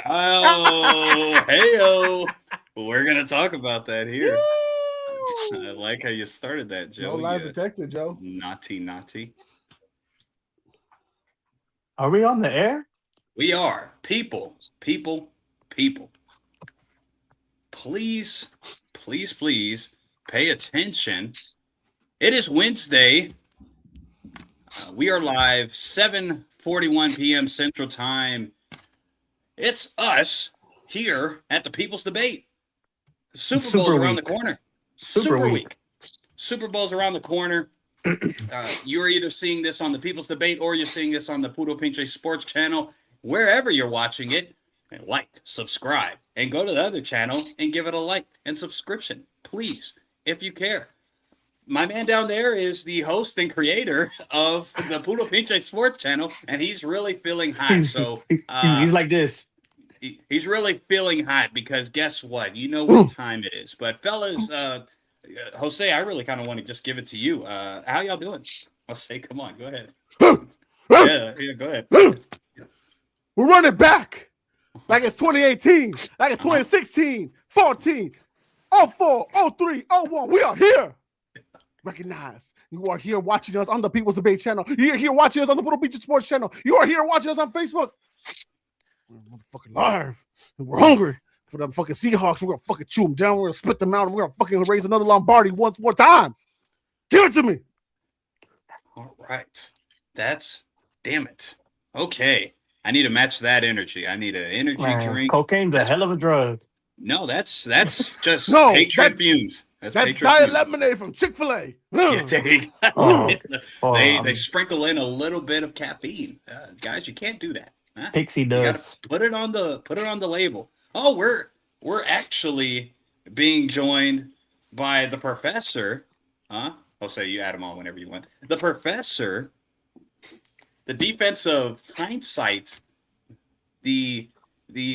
Oh, heyo. We're going to talk about that here. I Woo! like how you started that, No Joe. lies You detected, Joe. naughty. Are we on the air? We are people. Please pay attention. It is Wednesday. We are live 7:41 p.m. Central Time. It's us here at the People's Debate. Super Bowl's Super around the week. corner. Super week. Super Bowl's around the corner. You're either seeing this on the People's Debate or you're seeing this on the Puro Pinche Sports channel. Wherever you're watching it, and like, subscribe, and go to the other channel and give it a like and subscription, please, if you care. My man down there is the host and creator of the Puro Pinche Sports channel, and he's really feeling hot. He's, So he's like this. he's really feeling hot because guess what? You know what time it is. But fellas, Jose, I really kind of want to just give it to you. How y'all doing? Jose, come on, go ahead. Yeah, go ahead. We're running back like it's 2018, like it's 2016, 14, 04, 03, 01. We are here. Recognize you are here watching us on the People's Debate channel. You're here watching us on the Puro Pinche Sports channel. You are here watching us on Facebook. We're motherfucking live. We're hungry for them fucking Seahawks. We're gonna fucking chew them down. We're gonna split them out. And we're gonna fucking raise another Lombardi once more time. Give it to me. All right. Damn it. Okay. I need to match that energy. I need an energy drink. Cocaine's a hell of a drug. No, that's just No, Patriot that's- fumes. That's Patriot diet fumes. lemonade from Chick-fil-A. Yeah, they, Oh, they sprinkle in a little bit of caffeine. Guys, you can't do that. Huh? Pixie You gotta does. put it on the label. Oh, we're actually being joined by the professor. Huh? I'll say you add them on whenever you want. The professor, the defense of hindsight, the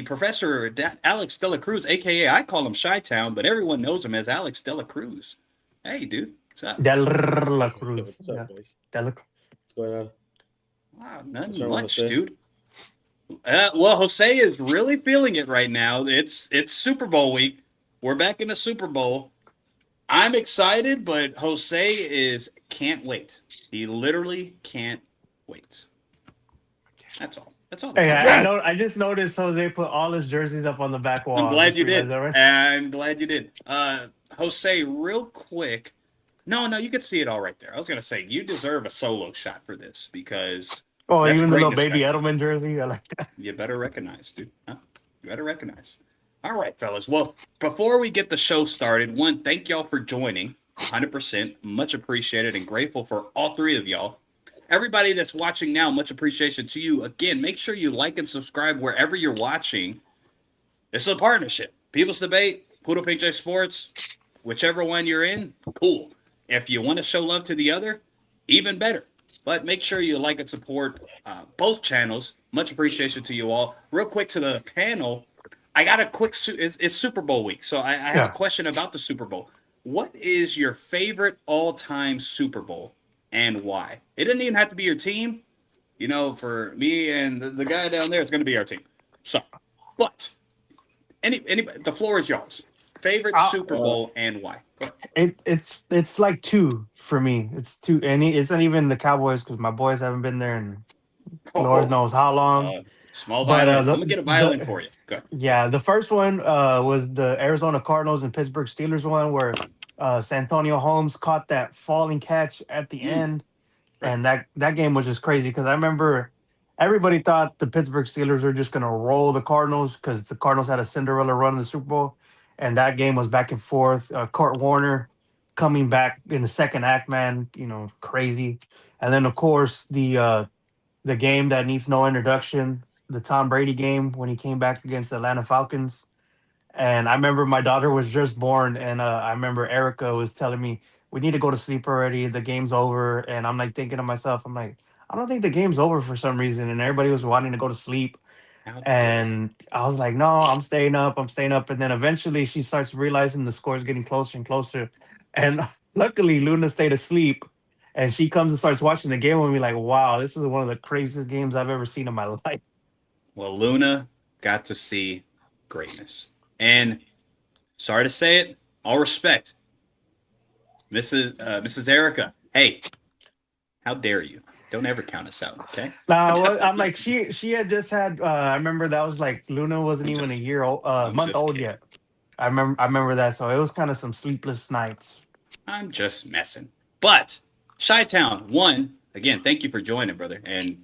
professor Alex Dela Cruz, aka I call him Chi-Town, but everyone knows him as Alex Dela Cruz. Hey, dude, what's up? Del La Cruz. What's up, boys? Del What's going on? Wow, nothing What's wrong with much, Jose? dude. Well, Jose is really feeling it right now. It's Super Bowl week. We're back in the Super Bowl. I'm excited, but Jose can't wait. He literally can't wait. That's all. That's all. Hey, I just noticed Jose put all his jerseys up on the back wall. I'm glad Just you did. realized that, right? I'm glad you did. Jose, real quick. No, you could see it all right there. I was gonna say you deserve a solo shot for this because Oh, that's even the little greatness baby right Edelman jersey. I like that. you better recognize, dude. Huh? You better recognize. All right, fellas. Well, before we get the show started, thank y'all for joining. 100%. Much appreciated and grateful for all three of y'all. Everybody that's watching now, much appreciation to you. Again, make sure you like and subscribe wherever you're watching. It's a partnership. People's Debate, Puro Pinche Sports, whichever one you're in, cool. If you want to show love to the other, even better. But make sure you like and support both channels. Much appreciation to you all. Real quick to the panel, I got a quick, it's Super Bowl week. So I have a question about the Super Bowl. What is your favorite all-time Super Bowl and why? It doesn't even have to be your team. You know, for me and the guy down there, it's going to be our team. So, but anybody, the floor is yours. Favorite Super Bowl and why? Go ahead. It's like two for me. It's two, and it's not even the Cowboys because my boys haven't been there in Lord knows how long. Small But, violin. the- I'm gonna get a violin the- for you. Go ahead. Yeah, the first one was the Arizona Cardinals and Pittsburgh Steelers one where Santonio Holmes caught that falling catch at the end, and that game was just crazy because I remember everybody thought the Pittsburgh Steelers were just gonna roll the Cardinals because the Cardinals had a Cinderella run in the Super Bowl, and that game was back and forth. Kurt Warner coming back in the second act, man, crazy, and then of course the game that needs no introduction, the Tom Brady game when he came back against the Atlanta Falcons. And I remember my daughter was just born, and I remember Erica was telling me, "We need to go to sleep already. The game's over." And I'm like thinking to myself, I'm like, I don't think the game's over for some reason. And everybody was wanting to go to sleep. And I was like, no, I'm staying up. I'm staying up. And then eventually she starts realizing the score's getting closer and closer. And luckily Luna stayed asleep. And she comes and starts watching the game with me like, wow, this is one of the craziest games I've ever seen in my life. Well, Luna, got to see greatness. And sorry to say it, all respect, Mrs. Erica. Hey, how dare you? Don't ever count us out, okay? I'm like she had just had. I remember that was like Luna wasn't I'm even a just, year old, I'm month just old kidding. yet. I remember that. So it was kind of some sleepless nights. I'm just messing. But Chi-Town, one, again, thank you for joining, brother. And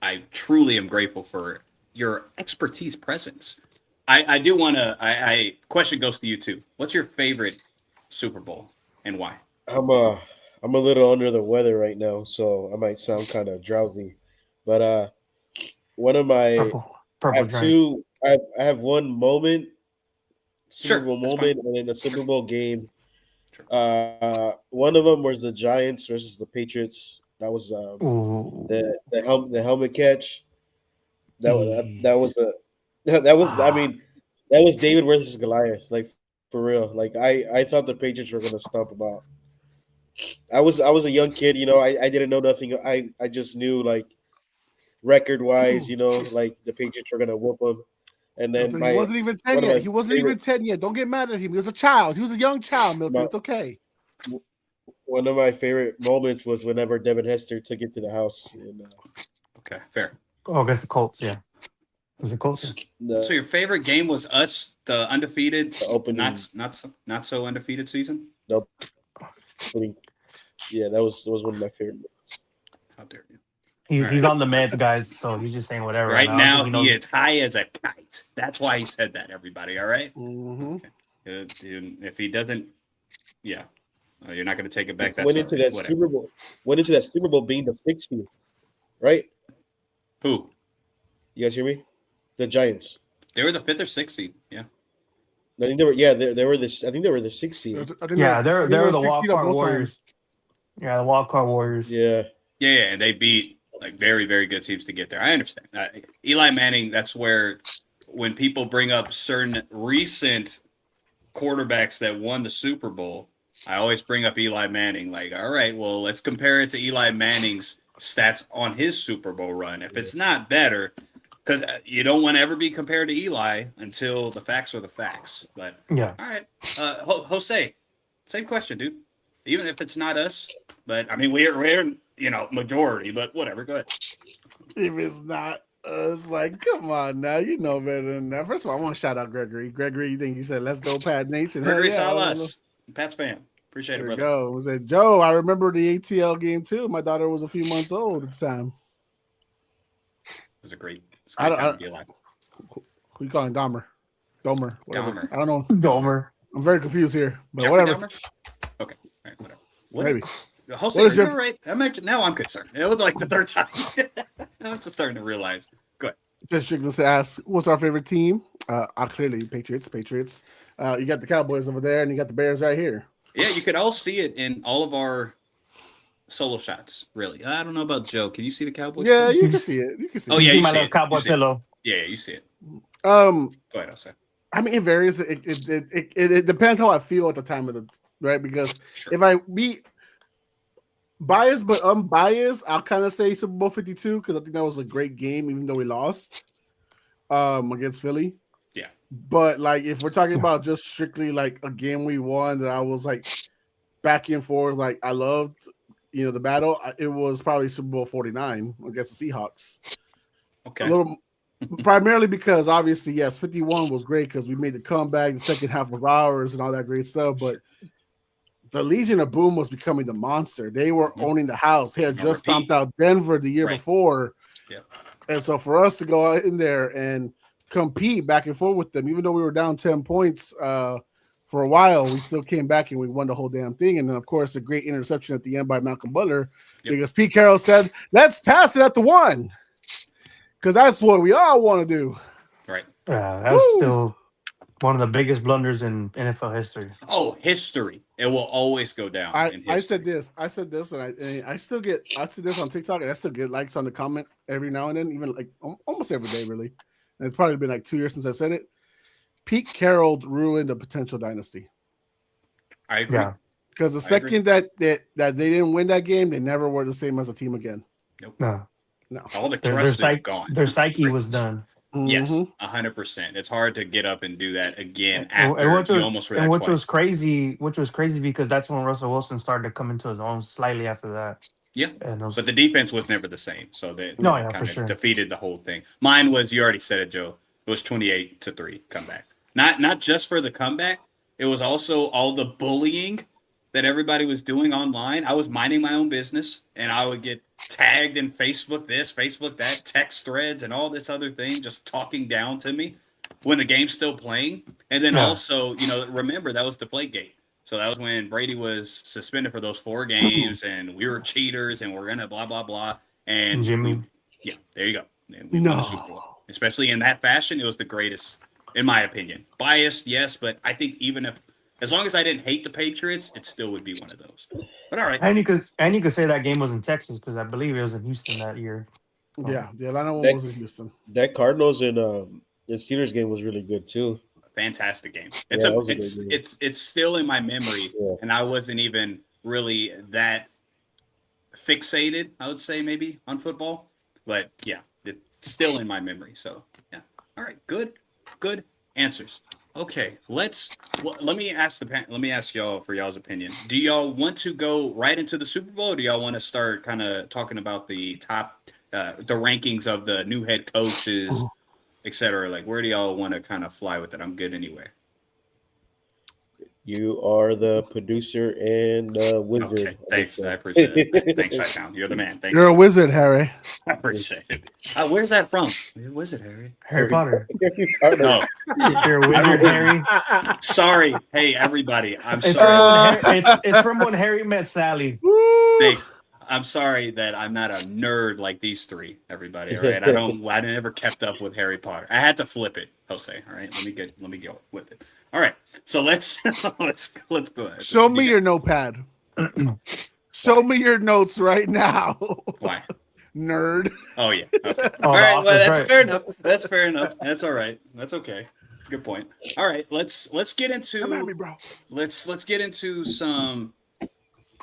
I truly am grateful for your expertise presence. I do want to, question goes to you too. What's your favorite Super Bowl and why? I'm I'm a little under the weather right now, so I might sound kind of drowsy. But one of my Purple, I purple have drink. two. I have one moment, Super Sure, Bowl that's fine. moment, and then a Super Bowl game. Sure. One of them was the Giants versus the Patriots. That was Ooh. the helmet catch. That Eh. was a that was I Ah. mean that was David versus Goliath. Like for real. Like I thought the Patriots were gonna stomp about. I was a young kid. I didn't know nothing. I just knew like record wise. Like the Patriots were gonna whoop them. And then Milton, he wasn't even 10 one of yet. my He wasn't favorite even 10 yet. Don't get mad at him. He was a child. He was a young child, Milton. my, It's okay. one of my favorite moments was whenever Devin Hester took it to the house and Okay, fair. Oh, against the Colts. Yeah, was it Colts? Yeah. the So your favorite game was us, the undefeated, the opening not so undefeated season? the opening. Yeah, that was one of my favorite. How dare you? He's All he's right. on the meds, guys. So he's just saying whatever right Right now. I don't now, think he knows. is high as a kite. That's why he said that, everybody. All right? Mm-hmm. Okay. If he doesn't, yeah. You're not going to take it back. That's Went all into right. that Whatever. Super Bowl. Went into that Super Bowl being the 60, right? Who? You guys hear me? The Giants. They were the fifth or sixth seed. Yeah. I think they were. Yeah, they were this. I think they were the 6th seed. I think Yeah, I they're think they they're were the wild 16 of card both warriors. times. Yeah, the wild card warriors. Yeah, Yeah, and they beat like very, very good teams to get there. I understand. Eli Manning, that's where when people bring up certain recent quarterbacks that won the Super Bowl, I always bring up Eli Manning. Like, all right, well, let's compare it to Eli Manning's stats on his Super Bowl run. If it's not better, because you don't want to ever be compared to Eli until the facts are the facts. But Yeah. all right, Jose, same question, dude. Even if it's not us, but I mean we're majority, but whatever. Go ahead. If it's not us, like, come on now. You know better than that. First of all, I want to shout out Gregory. Gregory, you think he said, let's go, Pat Nation? Hell Gregory yeah. Salas, Pat's fan. Appreciate There it, we brother. go. Was it Joe? I remember the ATL game too. My daughter was a few months old at the time. It was a great I time don't, to be alive. who you calling Dahmer? Domer. Whatever. Dahmer. I don't know. Domer. I'm very confused here, but Jeffrey whatever. Dahmer? Okay. All right, whatever. What Maybe. Jose, What is you're your- right. Now I'm concerned. It was like the third time. I'm just starting to realize. Go ahead. Just strictly to ask, what's our favorite team? Clearly Patriots. You got the Cowboys over there, and you got the Bears right here. Yeah, you could all see it in all of our solo shots, really. I don't know about Joe. Can you see the Cowboys? Yeah, thing? you can see it. You can see Oh, it. yeah, See you my see little it. cowboy You see it. pillow. Yeah, you see it. Um, Go ahead, Jose. I mean, it varies. It depends how I feel at the time of the right. Because Sure. if I be biased but unbiased, I'll kind of say Super Bowl 52 because I think that was a great game, even though we lost against Philly. Yeah. But like, if we're talking about just strictly like a game we won that I was like back and forth, like I loved, the battle. It was probably Super Bowl 49 against the Seahawks. Okay. A little. Primarily because obviously, yes, 51 was great because we made the comeback. The second half was ours and all that great stuff. But the Legion of Boom was becoming the monster. They were owning the house. They had just stomped out Denver the year before. Yeah. And so for us to go in there and compete back and forth with them, even though we were down 10 points for a while, we still came back and we won the whole damn thing. And then, of course, a great interception at the end by Malcolm Butler because Pete Carroll said, let's pass it at the one. Because that's what we all want to do. Right. Yeah, that was still one of the biggest blunders in NFL history. Oh, history. It will always go down. I said this, and I said this on TikTok, and I still get likes on the comment every now and then, even like almost every day, really. And it's probably been like 2 years since I said it. Pete Carroll ruined a potential dynasty. I agree. Yeah. Because the second that they didn't win that game, they never were the same as a team again. Nope. No. No. All the Their trust is psyche, gone. their psyche was done. Yes, Mhm. 100%. It's hard to get up and do that again And after which you was almost and relax which was twice. crazy because that's when Russell Wilson started to come into his own slightly after that. Yeah, And but those the defense was never the same, so no, that yeah, for kind of sure. defeated the whole thing. Mine was, you already said it, Joe. It was 28-3 comeback. Not just for the comeback. It was also all the bullying that everybody was doing online. I was minding my own business, and I would get tagged in Facebook this, Facebook that, text threads, and all this other thing, just talking down to me when the game's still playing. And then Yeah. also, remember that was Deflategate. So that was when Brady was suspended for those 4 games, and we were cheaters, and we're gonna blah blah blah. And Jimmy. yeah, there you go. And we won the Super Bowl, No. especially in that fashion. It was the greatest, in my opinion. Biased, yes, but I think even if, as long as I didn't hate the Patriots, it still would be one of those. But all right, And you could say that game was in Texas because I believe it was in Houston that year. Yeah, the Atlanta one That was in Houston. that Cardinals and the Steelers game was really good too. fantastic game. Yeah, that was a good game. It's still in my memory, Yeah. and I wasn't even really that fixated, I would say, maybe on football. But yeah, it's still in my memory. So yeah. All right, good answers. Okay, let me ask let me ask y'all for y'all's opinion. Do y'all want to go right into the Super Bowl, or do y'all want to start kind of talking about the top, the rankings of the new head coaches, etc.? Like, where do y'all want to kind of fly with it? I'm good anyway. You are the producer and wizard. Okay, of thanks. this I show. appreciate it. Thanks, Chi-Town. You're the man. Thanks. You're a wizard, Harry. I appreciate it. Where's that from? Where was it, Harry? Harry Potter. Harry Potter. No, You're a wizard, Harry. sorry. Hey, everybody. I'm It's sorry. from when it's from when Harry met Sally. Woo! Thanks. I'm sorry that I'm not a nerd like these three. Everybody, all right. I never kept up with Harry Potter. I had to flip it, Jose. All right. Let me go with it. All right. So let's let's go ahead. Show me your notepad. Show me your notes right now. Why? Nerd. Oh yeah. Okay. Oh, All right. the Well, that's right. fair enough. That's fair enough. That's all right. That's okay. That's a good point. All right. Let's get into Come at me, bro. let's get into some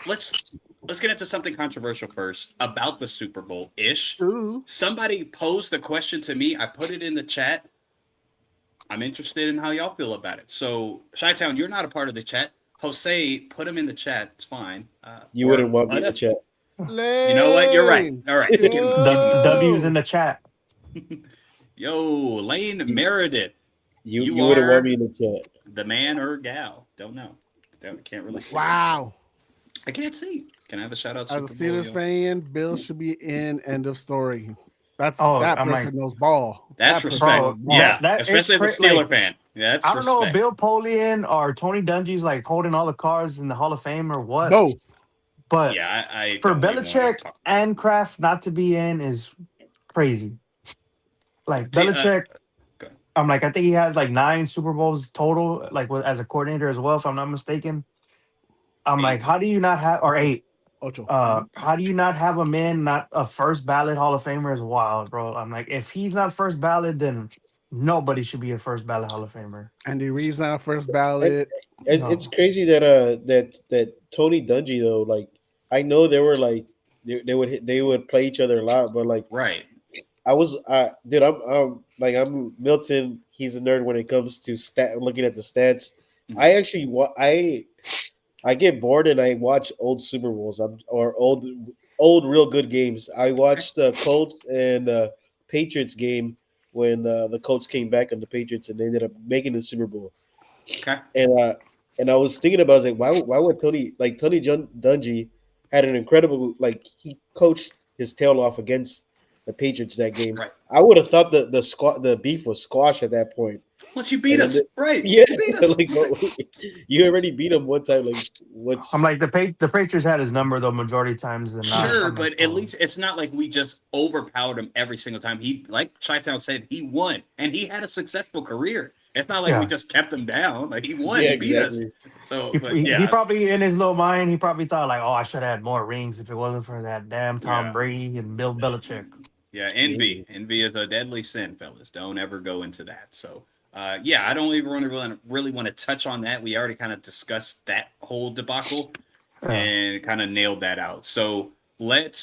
let's get into something controversial first about the Super Bowl ish. Ooh. Somebody posed a question to me. I put it in the chat. I'm interested in how y'all feel about it. So, Chi-Town, you're not a part of the chat. Jose, put him in the chat. It's fine. You Or wouldn't want me let to us- chat. You know what? You're right. All right. W's in the chat. Yo, Lane Meredith, You You wouldn't are- want me to chat. the man or gal? Don't know. Can't really see. Wow. I can't see. Can I have a shout out? As a Super Bowl, Steelers yo? fan, Bill should be in. End of story. That I'm person like- knows ball. That's That person respect. knows ball. Yeah, That- especially as a it's Steeler like- fan. Yeah, that's I don't know respect. if Bill Polian or Tony Dungy's like holding all the cards in the Hall of Fame or what. Both. But Yeah, I for don't even wanna Belichick talk about and Kraft not to be in is crazy. Like See, Belichick, go ahead. I'm like, I think he has like 9 Super Bowls total, like as a coordinator as well, if I'm not mistaken. I'm like, 8. how do you not have, or 8? Ocho. How do you not have a man, not a first ballot Hall of Famer is wild, bro. I'm like, if he's not first ballot, then nobody should be a first ballot Hall of Famer. Andy Reid's not a first ballot. No. It's crazy that that Tony Dungy though, like I know they were like they would play each other a lot, but like Right. I was dude, I'm Milton. He's a nerd when it comes to looking at the stats. Mhm. I actually I get bored and I watch old Super Bowls or old real good games. I watched the Colts and Patriots game when the Colts came back on the Patriots and they ended up making the Super Bowl. Okay. And I was thinking about, I was like, why would Tony Dungy had an incredible, like he coached his tail off against the Patriots that game. Right. I would have thought the beef was squashed at that point. Once you beat And us, then right? Yeah, You beat us. like you already beat him one time. Like what's I'm like, the Patriots had his number though majority of times than not. Sure, I'm but like, at oh. least it's not like we just overpowered him every single time. He, like Chi-Town said, he won, and he had a successful career. It's not like we Yeah. just kept him down. Like he won, Yeah, he beat us. exactly. So, He, but he- yeah, he probably in his little mind, he probably thought like, oh, I should have had more rings if it wasn't for that damn Tom Yeah. Brady and Bill Belichick. yeah, envy is a deadly sin, fellas. Don't ever go into that. So, yeah, I don't even really want to touch on that. We already kind of discussed that whole debacle Yeah. and kind of nailed that out. So let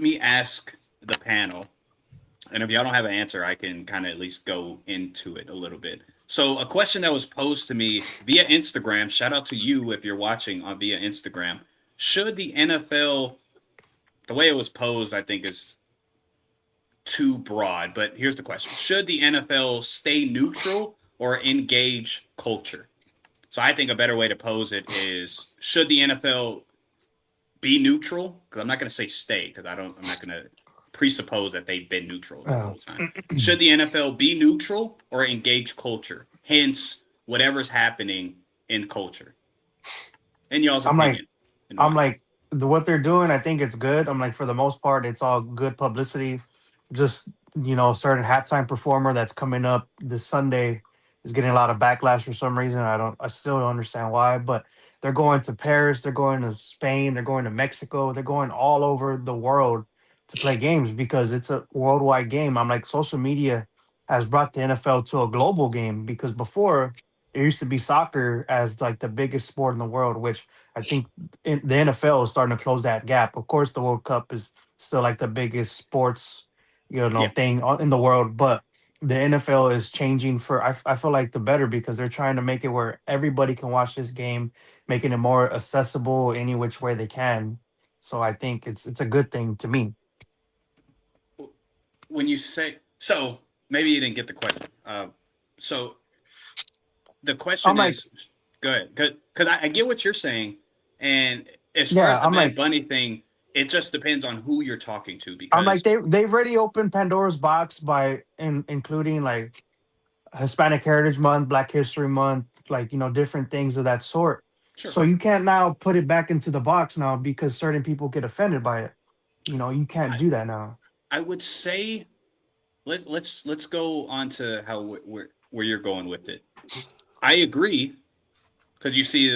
me ask the panel. And if y'all don't have an answer, I can kind of at least go into it a little bit. So, a question that was posed to me via Instagram, shout out to you if you're watching on via Instagram. Should the NFL, the way it was posed, I think is too broad, but here's the question. Should the NFL stay neutral or engage culture? So, I think a better way to pose it is should the NFL be neutral? Because I'm not going to say stay, because I'm not going to presuppose that they've been neutral the whole time. Should the NFL be neutral or engage culture? Hence, whatever's happening in culture. In y'all's I'm like, opinion. I'm like, what they're doing, I think it's good. I'm like, for the most part, it's all good publicity. Just, a certain halftime performer that's coming up this Sunday is getting a lot of backlash for some reason. I still don't understand why, but they're going to Paris, they're going to Spain, they're going to Mexico, they're going all over the world to play games because it's a worldwide game. I'm like, social media has brought the NFL to a global game because before it used to be soccer as like the biggest sport in the world, which I think the NFL is starting to close that gap. Of course, the World Cup is still like the biggest sports, Yeah. thing in the world, but the NFL is changing for I feel like the better because they're trying to make it where everybody can watch this game, making it more accessible any which way they can. So I think it's a good thing to me. When you say, so maybe you didn't get the question. So the question I'm like, is, good, because I get what you're saying. And as far yeah, as the I'm Bad like, Bunny thing, it just depends on who you're talking to I'm like because, they've already opened Pandora's box by including like Hispanic Heritage Month, Black History Month, like different things of that sort. sure. So you can't now put it back into the box now because certain people get offended by it. You can't I, do that now. I would say let's go on to how where you're going with it. I agree because you see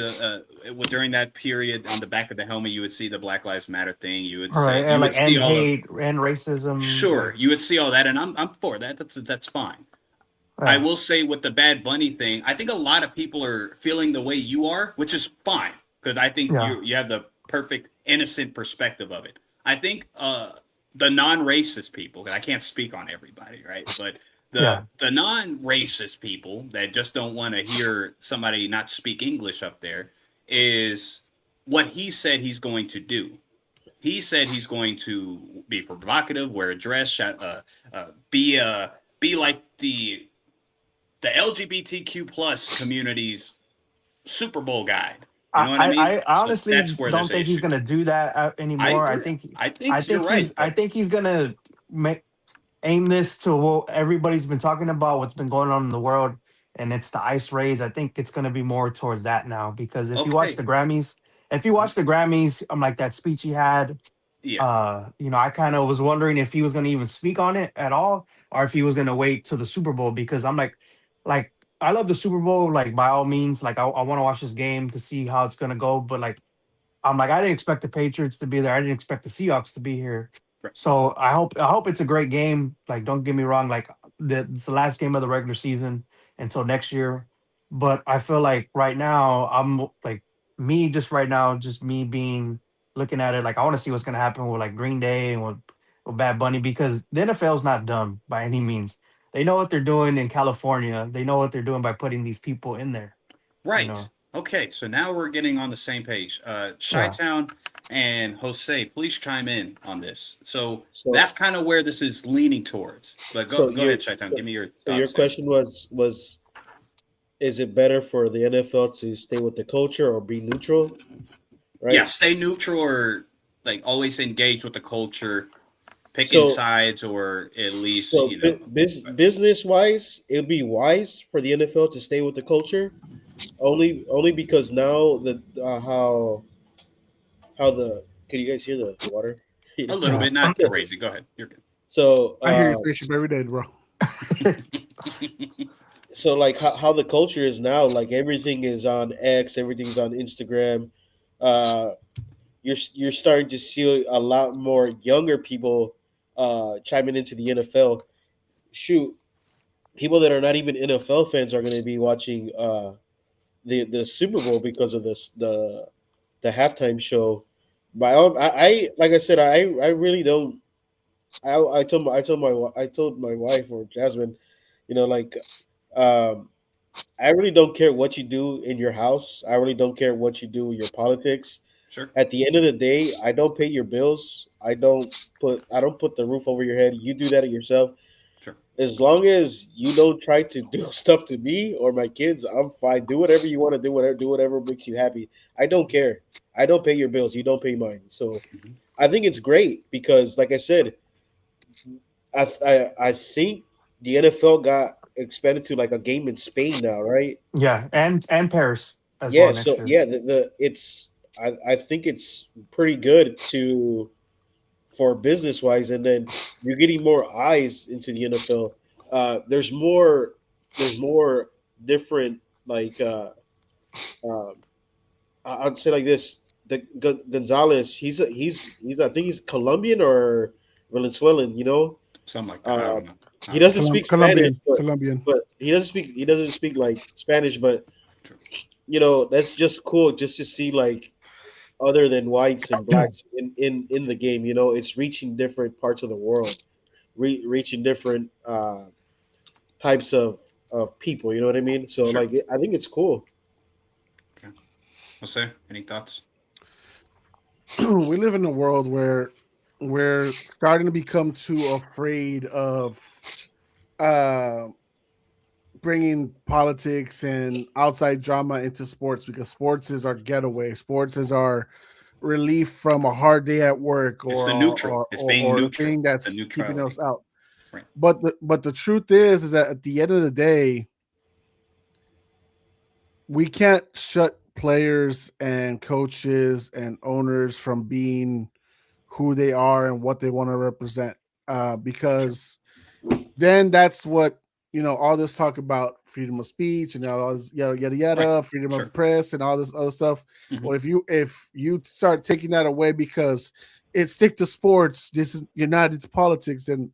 during that period on the back of the helmet, you would see the Black Lives Matter thing. All right, and You would like see end all of hate and racism, sure, like you would see all that, and I'm for that. That's fine. I yeah, will say with the Bad Bunny thing, I think a lot of people are feeling the way you are, which is fine because I think yeah, you have the perfect innocent perspective of it. I think the non-racist people, 'cause I can't speak on everybody, right? But yeah. the non-racist people that just don't want to hear somebody not speak English up there is what he said he's going to do. He said he's going to be provocative, wear a dress, be be like the LGBTQ plus community's Super Bowl guide. You know what I mean? I So honestly that's where there's don't an think he's issue. gonna do that I anymore. agree. I think you're right, I but think he's gonna make aim this to what everybody's been talking about, what's been going on in the world, and it's the ice raids. I think it's gonna be more towards that now because okay. if you watch the Grammys, I'm like that speech he had. Yeah. I kind of was wondering if he was gonna even speak on it at all, or if he was gonna wait till the Super Bowl because like I love the Super Bowl, like by all means, like I want to watch this game to see how it's gonna go, but like I'm like I didn't expect the Patriots to be there. I didn't expect the Seahawks to be here. Right. So I hope it's a great game. Like don't get me wrong, like it's the last game of the regular season until next year. But I feel like right now I'm like me just right now, just me being looking at it like I want to see what's gonna happen with like Green Day and with Bad Bunny because the NFL is not dumb by any means. They know what they're doing in California. They know what they're doing by putting these people in there. You Right. know. Okay. So now we're getting on the same page. Yeah. Chi-Town and Jose, please chime in on this. So So that's kind of where this is leaning towards. But so go your ahead, Chi-Town. so, Give me your so your thoughts there. question was is it better for the NFL to stay with the culture or be neutral? Yeah, Right. stay neutral or like always engage with the culture, picking So sides, or at least, so business wise, it would be wise for the NFL to stay with the culture only because now the how the can you guys hear the water? a Yeah. little Yeah. bit, not crazy. Go ahead. You're So I hear your spaceship every day, bro. good. so like how the culture is now, like everything is on X, everything's on Instagram. Uh, you're starting to see a lot more younger people chiming into the NFL. Shoot, people that are not even NFL fans are going to be watching the Super Bowl because of this the halftime show. By all, I like I said, I really don't. I told my wife or Jasmine, like, um, I really don't care what you do in your house. I really don't care what you do with your politics. Sure. At the end of the day, I don't pay your bills. I don't put the roof over your head. You do that yourself. Sure. As long as you don't try to do stuff to me or my kids, I'm fine. Do whatever you want to do whatever makes you happy. I don't care. I don't pay your bills. You don't pay mine. So Hmm. I think it's great because, like I said, I think the NFL got expanded to like a game in Spain now, right? Yeah, and Paris as Yeah. well So next year. yeah, the it's I think it's pretty good to for business wise, and then you're getting more eyes into the NFL. There's more different like um, I'd say like this. The Gonzalez, he's I think he's Colombian or Venezuelan. Something like that. I don't Um, know. I he don't know. doesn't speak Spanish, Colombian, Colombian. but he doesn't speak like Spanish. But Sure. that's just cool, just to see like other than whites and blacks in the game. It's reaching different parts of the world, reaching different types of people. You know what I mean? So Sure. like, I think it's cool. Okay. Jose, any thoughts? We live in a world where we're starting to become too afraid of uh, bringing politics and outside drama into sports because sports is our getaway. Sports is our relief from a hard day at work It's or the or neutral. or, It's or, being or the neutral. thing The that's keeping neutrality. us out. Right. But the truth is that at the end of the day, we can't shut players and coaches and owners from being who they are and what they want to represent. Sure. Because then that's what all this talk about freedom of speech and all this yada yada Right. yada, freedom of Sure. press and all this other stuff. Hmm. Well, if you start taking that away because it stick to sports, this is you're not into politics, then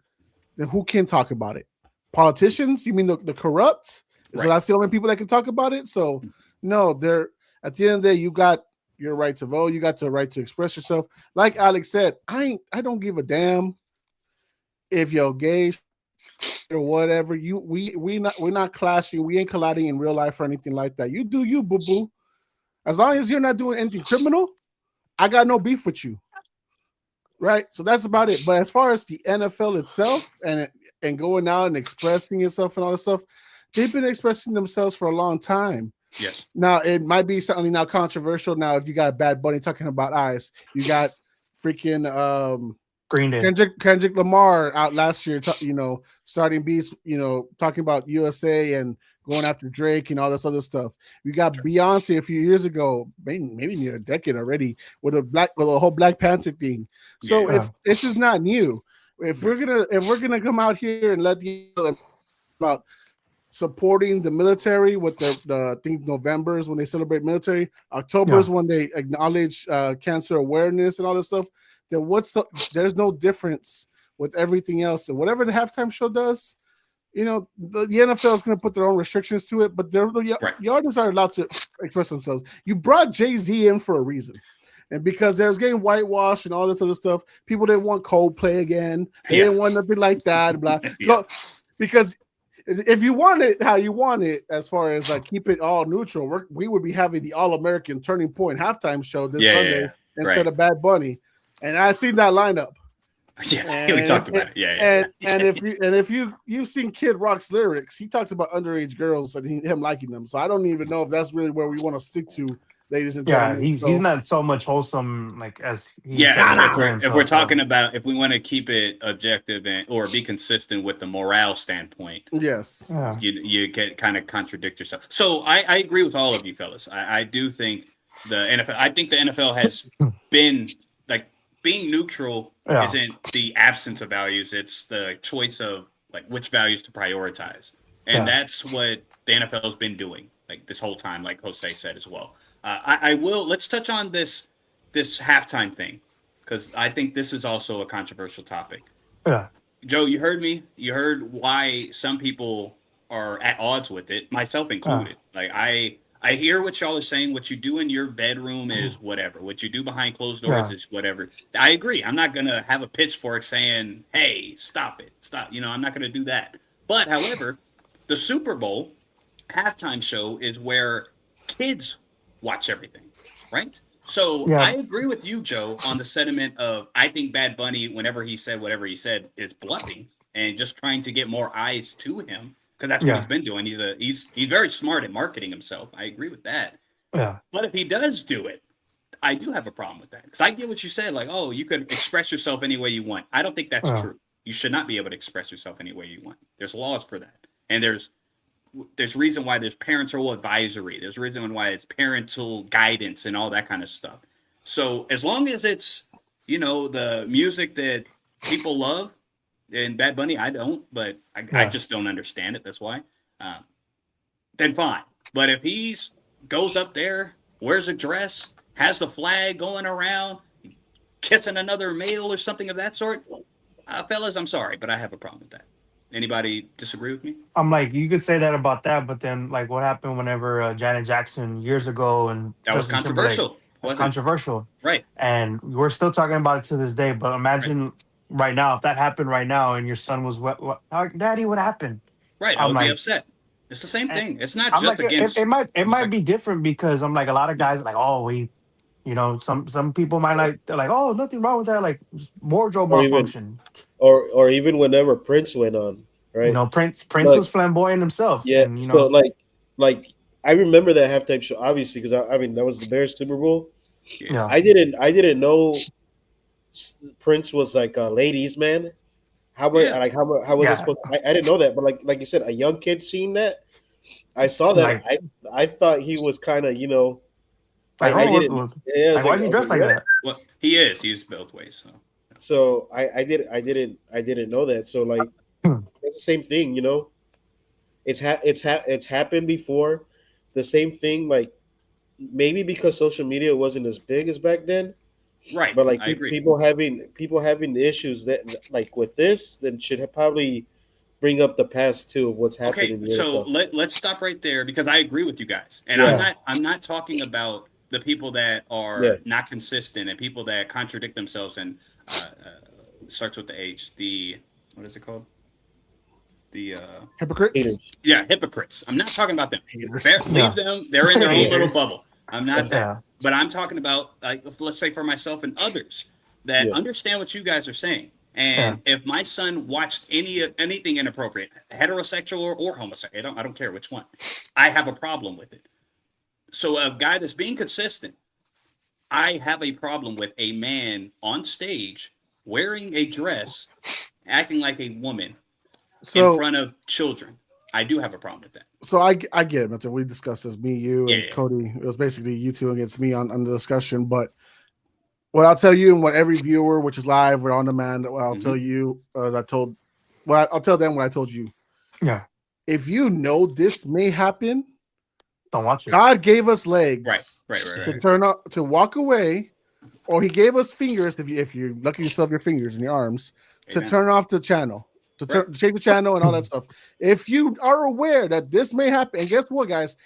who can talk about it? Politicians? You mean the corrupt? So Right. that's the only people that can talk about it. So no, they're at the end of the day, you got your right to vote, you got the right to express yourself. Like Alex said, I don't give a damn if you're gay or whatever. We're not clashing, we ain't colliding in real life or anything like that. You do you, boo boo. As long as you're not doing anything criminal, I got no beef with you. Right. So that's about it. But as far as the NFL itself and going out and expressing yourself and all this stuff, they've been expressing themselves for a long time. Yes. Now it might be something now controversial. Now, if you got Bad Bunny talking about eyes, you got freaking Green Day. Kendrick Lamar out last year, starting beats, talking about USA and going after Drake and all this other stuff. You got Sure. Beyonce a few years ago, maybe near a decade already, with a whole Black Panther thing. Yeah. So Yeah. Yeah. it's just not new. If Right. we're gonna come out here and let the about supporting the military with the I think November is when they celebrate military. October Yeah. is when they acknowledge cancer awareness and all this stuff. Then there's no difference with everything else. And whatever the halftime show does, the NFL is going to put their own restrictions to it, but Right. the artists are allowed to express themselves. You brought Jay-Z in for a reason. And because there's getting whitewashed and all this other stuff, people didn't want Coldplay again. They Yeah. didn't want nothing like that. Blah. Yeah. Because if you want it how you want it, as far as like keep it all neutral, we would be having the All American Turning Point halftime show this Yeah. Yeah. Sunday Yeah. instead Right. of Bad Bunny. And I seen that lineup. Yeah. We talked about it. Yeah. Yeah. And if you've seen Kid Rock's lyrics, he talks about underage girls and him liking them. So I don't even know if that's really where we want to stick to, ladies and Yeah, gentlemen. he's not so much wholesome like as he Yeah, tries to if portray we're if we're himself, talking about if we want to keep it objective or be consistent with the morale standpoint, Yes. yeah. you get kind of contradict yourself. So I agree with all of you fellas. I do think the NFL. I think the NFL has been like being neutral Yeah. isn't the absence of values; it's the choice of like which values to prioritize, and Yeah. that's what the NFL has been doing like this whole time. Like Jose said as well. I will. Let's touch on this halftime thing because I think this is also a controversial topic. Yeah. Joe, you heard me. You heard why some people are at odds with it, myself included. Like I I hear what y'all are saying. What you do in your bedroom is whatever. What you do behind closed doors is whatever. I agree. I'm not gonna have a pitchfork saying, "Hey, stop it, stop." I'm not gonna do that. But however, the Super Bowl halftime show is where kids watch everything, right? So I Yeah, agree with you, Joe, on the sentiment of I think Bad Bunny, whenever he said whatever he said, is bluffing and just trying to get more eyes to him because that's what he's yeah, been doing. He's very smart at marketing himself. I agree with that. yeah, But if he does do it, I do have a problem with that because I get what you said. Like, oh, you could express yourself any way you want. I don't think that's yeah, true. You should not be able to express yourself any way you want. There's laws for that, and there's reason why there's parental advisory. There's reason why it's parental guidance and all that kind of stuff. So as long as it's the music that people love, and Bad Bunny, I don't, but I yeah. just don't understand it. That's why. Then fine. But if he's goes up there, wears a dress, has the flag going around, kissing another male or something of that sort, fellas, I'm sorry, but I have a problem with that. Anybody disagree with me? I'm like, you could say that about that, but then like, what happened whenever Janet Jackson years ago and That was Justin Timberlake? controversial, That's wasn't it? controversial, Right. and we're still talking about it to this day. But imagine right now, if that happened right now, and your son was Daddy, what happened? Right. I I'm would be like, upset. It's the same and thing. It's not I'm just like, against it might homosexual. be different because I'm like a lot of guys like, oh, some people might like they're like, oh, nothing wrong with that, like wardrobe or even malfunction. or even whenever Prince went on, right? Prince Like was flamboyant himself, yeah, and so like I remember that halftime show obviously because I mean that was the Bears Super Bowl. Yeah. yeah, I didn't know Prince was like a ladies man. Yeah. How was I yeah, supposed? I didn't know that, but like you said, a young kid seeing that, I saw that. like I thought he was kind of like I oh, didn't. Yeah, I was like why like is he okay, dressed like what? that? Well, he is. He's both ways. So So I didn't know that. So like it's the same thing, it's happened before. The same thing, like maybe because social media wasn't as big as back then, right. but like I agree. people having issues that like with this, then should have probably bring up the past too of what's happened Okay, in the so NFL. let's stop right there because I agree with you guys, and Yeah, I'm not talking about the people that yeah, are not consistent and people that contradict themselves and starts with the H. The what is it called? The Hypocrites. haters. yeah, hypocrites. I'm not talking about them. Haters. Leave Yeah, them. They're in their own little haters. bubble. I'm not that. Yeah, But I'm talking about like let's say for myself and others that Yeah, understand what you guys are saying. yeah, And if my son watched anything inappropriate, heterosexual or homosexual, I don't care which one, I have a problem with it. So a guy that's being consistent, I have a problem with a man on stage wearing a dress, acting like a woman in So front of children. I do have a problem with that. so I get it, Milton. We discussed this, me, you, and Yeah. Cody. It was basically you two against me on the discussion. But what I'll tell you and what every viewer, which is live or on demand, what I'll tell you, I'll tell them what I told you. yeah. If you know this may happen, Don't watch it. God gave us legs Right. to turn up to walk away, or He gave us fingers if you're lucky yourself your fingers and your arms to Amen. turn off the channel, to change the channel and all that stuff. If you are aware that this may happen, and guess what, guys?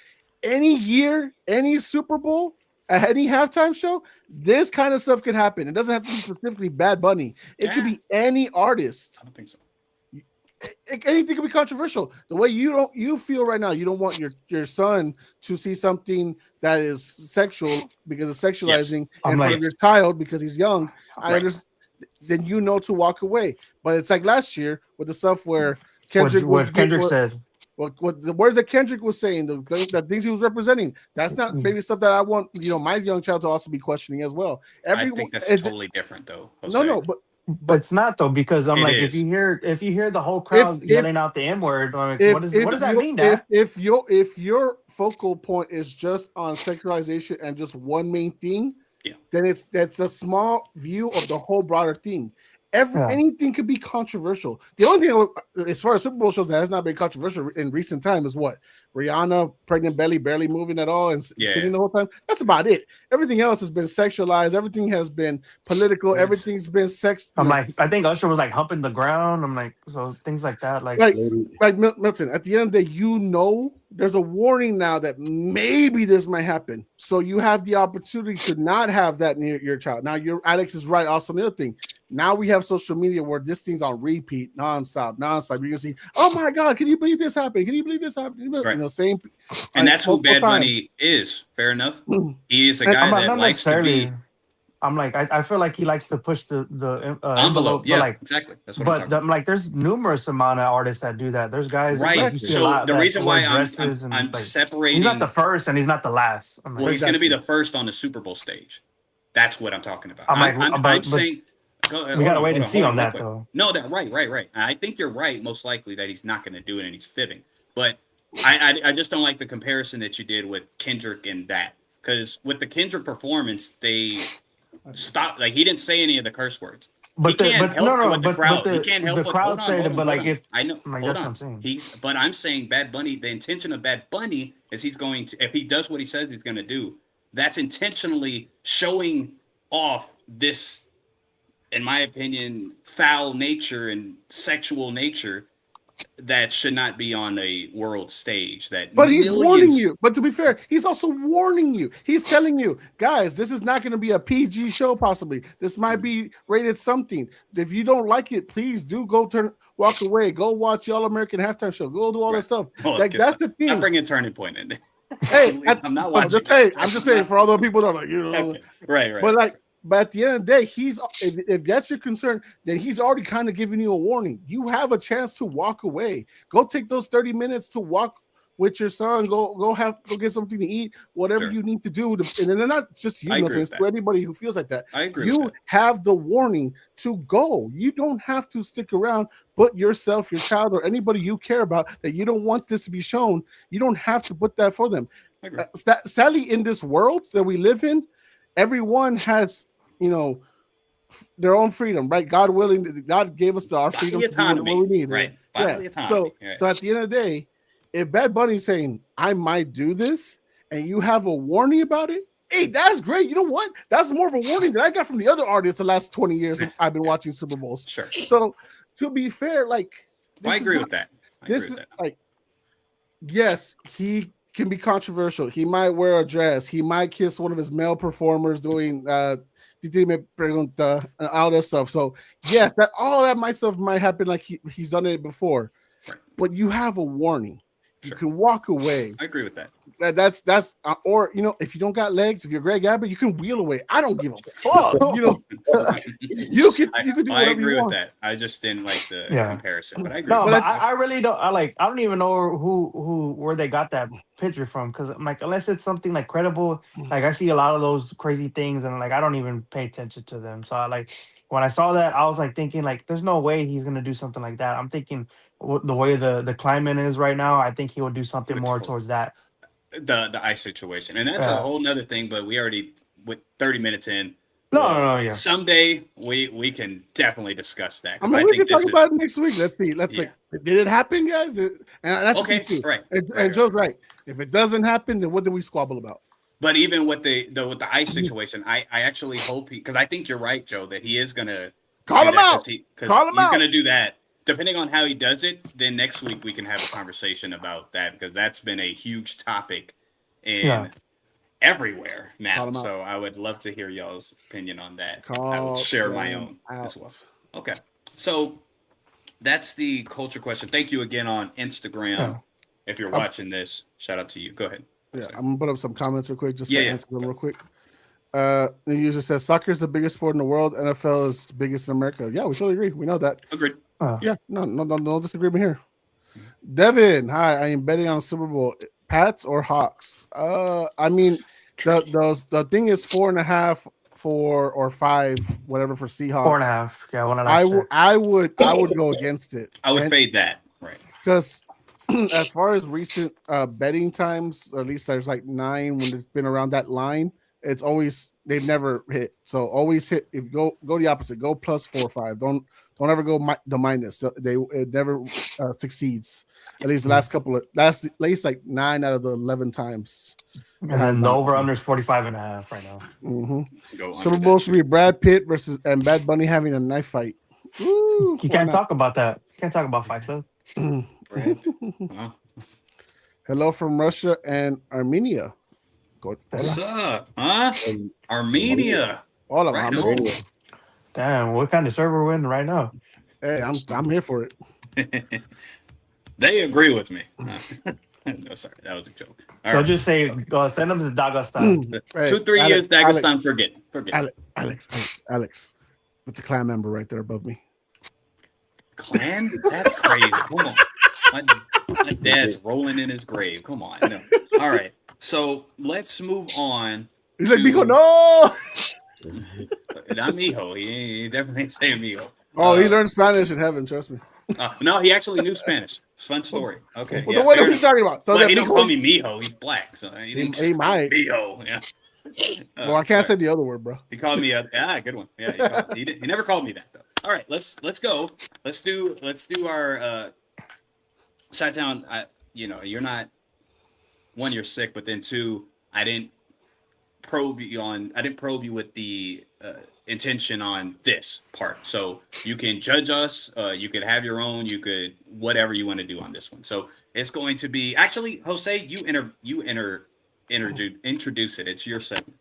Any year, any Super Bowl, at any halftime show, this kind of stuff could happen. It doesn't have to be specifically Bad Bunny. It could be any artist. I don't think so. Anything could be controversial. The way you feel right now, you don't want your son to see something that is sexual because it's sexualizing in I'm front like- of your child because he's young. I Right. understand. Then you know to walk away. But it's like last year with the stuff where Kendrick What Kendrick said. what the words that Kendrick was saying, the things he was representing. That's not maybe stuff that I want my young child to also be questioning as well. I think that's totally different, though. Jose. No, But it's not though, because I'm It like, is. if you hear the whole crowd If- yelling out the N word, like, what does that you- mean? Dad? If your focal point is just on sexualization and just one main thing, Yeah. then that's a small view of the whole broader thing. Yeah. Anything could be controversial. The only thing, as far as Super Bowl shows that has not been controversial in recent time, is what Rihanna pregnant belly barely moving at all and singing the whole time. That's about it. Everything else has been sexualized. Everything has been political. Yes. Everything's been sex. I'm like, I think Usher was like humping the ground. I'm like, so things like that, like like Milton. At the end of the day, you know there's a warning now that maybe this might happen. So you have the opportunity to not have that near your child. Now, Alex is right. Also, the other thing. Now we have social media where this thing's on repeat, nonstop. You're gonna see, oh my God, can you believe this happened? Can you believe this happened? Right. You know, same. And that's who Bad Bunny is. Fair enough. He is a guy that likes to be. I'm like, I feel like he likes to push the envelope. Yeah, like, exactly. That's what I'm talking I'm like, there's numerous amount of artists that do that. There's guys, right? Like, you see so a lot the reason why I'm like, separating, he's not the first and he's not the last. I'm well, he's going to be the first on the Super Bowl stage. That's what I'm talking about. I'm saying. We gotta wait and see on that, though. No, that right. I think you're right. Most likely that he's not going to do it and he's fibbing. But I just don't like the comparison that you did with Kendrick and that, because with the Kendrick performance, they stopped. Like, he didn't say any of the curse words. But he can't help what the crowd. He can't help the crowd said it. But like, if I know, like, hold that's on. what I'm saying. But I'm saying Bad Bunny. The intention of Bad Bunny is he's going to, if he does what he says he's going to do, that's intentionally showing off this, in my opinion, foul nature and sexual nature that should not be on a world stage. But he's warning you. But to be fair, he's also warning you. He's telling you, guys, this is not going to be a PG show. Possibly, this might be rated something. If you don't like it, please do walk away. Go watch the All American Halftime Show. Go do all that stuff. Like, that's the thing. I'm bringing Turning Point in. Hey, I'm not watching. I'm just saying for all those people that are like, you know, okay. Right. But at the end of the day, if that's your concern, then he's already kind of giving you a warning. You have a chance to walk away. Go take those 30 minutes to walk with your son. Go get something to eat, whatever you need to do. And then not just you, it's for anybody who feels like that. I agree. You have the warning to go. You don't have to stick around. Put yourself, your child, or anybody you care about that you don't want this to be shown. You don't have to put that for them. Sadly, in this world that we live in, everyone has, their own freedom, right? God willing, God gave us our freedom to do what we need, right? So at the end of the day, if Bad Bunny's saying I might do this, and you have a warning about it, hey, that's great. You know what? That's more of a warning that I got from the other artists the last 20 years I've been watching Super Bowls. Sure. So to be fair, like, I agree with that. Like, yes, he can be controversial. He might wear a dress. He might kiss one of his male performers doing all that stuff. So yes, all that might happen. Like he's done it before, right. But you have a warning. You can walk away. I agree with that. That's or if you don't got legs, if you're Greg Abbott, you can wheel away. I don't give a fuck. You can do whatever I agree you want. with that. I just didn't like the comparison, but I agree. No, with but I really don't. I don't even know where they got that picture from, because I'm like, unless it's something like credible, like I see a lot of those crazy things and like I don't even pay attention to them. So when I saw that, I was like thinking like, there's no way he's gonna do something like that. I'm thinking the way the climate is right now, I think he will do something more towards that. The ice situation, and that's a whole nother thing. But we already with 30 minutes in. No. Someday we can definitely discuss that. I mean, we can talk about it next week. Let's see. Like, did it happen, guys? And that's okay. Too. Right. And Joe's right. If it doesn't happen, then what do we squabble about? But even with the ice situation, I actually hope because I think you're right, Joe, that he is gonna call him out. Because he's gonna do that. Depending on how he does it, then next week we can have a conversation about that, because that's been a huge topic in everywhere now. So I would love to hear y'all's opinion on that. I will share my own as well. Okay. So that's the culture question. Thank you again on Instagram. Yeah. If you're watching this, shout out to you. Go ahead. Yeah, I'm gonna put up some comments real quick. Just to answer them real quick. The user says soccer is the biggest sport in the world. NFL is biggest in America. Yeah, we totally agree. We know that. Agreed. Yeah, no disagreement here. Devin, hi. I am betting on Super Bowl. Pats or Hawks? I mean, the thing is 4.5, 4 or 5, whatever for Seahawks. 4.5. Yeah, 1.5. I would go against it. I would fade that, right? Because as far as recent betting times, at least there's like 9 when it's been around that line. It's always they've never hit. So always hit. If you go the opposite, go plus 4 or 5. Don't ever go the minus. It never succeeds. At least the last at least like 9 out of the 11 times. And then the over under is 45.5 right now. Mm-hmm. Super Bowl should be Brad Pitt and Bad Bunny having a knife fight. Ooh, you can't talk about that. You can't talk about fights, though. Hello from Russia and Armenia. Go, What's hola, up? Huh? And Armenia. hola, Right Mohammed. on. Damn, what kind of server we're in right now? Hey, I'm here for it. They agree with me. No, sorry, that was a joke. All So right. just say, send them to Dagestan. Hey, 2-3 years, Alex, Alex, Dagestan, forget. Alex, with the clan member right there above me. Clan? That's crazy. Come on. My, my dad's rolling in his grave. Come on. No. All right. So let's move on. He's like, Mijo, to no. Not mijo. He definitely ain't saying mijo. Oh, he learned Spanish in heaven. Trust me. No, he actually knew Spanish. Fun story. Okay. Well, Yeah. then what Fair are we enough. talking about? So But that he don't Mijo, call me mijo. He's black, so he didn't he just call me might. mijo. Yeah. Well, I can't say the other word, bro. He called me a good one. Yeah, he never called me that though. All right, let's go. Let's do our sat down. You're not one, you're sick, but then two, I didn't probe you with the intention on this part. So you can judge us. You could have your own. You could whatever you want to do on this one. So it's going to be actually Jose. Introduce it. It's your segment.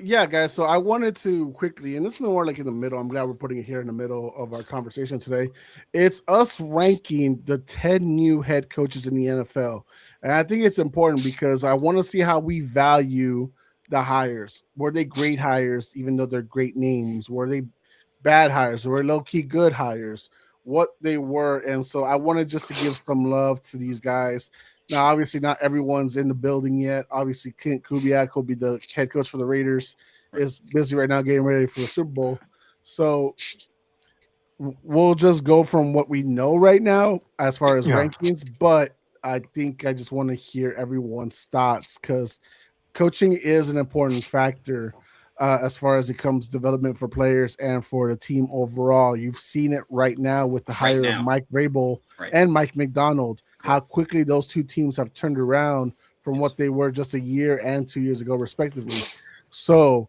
Yeah, guys. So I wanted to quickly, and this is more like in the middle. I'm glad we're putting it here in the middle of our conversation today. It's us ranking the 10 new head coaches in the NFL. And I think it's important because I want to see how we value the hires. Were they great hires, even though they're great names? Were they bad hires? Were low key good hires? What they were. And so I wanted just to give some love to these guys. Now, obviously, not everyone's in the building yet. Obviously, Clint Kubiak, who'll be the head coach for the Raiders, is busy right now getting ready for the Super Bowl. So we'll just go from what we know right now as far as Yeah. rankings. But I think I just want to hear everyone's thoughts because coaching is an important factor as far as it comes development for players and for the team overall. You've seen it right now with the Right hire of now. Mike Vrabel Right. and Mike McDonald, how Correct. quickly those two teams have turned around from what they were just a year and 2 years ago, respectively. So,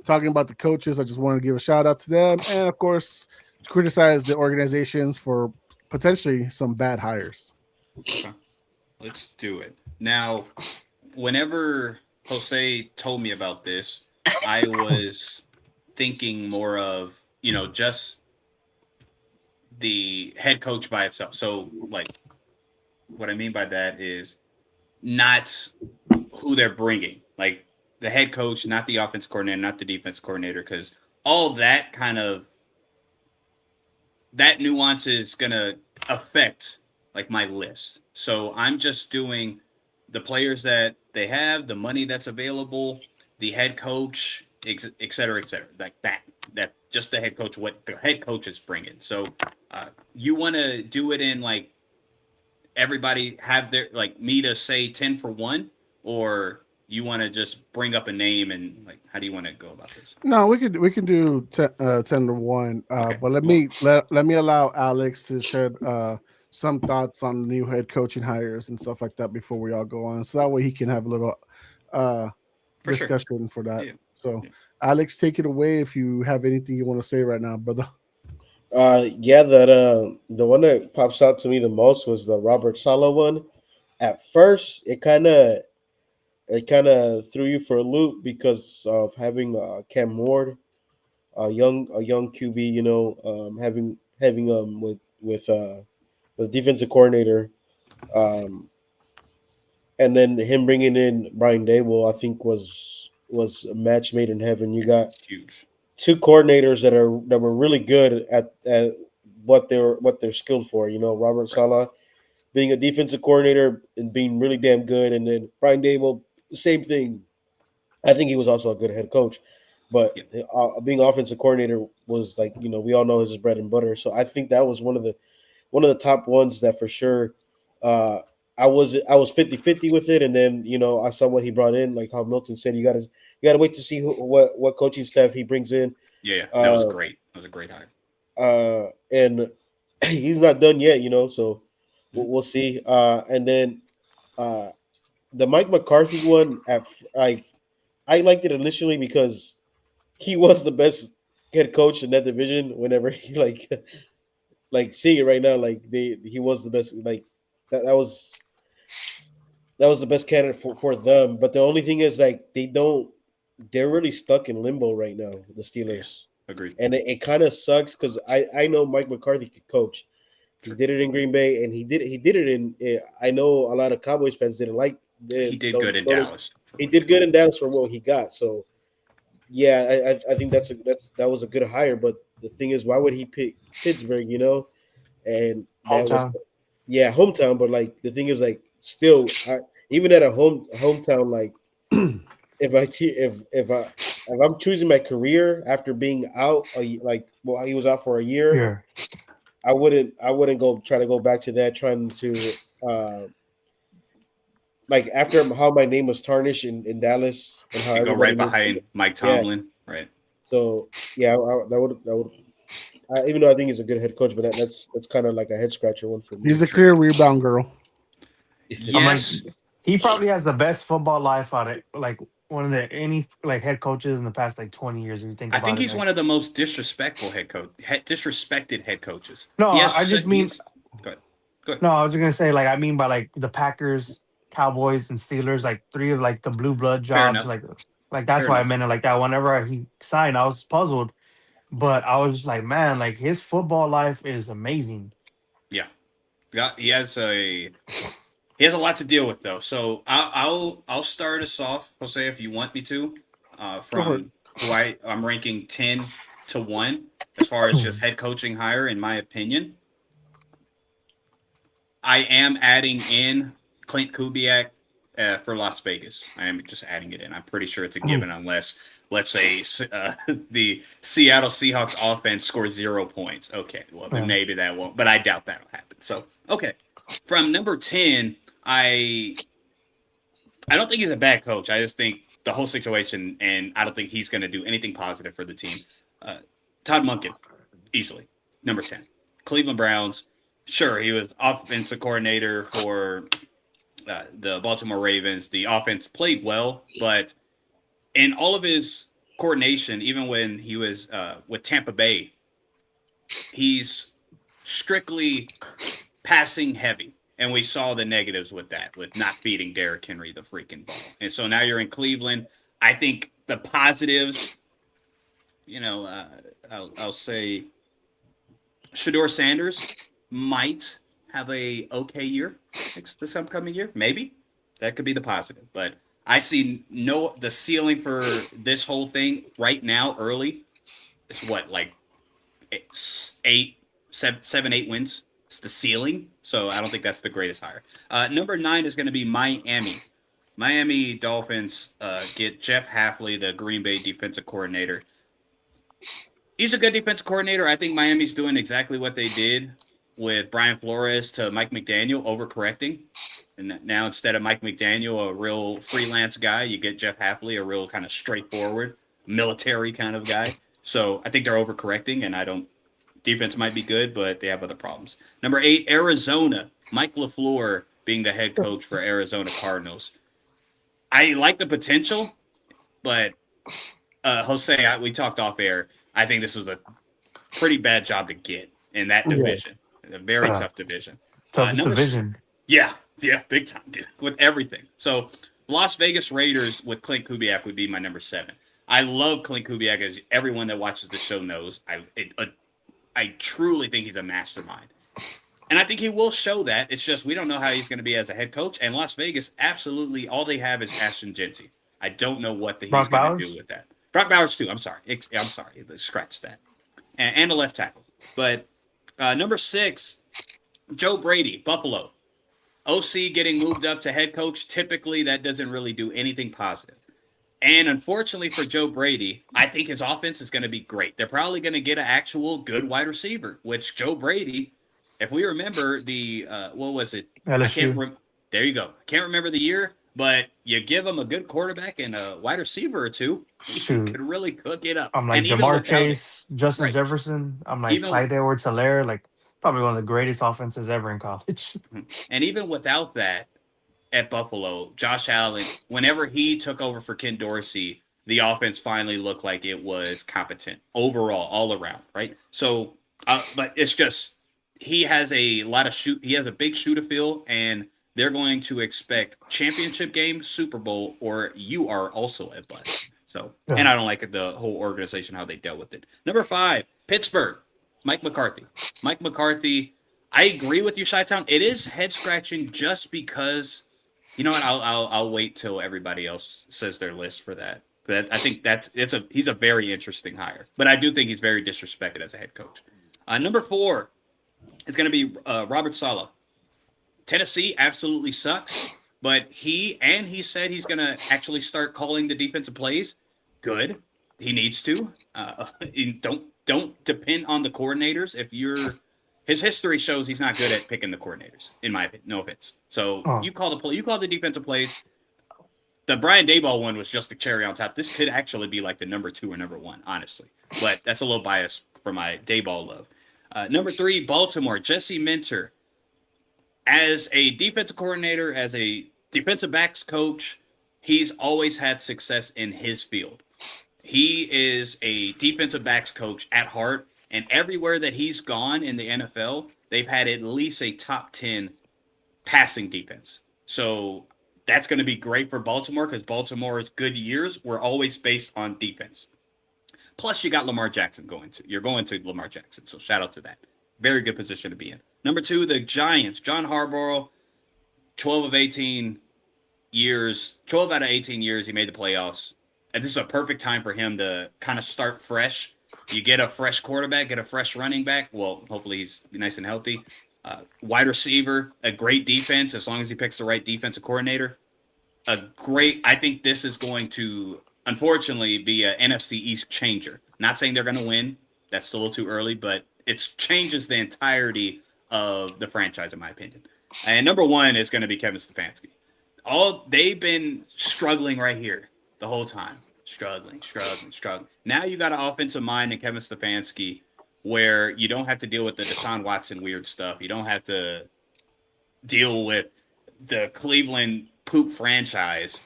talking about the coaches, I just want to give a shout out to them and, of course, criticize the organizations for potentially some bad hires. Okay. Let's do it. Now, whenever Jose told me about this, I was thinking more of, just the head coach by itself. So, like, what I mean by that is not who they're bringing, like the head coach, not the offense coordinator, not the defense coordinator, because all that that nuance is gonna affect like my list. So I'm just doing the players that they have, the money that's available, the head coach, et cetera, like that just the head coach, what the head coach is bringing. So you want to do it in like everybody have their like me to say 10 for one, or you want to just bring up a name and like how do you want to go about this? No, we can do 10 to 1. Okay, But let cool. me allow Alex to shed some thoughts on the new head coaching hires and stuff like that before we all go on, so that way he can have a little uh, For sure. discussion for that. Yeah. So, Yeah. Alex, take it away if you have anything you want to say right now, brother. Yeah, that the one that pops out to me the most was the Robert Sala one. At first, it kind of threw you for a loop because of having Cam Ward, a young QB, having with defensive coordinator, um, and then him bringing in Brian Dable, I think was a match made in heaven. You got Huge. two coordinators that were really good at what they're skilled for. Robert Right. Sala being a defensive coordinator and being really damn good, and then Brian Dable, same thing. I think he was also a good head coach, but Yeah. being offensive coordinator was like we all know his bread and butter. So I think that was one of the top ones that for sure. Uh, I was 50-50 with it, and then I saw what he brought in, like how Milton said, you gotta wait to see what coaching staff he brings in. Yeah. That was Uh, great. That was a great hire. and he's not done yet, so we'll, Mhm. we'll see. And then uh, the Mike McCarthy one, like I liked it initially because he was the best head coach in that division. Whenever he like seeing it right now, like he was the best. Like that was that was the best candidate for them. But the only thing is, like, they're really stuck in limbo right now, the Yeah, Steelers, agreed. and it kind of sucks because I know Mike McCarthy could coach. He Sure. did it in Green Bay, and he did it in. I know a lot of Cowboys fans didn't like. He did good in Don't- Dallas. For he what he did got. good in Dallas for what he got. So yeah, I think that was a good hire. But the thing is, why would he pick Pittsburgh? And that was, Hometown. yeah, hometown. But like the thing is, like, still, even at a hometown, like, if I te- if I'm choosing my career after being out, like, well, he was out for a year. Yeah. I wouldn't go try to go back to that, trying to uh like, after how my name was tarnished in Dallas and how You go everybody right knew. behind Mike Yeah. Tomlin, right? So yeah, that would even though I think he's a good head coach, but that's kind of like a head scratcher one for me. He's a clear rebound girl. I'm like, Yes, he probably has the best football life out of like one of the any like head coaches in the past like 20 years. If you think I about think it, he's like, one of the most disrespectful disrespected head coaches. no, He has I just mean go ahead. Go ahead. no. I was just gonna say like I mean by like the Packers, Cowboys, and Steelers, like three of like the blue blood Fair jobs. enough. Like that's Fair why I enough. meant it like that. Whenever he signed, I was puzzled, but I was just like, man, like his football life is amazing. Yeah, he has a lot to deal with though. So I'll start us off, Jose, if you want me to, Go for it. from who I'm ranking 10 to 1 as far as just head coaching hire, in my opinion. I am adding in Clint Kubiak for Las Vegas. I am just adding it in. I'm pretty sure it's a given unless, let's say, the Seattle Seahawks offense scores 0 points. Okay, well, then Yeah. maybe that won't, but I doubt that'll happen. So, okay. From number 10, I don't think he's a bad coach. I just think the whole situation, and I don't think he's going to do anything positive for the team. Todd Monken, easily. Number 10. Cleveland Browns. Sure, he was offensive coordinator for the Baltimore Ravens. The offense played well, but in all of his coordination, even when he was with Tampa Bay, he's strictly passing heavy. And we saw the negatives with that, with not feeding Derrick Henry the freaking ball. And so now you're in Cleveland. I think the positives, I'll say Shador Sanders might have a okay year this upcoming year. Maybe that could be the positive, but I see the ceiling for this whole thing right now early. It's what, like 7, 8 wins. It's the ceiling. So I don't think that's the greatest hire. Number 9 is going to be Miami. Miami Dolphins get Jeff Hafley, the Green Bay defensive coordinator. He's a good defensive coordinator. I think Miami's doing exactly what they did with Brian Flores to Mike McDaniel, overcorrecting. And now instead of Mike McDaniel, a real freelance guy, you get Jeff Hafley, a real kind of straightforward, military kind of guy. So I think they're overcorrecting, and defense might be good, but they have other problems. Number 8, Arizona. Mike LaFleur being the head coach for Arizona Cardinals. I like the potential, but Jose, we talked off air. I think this is a pretty bad job to get in that division. A very tough division. Toughest division. Yeah, big time, dude, with everything. So Las Vegas Raiders with Clint Kubiak would be my number 7. I love Clint Kubiak, as everyone that watches the show knows. I truly think he's a mastermind. And I think he will show that. It's just we don't know how he's going to be as a head coach. And Las Vegas, absolutely, all they have is Ashton Genty. I don't know what he's going to do with that. Brock Bowers, too. I'm sorry. Scratch that. And a left tackle. But number 6, Joe Brady, Buffalo. OC getting moved up to head coach. Typically, that doesn't really do anything positive. And unfortunately for Joe Brady, I think his offense is going to be great. They're probably going to get an actual good wide receiver, which Joe Brady, if we remember what was it? LSU. There you go. I can't remember the year, but you give him a good quarterback and a wide receiver or two, he could really cook it up. I'm like Jamar Chase, Justin Jefferson. I'm like Clyde Edwards-Helaire, like probably one of the greatest offenses ever in college. And even without that, at Buffalo, Josh Allen, whenever he took over for Ken Dorsey, the offense finally looked like it was competent overall, all around, right? So, but it's just he has a big shoot to fill, and they're going to expect championship game, Super Bowl, or you are also a bust. So, and Yeah. I don't like the whole organization how they dealt with it. Number 5, Pittsburgh, Mike McCarthy. Mike McCarthy. I agree with you, Chi-Town. It is head scratching just because. You know what? I'll wait till everybody else says their list for that. But I think he's a very interesting hire. But I do think he's very disrespected as a head coach. Number 4 is going to be Robert Saleh. Tennessee absolutely sucks, but he said he's going to actually start calling the defensive plays. Good, he needs to. Don't depend on the coordinators. If you're his history shows he's not good at picking the coordinators. In my opinion, no offense. So Oh. you call the play, you call the defensive plays. The Brian Daboll one was just the cherry on top. This could actually be like the number 2 or number 1, honestly. But that's a little biased for my Daboll love. Number 3, Baltimore, Jesse Minter. As a defensive coordinator, as a defensive backs coach, he's always had success in his field. He is a defensive backs coach at heart, and everywhere that he's gone in the NFL, they've had at least a top 10 passing defense. So that's going to be great for Baltimore because Baltimore's good years were always based on defense. Plus, you got Lamar Jackson you're going to Lamar Jackson. So shout out to that. Very good position to be in. Number 2, the Giants. John Harbaugh, 12 out of 18 years, he made the playoffs. And this is a perfect time for him to kind of start fresh. You get a fresh quarterback, get a fresh running back. Well, hopefully he's nice and healthy. Wide receiver, a great defense as long as he picks the right defensive coordinator. I think this is going to, unfortunately, be an NFC East changer. Not saying they're going to win. That's still a little too early, but it changes the entirety of the franchise, in my opinion. And number 1 is going to be Kevin Stefanski. They've been struggling right here the whole time. Struggling. Now you got an offensive mind in Kevin Stefanski where you don't have to deal with the Deshaun Watson weird stuff. You don't have to deal with the Cleveland poop franchise.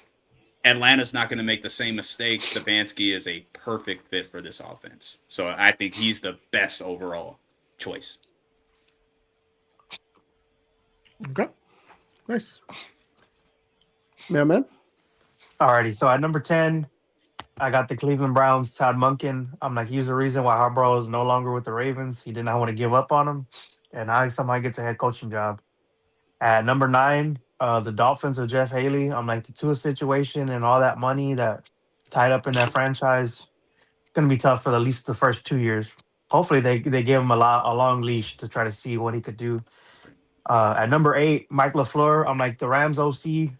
Atlanta's not going to make the same mistakes. Stefanski is a perfect fit for this offense. So I think he's the best overall choice. Okay. Nice. Man. Alrighty, so at number 10, I got the Cleveland Browns, Todd Monken. I'm like, he's the reason why Harbaugh is no longer with the Ravens. He did not want to give up on him, and now he somehow gets a head coaching job. At number 9, the Dolphins of Jeff Haley. I'm like, the Tua situation and all that money that's tied up in that franchise, going to be tough for at least the first 2 years. Hopefully, they give him a long leash to try to see what he could do. At number 8, Mike LaFleur. I'm like, the Rams OC.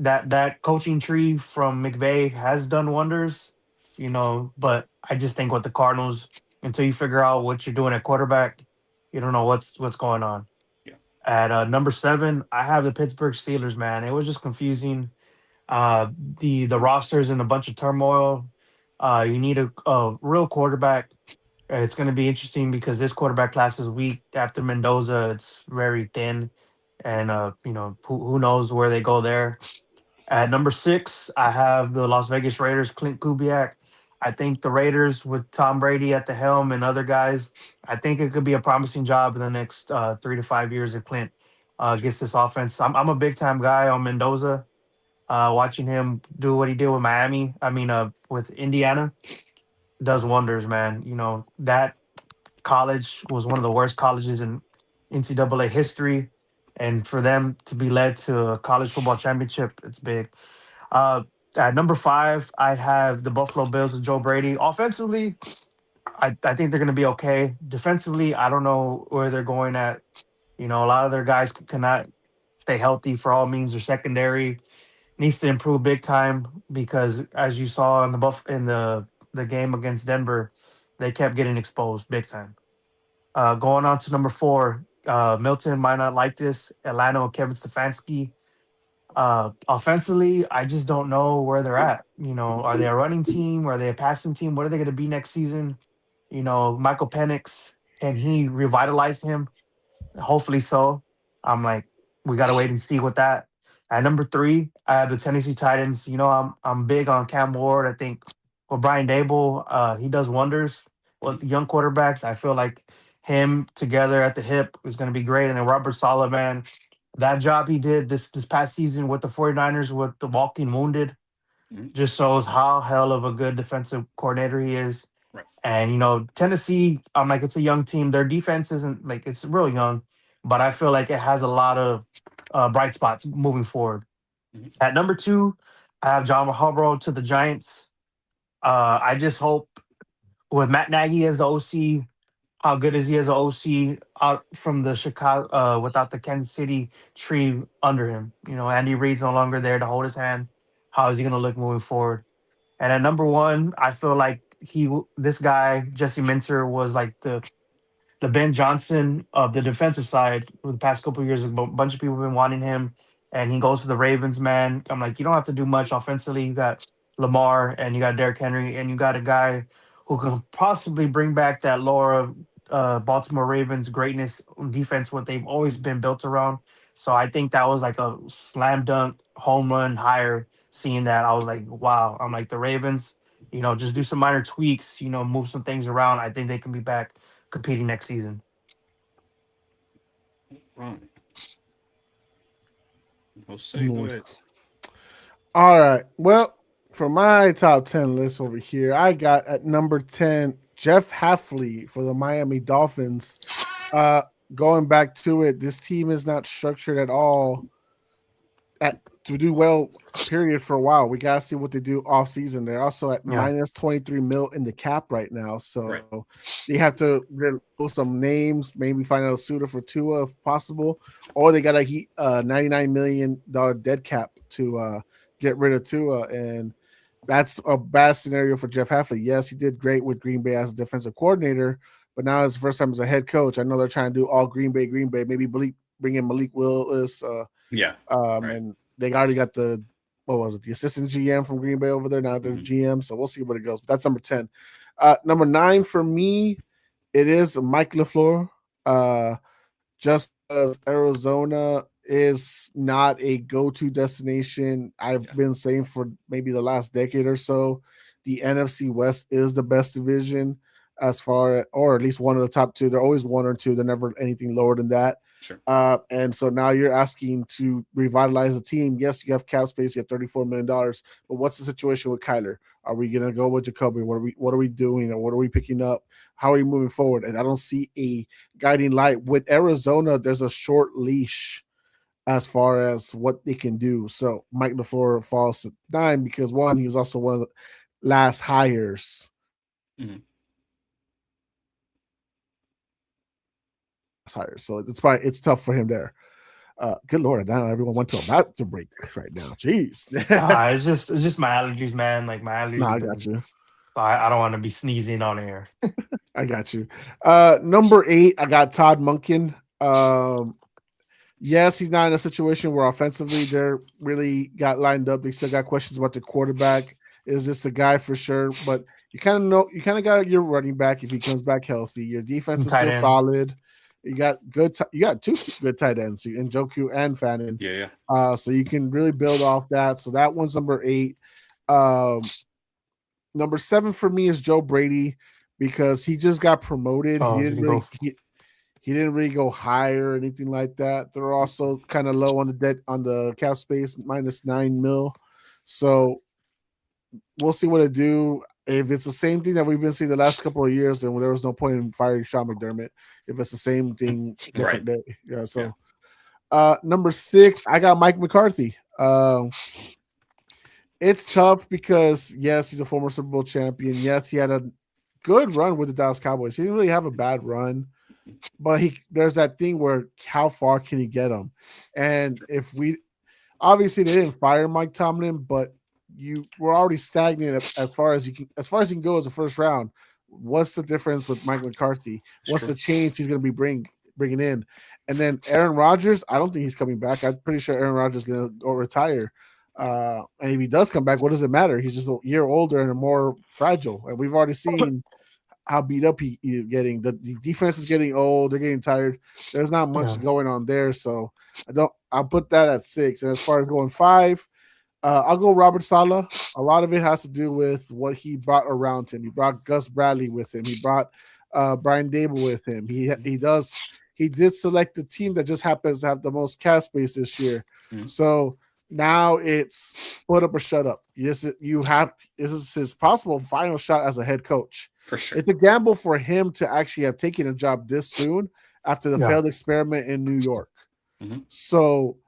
That coaching tree from McVay has done wonders, but I just think with the Cardinals, until you figure out what you're doing at quarterback, you don't know what's going on. Yeah. At number 7, I have the Pittsburgh Steelers. Man, it was just confusing. The roster's in a bunch of turmoil. You need a real quarterback. It's going to be interesting because this quarterback class is weak. After Mendoza, it's very thin, and who knows where they go there. At number 6, I have the Las Vegas Raiders, Clint Kubiak. I think the Raiders with Tom Brady at the helm and other guys, I think it could be a promising job in the next 3 to 5 years if Clint gets this offense. I'm a big time guy on Mendoza. Watching him do what he did with with Indiana, does wonders, man. That college was one of the worst colleges in NCAA history, and for them to be led to a college football championship, it's big. Uh, at number 5, I have the Buffalo Bills with Joe Brady. Offensively, I think they're going to be okay. Defensively, I don't know where they're going at. A lot of their guys cannot stay healthy for all means. Their secondary needs to improve big time because, as you saw in the game against Denver, they kept getting exposed big time. Going on to number 4, Milton might not like this. Atlanta with Kevin Stefanski. Offensively, I just don't know where they're at. Are they a running team? Are they a passing team? What are they going to be next season? Michael Penix, can he revitalize him? Hopefully so. I'm like, we gotta wait and see with that. At number 3, I have the Tennessee Titans. I'm big on Cam Ward. I think with Brian Dable, he does wonders with young quarterbacks. I feel like him together at the hip is going to be great. And then Robert Saleh, man, that job he did this past season with the 49ers with the walking wounded Mhm. just shows how hell of a good defensive coordinator he is. Right. And Tennessee, I'm like, it's a young team. Their defense isn't like, it's real young, but I feel like it has a lot of bright spots moving forward. Mhm. At number two, I have John Harbaugh to the Giants. I just hope with Matt Nagy as the OC, how good is he as an OC out from the Chicago without the Kansas City tree under him? Andy Reid's no longer there to hold his hand. How is he going to look moving forward? And at number one, I feel like this guy Jesse Minter was like the Ben Johnson of the defensive side for the past couple of years. A bunch of people have been wanting him, and he goes to the Ravens. Man, I'm like, you don't have to do much offensively. You got Lamar, and you got Derrick Henry, and you got a guy who can possibly bring back that Laura Baltimore Ravens greatness on defense, what they've always been built around. So I think that was like a slam dunk home run hire. Seeing that, I was like, wow. I'm like the Ravens. Just do some minor tweaks. Move some things around. I think they can be back competing next season. Right. Jose, go ahead. Nice. All right. Well, for my top 10 list over here, I got at number 10 Jeff Hafley for the Miami Dolphins. Uh, Going back to it, this team is not structured at all to do well, period, for a while. We got to see what they do off season. They're also at Yeah. minus 23 mil in the cap right now. So Right. they have to pull some names, maybe find out a suitor for Tua if possible, or they got a $99 million dead cap to get rid of Tua. And that's a bad scenario for Jeff Hafley. Yes, he did great with Green Bay as a defensive coordinator, but now it's the first time as a head coach. I know they're trying to do all Green Bay, maybe bring in Malik Willis, Yeah. Right. and they already got the assistant GM from Green Bay over there now, the Mhm. GM. So we'll see where it goes. But that's number 10. Number 9 for me, it is Mike LaFleur. Just as Arizona is not a go-to destination, I've Yeah. been saying for maybe the last decade or so, the NFC West is the best division as far, or at least one of the top two. They're always one or two. They're never anything lower than that. Sure. And so now you're asking to revitalize the team. Yes, you have cap space. You have $34 million. But what's the situation with Kyler? Are we going to go with Jacoby? What are we doing? Or what are we picking up? How are we moving forward? And I don't see a guiding light. With Arizona, there's a short leash as far as what they can do. So Mike LaFleur falls to 9 because, one, he was also one of the last hires. Mhm. So it's tough for him there. Good Lord, now everyone went to a bathroom break right now. Jeez. It's just my allergies, man. Like my allergies. No, I have got been- you. I don't want to be sneezing on air. I got you. Number 8, I got Todd Monken. Yes, he's not in a situation where offensively they're really got lined up. They still got questions about the quarterback. Is this the guy for sure? But you kind of got your running back if he comes back healthy. Your defense is Tight still end. solid. You got you got two good tight ends in Joku and Fannin. Yeah. So you can really build off that. So that one's number 8. Number 7 for me is Joe Brady because he just got promoted. Oh, He didn't really go higher or anything like that. They're also kind of low on the cap space, minus 9 mil. So we'll see what it do. If it's the same thing that we've been seeing the last couple of years, then there was no point in firing Sean McDermott. If it's the same thing, different day. Yeah. So, number 6, I got Mike McCarthy. It's tough because yes, he's a former Super Bowl champion. Yes, he had a good run with the Dallas Cowboys. He didn't really have a bad run, but there's that thing where how far can he get him? And if we obviously they didn't fire Mike Tomlin, but you were already stagnant as far as you can go as a first round. What's the difference with Mike McCarthy? What's the change he's going to be bringing in? And then Aaron Rodgers, I don't think he's coming back. I'm pretty sure Aaron Rodgers is going to go retire. And if he does come back, what does it matter? He's just a year older and more fragile. And we've already seen how beat up he's getting. The defense is getting old. They're getting tired. There's not much going on there. So I'll put that at 6. And as far as going 5, I'll go Robert Saleh. A lot of it has to do with what he brought around him. He brought Gus Bradley with him. He brought Brian Dable with him. He he did select the team that just happens to have the most cap space this year. So now it's put up or shut up. Yes, this is his possible final shot as a head coach. For sure. It's a gamble for him to actually have taken a job this soon after the failed experiment in New York. So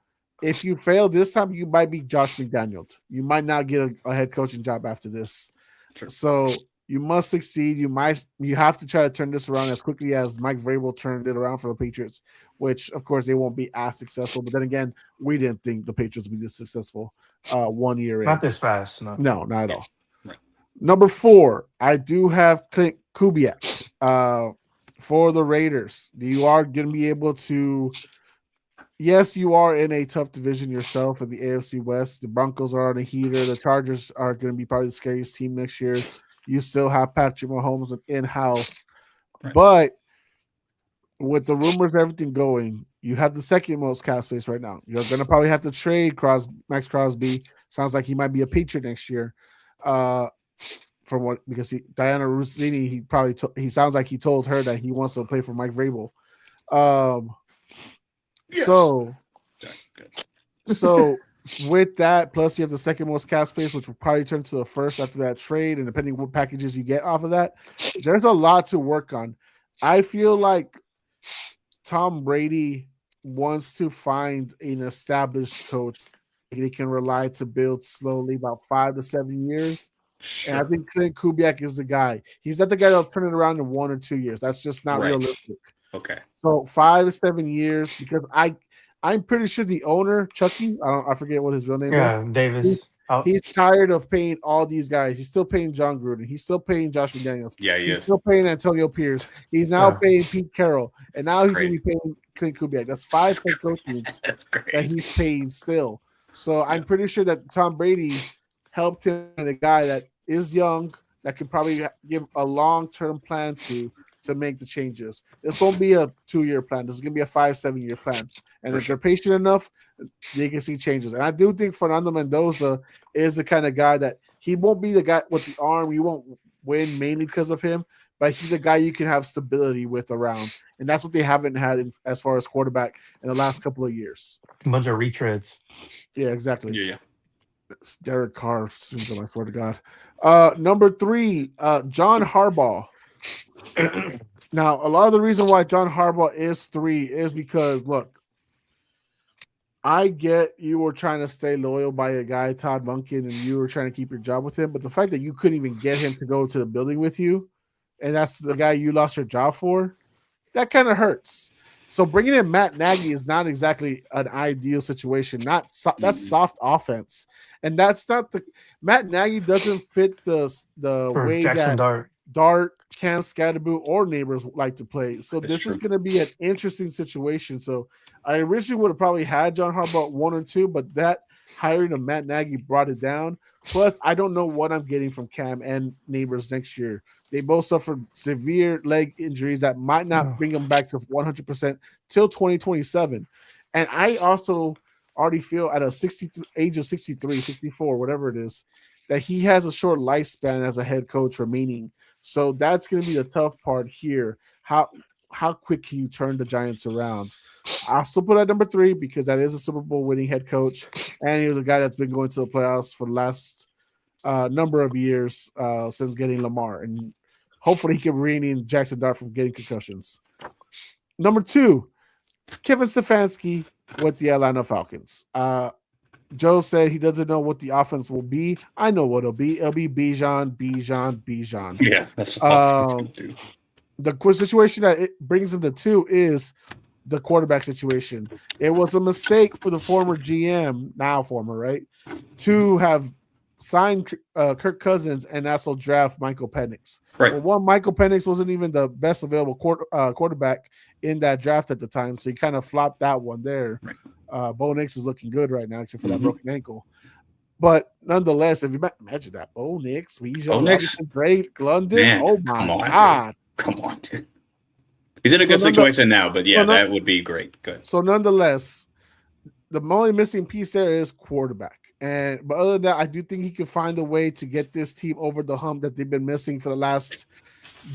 if you fail this time, you might be Josh McDaniels. You might not get a head coaching job after this. True. So you must succeed. You have to try to turn this around as quickly as Mike Vrabel turned it around for the Patriots, which of course they won't be as successful. But then again, we didn't think the Patriots would be this successful 1 year in. Not this fast. No, not at all. Right. Number 4, I do have Clint Kubiak for the Raiders. You are going to be able to. Yes, you are in a tough division yourself in the AFC West. The Broncos are on a heater. The Chargers are going to be probably the scariest team next year. You still have Patrick Mahomes in-house. Right. But with the rumors and everything going, you have the second most cap space right now. You're going to probably have to trade Max Crosby. Sounds like he might be a Patriot next year. Because Diana Rossini, he sounds like he told her that he wants to play for Mike Vrabel. Yes. So with that, plus you have the second most cap space, which will probably turn to the first after that trade, and depending what packages you get off of that, there's a lot to work on. I feel like Tom Brady wants to find an established coach they can rely to build slowly, about 5 to 7 years. Sure. And I think Clint Kubiak is the guy. He's not the guy that'll turn it around in 1 or 2 years. That's just not realistic. Okay. So 5 to 7 years, because I'm pretty sure the owner, Chucky, I forget what his real name is. Yeah, Davis. He's tired of paying all these guys. He's still paying John Gruden. He's still paying Josh McDaniels. Yeah, He's still paying Antonio Pierce. He's now paying Pete Carroll. And now he's going to be paying Clint Kubiak. That's 5 head coaches that he's paying still. So I'm pretty sure that Tom Brady helped him and a guy that is young, that could probably give a long-term plan to make the changes. This won't be a 2-year plan. This is going to be a 5-7 year plan. And if they're patient enough, they can see changes. And I do think Fernando Mendoza is the kind of guy that he won't be the guy with the arm. You won't win mainly because of him, but he's a guy you can have stability with around. And that's what they haven't had as far as quarterback in the last couple of years. A bunch of retreads. Yeah, exactly. Yeah. It's Derek Carr syndrome, I swear to God. Number 3, John Harbaugh. Now, a lot of the reason why John Harbaugh is 3 is because, look, I get you were trying to stay loyal by a guy, Todd Monken, and you were trying to keep your job with him. But the fact that you couldn't even get him to go to the building with you, and that's the guy you lost your job for, that kind of hurts. So bringing in Matt Nagy is not exactly an ideal situation. That's soft offense, and that's not the Matt Nagy doesn't fit the way Jackson that Dart, Cam Scatterboo, or Neighbors like to play. So this is going to be an interesting situation. So I originally would have probably had John Harbaugh 1 or 2, but that hiring of Matt Nagy brought it down. Plus, I don't know what I'm getting from Cam and Neighbors next year. They both suffered severe leg injuries that might not bring them back to 100% till 2027. And I also already feel at age of 63, 64, whatever it is, that he has a short lifespan as a head coach remaining. So that's going to be the tough part here. How quick can you turn the Giants around? I'll still put at number 3 because that is a Super Bowl winning head coach, and he was a guy that's been going to the playoffs for the last number of years since getting Lamar, and hopefully he can rein in Jackson Dart from getting concussions. Number 2, Kevin Stefanski with the Atlanta Falcons. Joe said he doesn't know what the offense will be. I know what it'll be. It'll be Bijan. Yeah, that's what it's going to do. The situation that it brings him to 2 is the quarterback situation. It was a mistake for the former GM, now former, right, to have signed Kirk Cousins and also draft Michael Penix. Right. Well, Michael Penix wasn't even the best available quarterback in that draft at the time, so he kind of flopped that one there. Right. Bo Nix is looking good right now, except for that broken ankle. But nonetheless, if you imagine that, Bo Nix, Drake, London, man, oh my God. Come on, dude. He's in a good situation now, but yeah, that would be great. Good. So nonetheless, the only missing piece there is quarterback. But other than that, I do think he can find a way to get this team over the hump that they've been missing for the last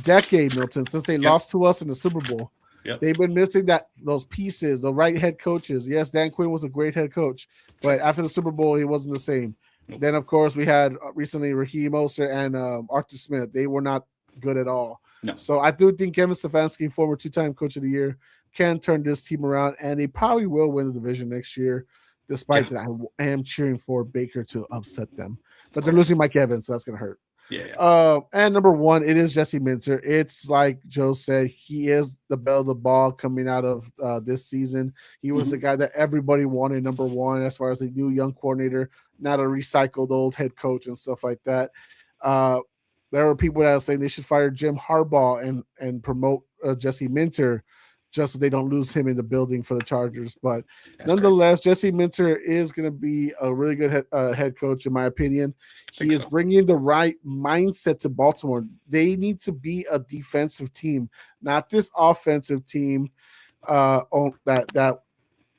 decade, Milton, since they lost to us in the Super Bowl. Yep. They've been missing those pieces, the right head coaches. Yes, Dan Quinn was a great head coach, but after the Super Bowl, he wasn't the same. Nope. Then, of course, we had recently Raheem Mostert and Arthur Smith. They were not good at all. No. So I do think Kevin Stefanski, former two-time coach of the year, can turn this team around, and they probably will win the division next year. Despite that, I am cheering for Baker to upset them. But they're losing Mike Evans, so that's going to hurt. Yeah. And number one, it is Jesse Minter. It's like Joe said, he is the belle of the ball coming out of this season. He was the guy that everybody wanted number one as far as the new young coordinator, not a recycled old head coach and stuff like that. There were people that are saying they should fire Jim Harbaugh and promote Jesse Minter just so they don't lose him in the building for the Chargers. But nonetheless, Jesse Minter is going to be a really good head coach, in my opinion. He is bringing the right mindset to Baltimore. They need to be a defensive team, not this offensive team that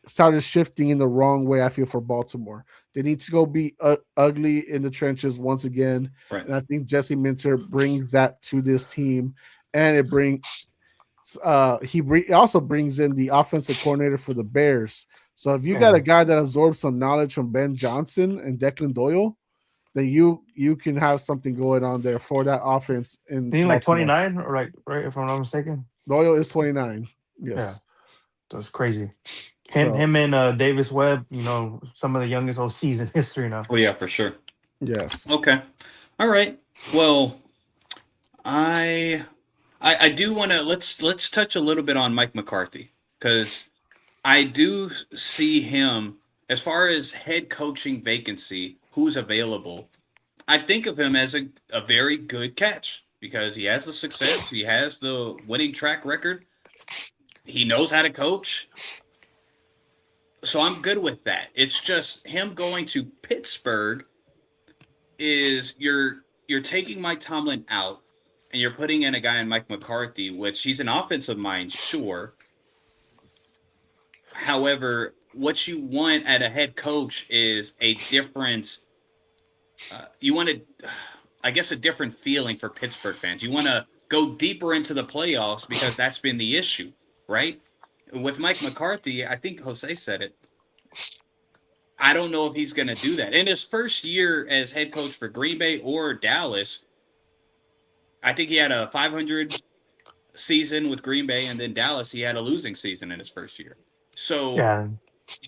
started shifting in the wrong way, I feel, for Baltimore. They need to go be ugly in the trenches once again. Right. And I think Jesse Minter brings that to this team. And it brings he also brings in the offensive coordinator for the Bears. So if you got a guy that absorbs some knowledge from Ben Johnson and Declan Doyle, then you can have something going on there for that offense. In like 29, or right? If I'm not mistaken, Doyle is 29. Yes, yeah, that's crazy. Him and Davis Webb, some of the youngest OCs in history now. Oh yeah, for sure. Yes. Okay. All right. Well, I do want to let's touch a little bit on Mike McCarthy, because I do see him as far as head coaching vacancy, who's available. I think of him as a very good catch because he has the success, he has the winning track record, he knows how to coach. So I'm good with that. It's just him going to Pittsburgh is you're taking Mike Tomlin out and you're putting in a guy in Mike McCarthy, which he's an offensive mind, sure. However, what you want at a head coach is a different you want to, I guess, a different feeling for Pittsburgh fans. You want to go deeper into the playoffs because that's been the issue, right? With Mike McCarthy, I think Jose said it. I don't know if he's going to do that. In his first year as head coach for Green Bay or Dallas, I think he had a 500 season with Green Bay, and then Dallas, he had a losing season in his first year. So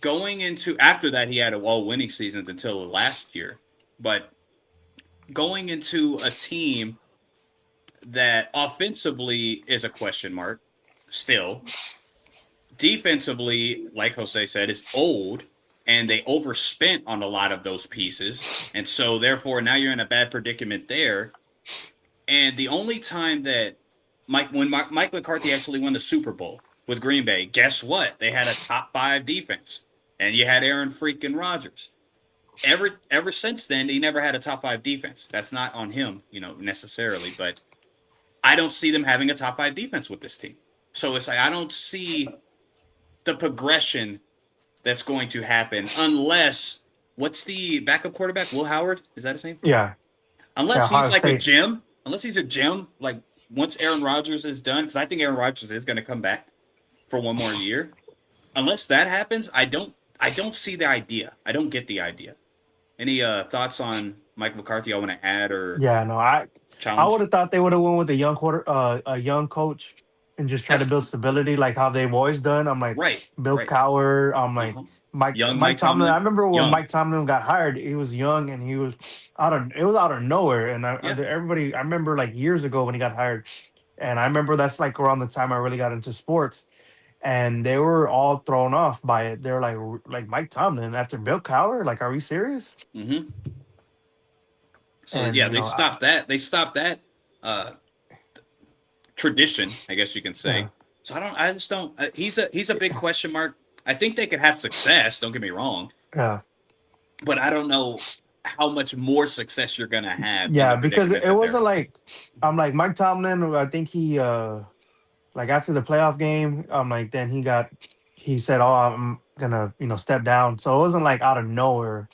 going into, after that, he had all winning seasons until last year. But going into a team that offensively is a question mark still, defensively, like Jose said, is old, and they overspent on a lot of those pieces. And so, therefore, now you're in a bad predicament there. And the only time that Mike McCarthy actually won the Super Bowl with Green Bay, guess what? They had a top 5 defense, and you had Aaron freaking Rodgers. Ever since then, he never had a top 5 defense. That's not on him, necessarily, but I don't see them having a top 5 defense with this team. So it's like I don't see the progression that's going to happen unless, what's the backup quarterback? Will Howard? Is that his name? Yeah. Unless he's like a gem. Unless he's a gem, like once Aaron Rodgers is done, because I think Aaron Rodgers is going to come back for one more year. Unless that happens, I don't see the idea. I don't get the idea. Any thoughts on Mike McCarthy? I want to add or I would have thought they would have went with a young coach and just try to build stability like how they've always done. I'm like Bill Cowher. I'm like Mike Tomlin. I remember when Mike Tomlin got hired, he was young and he was out of nowhere. And everybody, I remember like years ago when he got hired, and I remember that's like around the time I really got into sports. And they were all thrown off by it. They're like Mike Tomlin after Bill Cowher. Like, are we serious? Mm-hmm. So they stopped that. They stopped that tradition, I guess you can say. Yeah. So I just don't. He's a big question mark. I think they could have success. Don't get me wrong. Yeah. But I don't know how much more success you're gonna have. Yeah, because it wasn't like I'm like Mike Tomlin. I think he. Like after the playoff game, then he said, "Oh, I'm gonna, step down." So it wasn't like out of nowhere,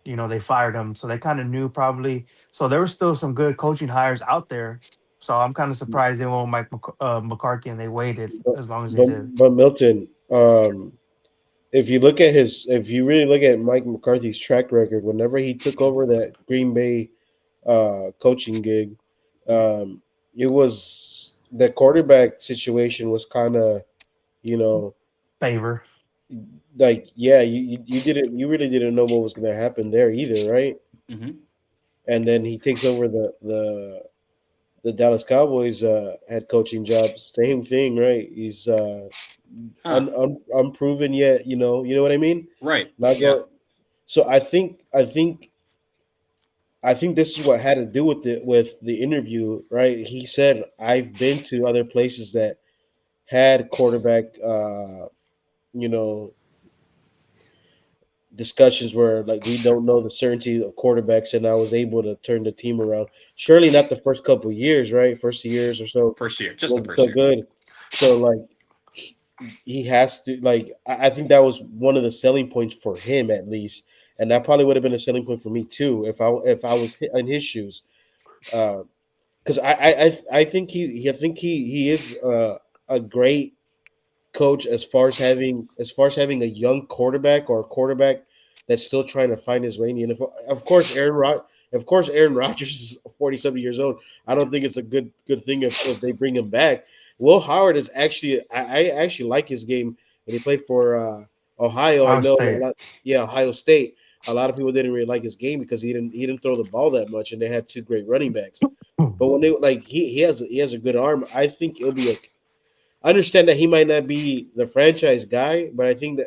they fired him. So they kind of knew probably. So there were still some good coaching hires out there. So I'm kind of surprised they won't McCarthy and they waited But as long as they but, did. but Milton, if you look at if you really look at Mike McCarthy's track record, whenever he took over that Green Bay coaching gig, um, it was the quarterback situation was kind of, you know, Favor. like yeah, you didn't you really didn't know what was going to happen there either, right? Hmm. And then he takes over the Dallas Cowboys head coaching job. Same thing, right? He's Huh. unproven yet. You know what I mean. Right. Not Yeah. go. So I think this is what had to do with the interview, right? He said, "I've been to other places that had quarterback, you know, discussions where like we don't know the certainty of quarterbacks, and I was able to turn the team around. Surely not the first couple of years, right? First years or so First year, just the wasn't first so year. good. So like he has to like I think that was one of the selling points for him at least, and that probably would have been a selling point for me too if I was in his shoes. Because I think I think he is a great coach as far as having a young quarterback or a quarterback that's still trying to find his way in the NFL. Of course, Aaron Rodgers is 40-something years old. I don't think it's a good thing if they bring him back. Will Howard is actually I actually like his game when he played for Ohio. I Ohio know State. yeah, Ohio State. A lot of people didn't really like his game because he didn't throw the ball that much, and they had two great running backs. But when they like he has a good arm, I think it'll be okay. I understand that he might not be the franchise guy, but I think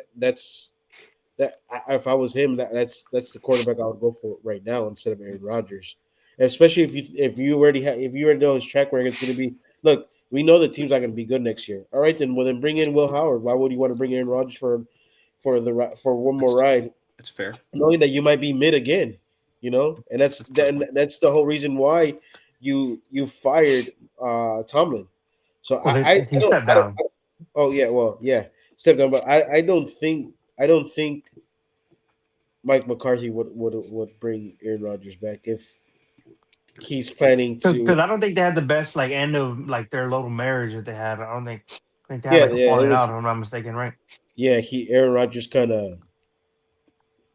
if I was him, that's the quarterback I would go for right now instead of Aaron Rodgers. And especially if you already know his track record, it's going to be look. We know the team's not going to be good next year. All right, then bring in Will Howard. Why would you want to bring Aaron Rodgers for one more That's ride, that's fair. knowing that you might be mid again? And That's a fair point. that's the whole reason why you fired Tomlin. So Well, he stepped I don't. down. Oh yeah, well yeah, step down. But I don't think Mike McCarthy would bring Aaron Rodgers back if he's planning Because to. I don't think they had the best like end of like their little marriage that they had. I think they had Yeah, like a yeah, it falling out, was. if I'm not mistaken, right? Yeah, Aaron Rodgers kind of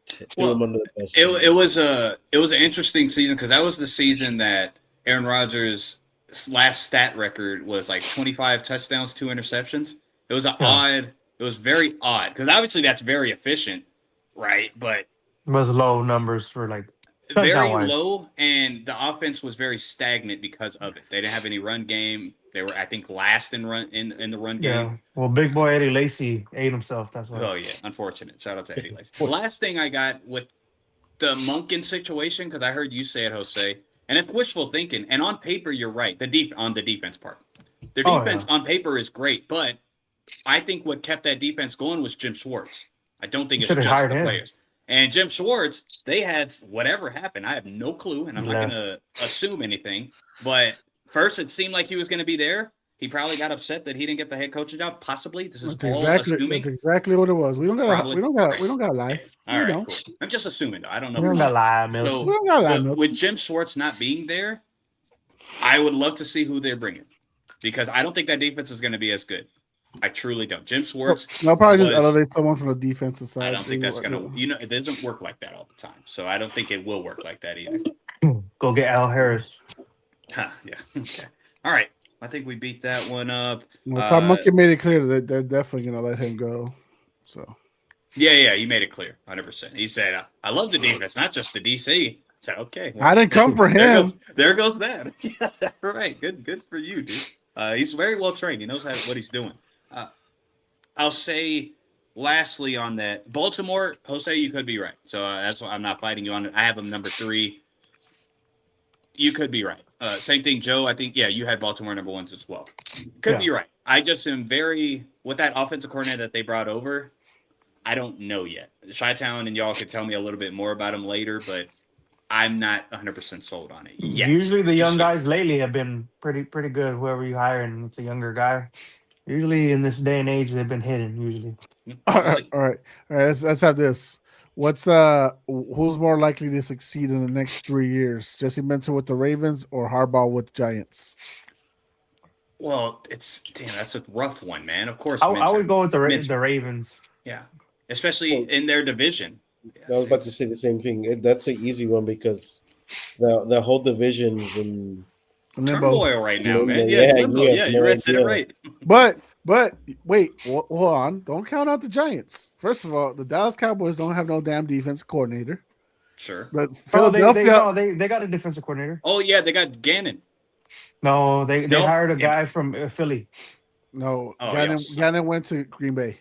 threw him Well, under the bus a it, little it bit. was a it was an interesting season because that was the season that Aaron Rodgers' last stat record was like 25 touchdowns, 2 interceptions. It was an Yeah, odd. It was very odd because obviously that's very efficient, right? But it was low numbers for like touchdown very wise. low, and the offense was very stagnant because of it. They didn't have any run game. They were, I think, last in the run game. Yeah. Well, big boy Eddie Lacy ate himself. That's why. Oh yeah, unfortunate. Shout out to Eddie Lacy. Last thing I got with the Monken situation because I heard you say it, Jose, and it's wishful thinking. And on paper, you're right. On the defense part, their Oh defense yeah. on paper is great, but I think what kept that defense going was Jim Schwartz. I don't think You it's should have just hired the him. players. And Jim Schwartz, they had whatever happened. I have no clue, and I'm He not going left. to assume anything. But first, it seemed like he was going to be there. He probably got upset that he didn't get the head coaching job. Possibly, this is all That's assuming. exactly what it was. We don't gotta Probably. we don't gotta Yeah. lie. All We right, don't. cool. I'm just assuming though. I don't know You for don't sure. got lie, We So Milton. don't gotta lie, with Milton. Jim Schwartz not being there, I would love to see who they're bringing because I don't think that defense is going to be as good. I truly don't. Jim Schwartz They'll probably just was. elevate someone from the defensive I side. don't think that's gonna. It doesn't work like that all the time. So I don't think it will work like that either. Go get Al Harris. Huh, yeah. Okay. All right. I think we beat that one up. Tom Monkey made it clear that they're definitely gonna let him go. So Yeah. He made it clear, 100%. He said, "I love the defense, not just the DC." I said, "Okay, well, I didn't come for there him. goes that." Yeah, right. Good for you, dude. He's very well trained. He knows what he's doing. Uh, I'll say, lastly, on that, Baltimore, Jose, you could be right. So that's why I'm not fighting you on it. I have him number 3. You could be right. Same thing, Joe. I think, yeah, you had Baltimore number 1s as well. Could Yeah. be right. I just am with that offensive coordinator that they brought over, I don't know yet. Chi-Town and y'all could tell me a little bit more about him later, but I'm not 100% sold on it yet. Usually the Just young yet. guys lately have been pretty good. Whoever you hire and it's a younger guy. Usually in this day and age they've been hidden. Usually. All We'll see. right. Let's have this. What's who's more likely to succeed in the next 3 years? Jesse Mentor with the Ravens or Harbaugh with the Giants? Well, that's a rough one, man. Of course, I would go with Mints- the Ravens. yeah, especially Well, in their division. Yeah, I was about to say the same thing. That's an easy one because the whole division's in Limbo. turmoil right now, man. limbo. Yeah, it's Yeah, limbo. you have Yeah, no you said it idea. right. But wait, hold on. Don't count out the Giants. First of all, the Dallas Cowboys don't have no damn defense coordinator. Sure. But Oh, Philadelphia, they got a defensive coordinator. Oh yeah, they got Gannon. No, they Nope. hired a guy from Philly. no, Oh, Gannon, yes. Gannon went to Green Bay.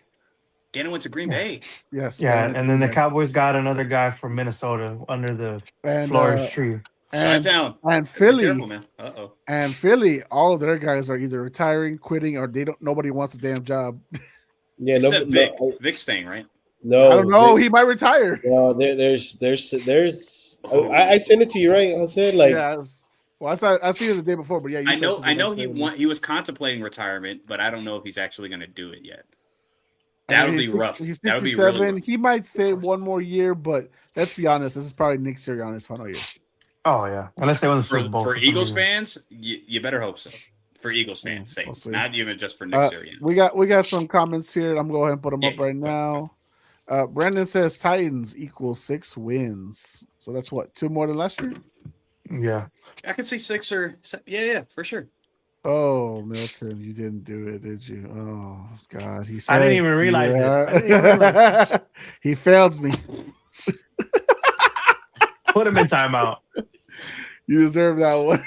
Gannon went to Green Bay. Yes. Yeah, Gannon went to and then the Green Bay. Cowboys got another guy from Minnesota under the and Flores tree. Shut and down. and Be Philly careful, man. and Philly, all of their guys are either retiring, quitting, or they don't. Nobody wants a damn job. Yeah, Except Vic. no, Vic's staying, right? no. I don't know. He might retire. No, there's. I sent it to you, right? I said like, Yeah. Well, I see it the day before, but yeah, you I said know. something I know else. he was contemplating retirement, but I don't know if he's actually going to do it yet. I That mean, would be rough. He's That would be 67. really rough. He might stay one more year, but let's be honest. This is probably Nick Sirianni's final year. Oh yeah, unless they win the Super Bowl. For some Eagles reason. fans, you better hope so. For Eagles fans' sake, we'll see. not even just for Nick Sirianni. We got some comments here. I'm going to go ahead and put them up right now. Brandon says Titans equals 6 wins. So that's what, 2 more than last year? Yeah. I could see 6 or yeah, for sure. Oh, Milton, you didn't do it, did you? Oh God, he said I didn't even realize it. I didn't even realize he failed me. Put him in timeout. You deserve that one.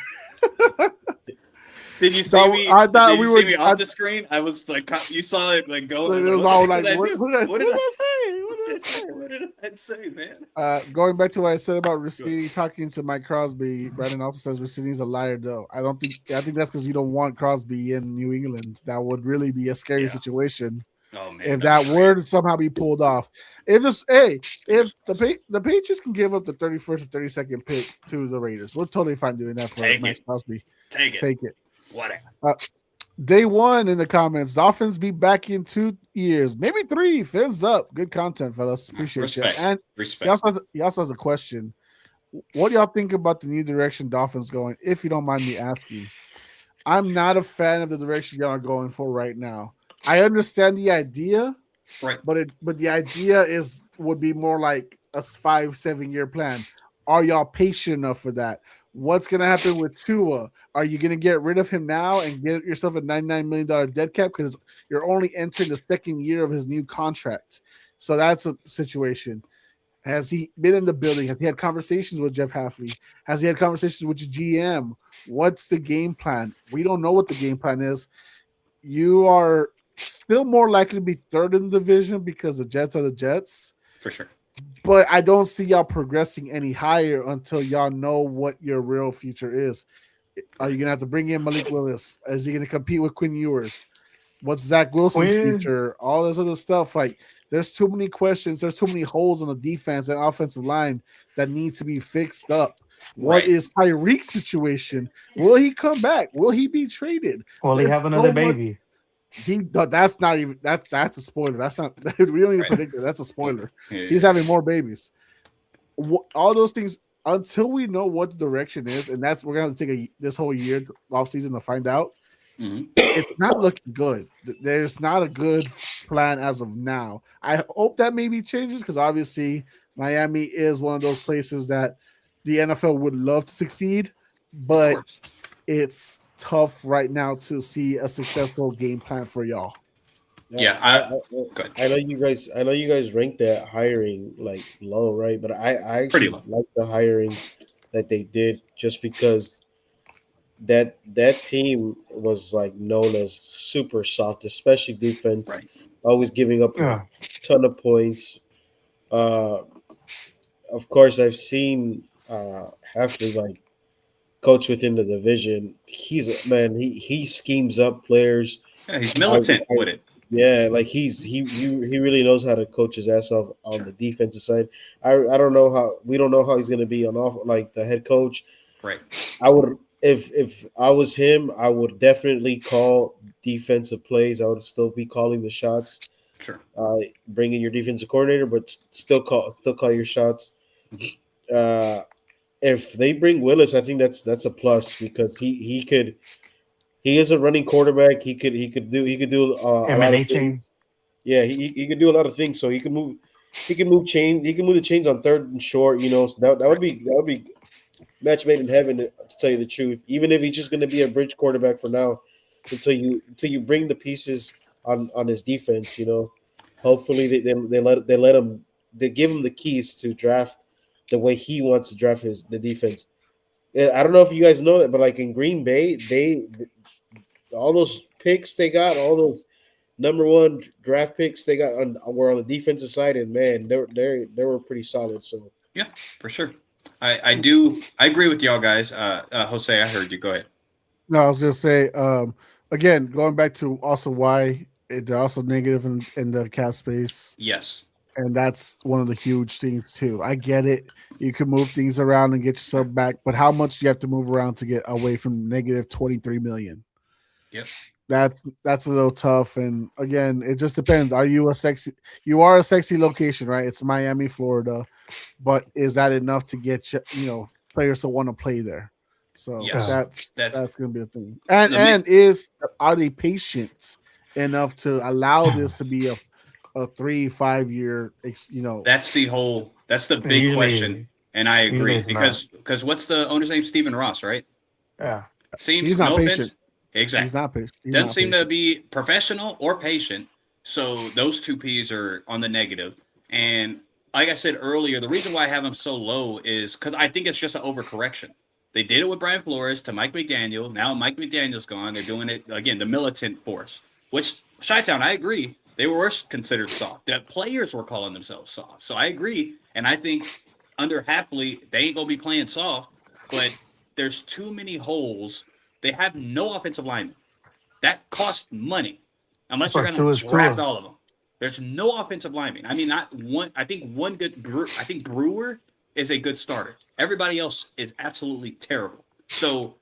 Did you see No, me? I thought did we you were- see me off the screen? I was like, you saw it like go. It was all like, did I what do? did I What did I say? What did I say? What did I say, man? Going back to what I said about Rossini talking to Mike Crosby, Brandon also says Rossini's a liar, though. I think that's because you don't want Crosby in New England. That would really be a scary situation Oh man, if that were to somehow be pulled off. If the Patriots can give up the 31st or 32nd pick to the Raiders, we're totally fine doing that for Take Mike it. Crosby. take it, Take it. whatever. Day one in the comments. Dolphins be back in 2 years, maybe 3. Fins up. Good content, fellas. Appreciate Respect. you. And Respect. he also has a question. What do y'all think about the new direction Dolphins going? If you don't mind me asking, I'm not a fan of the direction y'all are going for right now. I understand the idea, Right. but the idea would be more like a 5-7 year plan. Are y'all patient enough for that? What's gonna happen with Tua? Are you gonna get rid of him now and get yourself a $99 million dead cap because you're only entering the second year of his new contract? So that's a situation. Has he been in the building? Has he had conversations with Jeff Halfley? Has he had conversations with your GM? What's the game plan? We don't know what the game plan is. You are still more likely to be third in the division because the Jets are the Jets. For sure. But I don't see y'all progressing any higher until y'all know what your real future is. Are you gonna have to bring in Malik Willis? Is he gonna compete with Quinn Ewers? What's Zach Wilson's future? All this other stuff. Like, there's too many questions. There's too many holes on the defense and offensive line that need to be fixed up. What is Tyreek's situation? Will he come back? Will he be traded? Will he have another baby? That's not even that's a spoiler. That's not we don't even predict it. That's a spoiler. Yeah. He's having more babies. All those things until we know what the direction is, and that's we're gonna take this whole year off season to find out. Mm-hmm. It's not looking good. There's not a good plan as of now. I hope that maybe changes because obviously Miami is one of those places that the NFL would love to succeed, but it's tough right now to see a successful game plan for y'all. Yeah, I know you guys. I know you guys ranked that hiring like low, right? But I actually Pretty low. like the hiring that they did just because that team was like known as super soft, especially defense, always giving up a ton of points. Of course, I've seen Hafley like coach within the division. He schemes up players. Yeah, he's militant with it. Yeah, like he really knows how to coach his ass off on the defensive side. I don't know how we don't know how he's going to be on off like the head coach. Right. I would if I was him, I would definitely call defensive plays. I would still be calling the shots. Sure. Bring in your defensive coordinator, but still call your shots. If they bring Willis, I think that's a plus because he he is a running quarterback. He could do a lot M&A of chain. things. Yeah, he could do a lot of things. So he can move the chains on third and short. So that would be match made in heaven, to tell you the truth. Even if he's just going to be a bridge quarterback for now, until you bring the pieces on his defense. Hopefully they give him the keys to draft the way he wants to draft the defense. Yeah, I don't know if you guys know that, but like in Green Bay, all those picks they got, all those number one draft picks they got were on the defensive side, and man, they were pretty solid. So Yeah, for sure. I agree with y'all guys. Jose, I heard you. Go ahead. No, I was gonna say, again, going back to also why they're also negative in the cap space, Yes. and that's one of the huge things too. I get it. You can move things around and get yourself back, but how much do you have to move around to get away from negative 23 million? Yep. That's a little tough. And again, it just depends. You are a sexy location, right? It's Miami, Florida, but is that enough to get players to want to play there? So Yes. That's that's gonna be a thing. And the ma- are they patient enough to allow this to be a 3-5 year that's the big Usually, question, and I usually agree it's not. because what's the owner's name? Stephen Ross, right? Yeah. he's Seems not no patient. offense. Exactly. He's Doesn't not seem to patient. be professional or patient. So those two P's are on the negative. And like I said earlier, the reason why I have them so low is because I think it's just an overcorrection. They did it with Brian Flores to Mike McDaniel. Now Mike McDaniel's gone. They're doing it again, the militant force, which Chi-Town, I agree. They were considered soft. The players were calling themselves soft. So I agree. And I think under Hapley, they ain't going to be playing soft, but there's too many holes. They have no offensive linemen. That costs money, unless you're But going two to is draft Tua. all of them. There's no offensive lineman. I mean, not one. I think one good. I think Brewer is a good starter. Everybody else is absolutely terrible. So,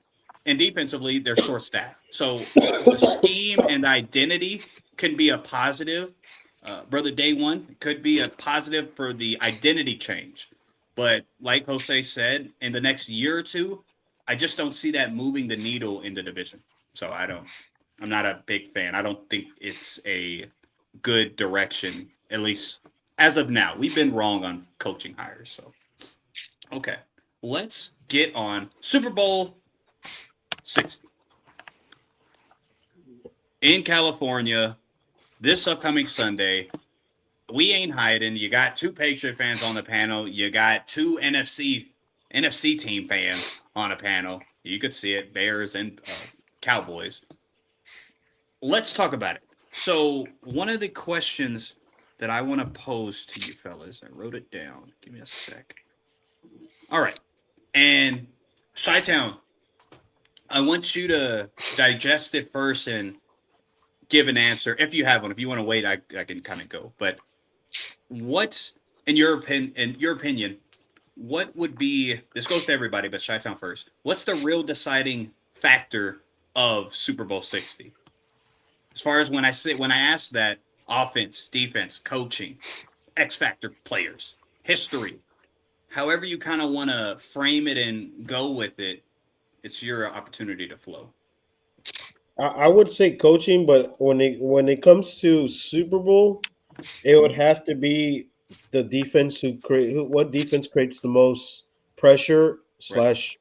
and defensively, they're short staffed. So, the scheme and identity can be a positive. Brother Day One could be a positive for the identity change. But like Jose said, in the next year or two, I just don't see that moving the needle in the division. So I don't. I'm not a big fan. I don't think it's a good direction, at least as of now. We've been wrong on coaching hires. So, okay, let's get on Super Bowl 60 in California this upcoming Sunday. We ain't hiding. You got two Patriot fans on the panel. You got two NFC team fans on a panel. You could see it, Bears and Cowboys. Let's talk about it. So, one of the questions that I want to pose to you fellas, I wrote it down. Give me a sec. All right. And Chi Town, I want you to digest it first and give an answer if you have one. If you want to wait, I can kind of go. But what, in your opinion, what would be, this goes to everybody, but Chi Town first. What's the real deciding factor of Super Bowl 60? As far as when I ask that, offense, defense, coaching, X factor players, history, however you kind of want to frame it and go with it, it's your opportunity to flow. I would say coaching, but when it comes to Super Bowl, it would have to be the defense what defense creates the most pressure Right. slash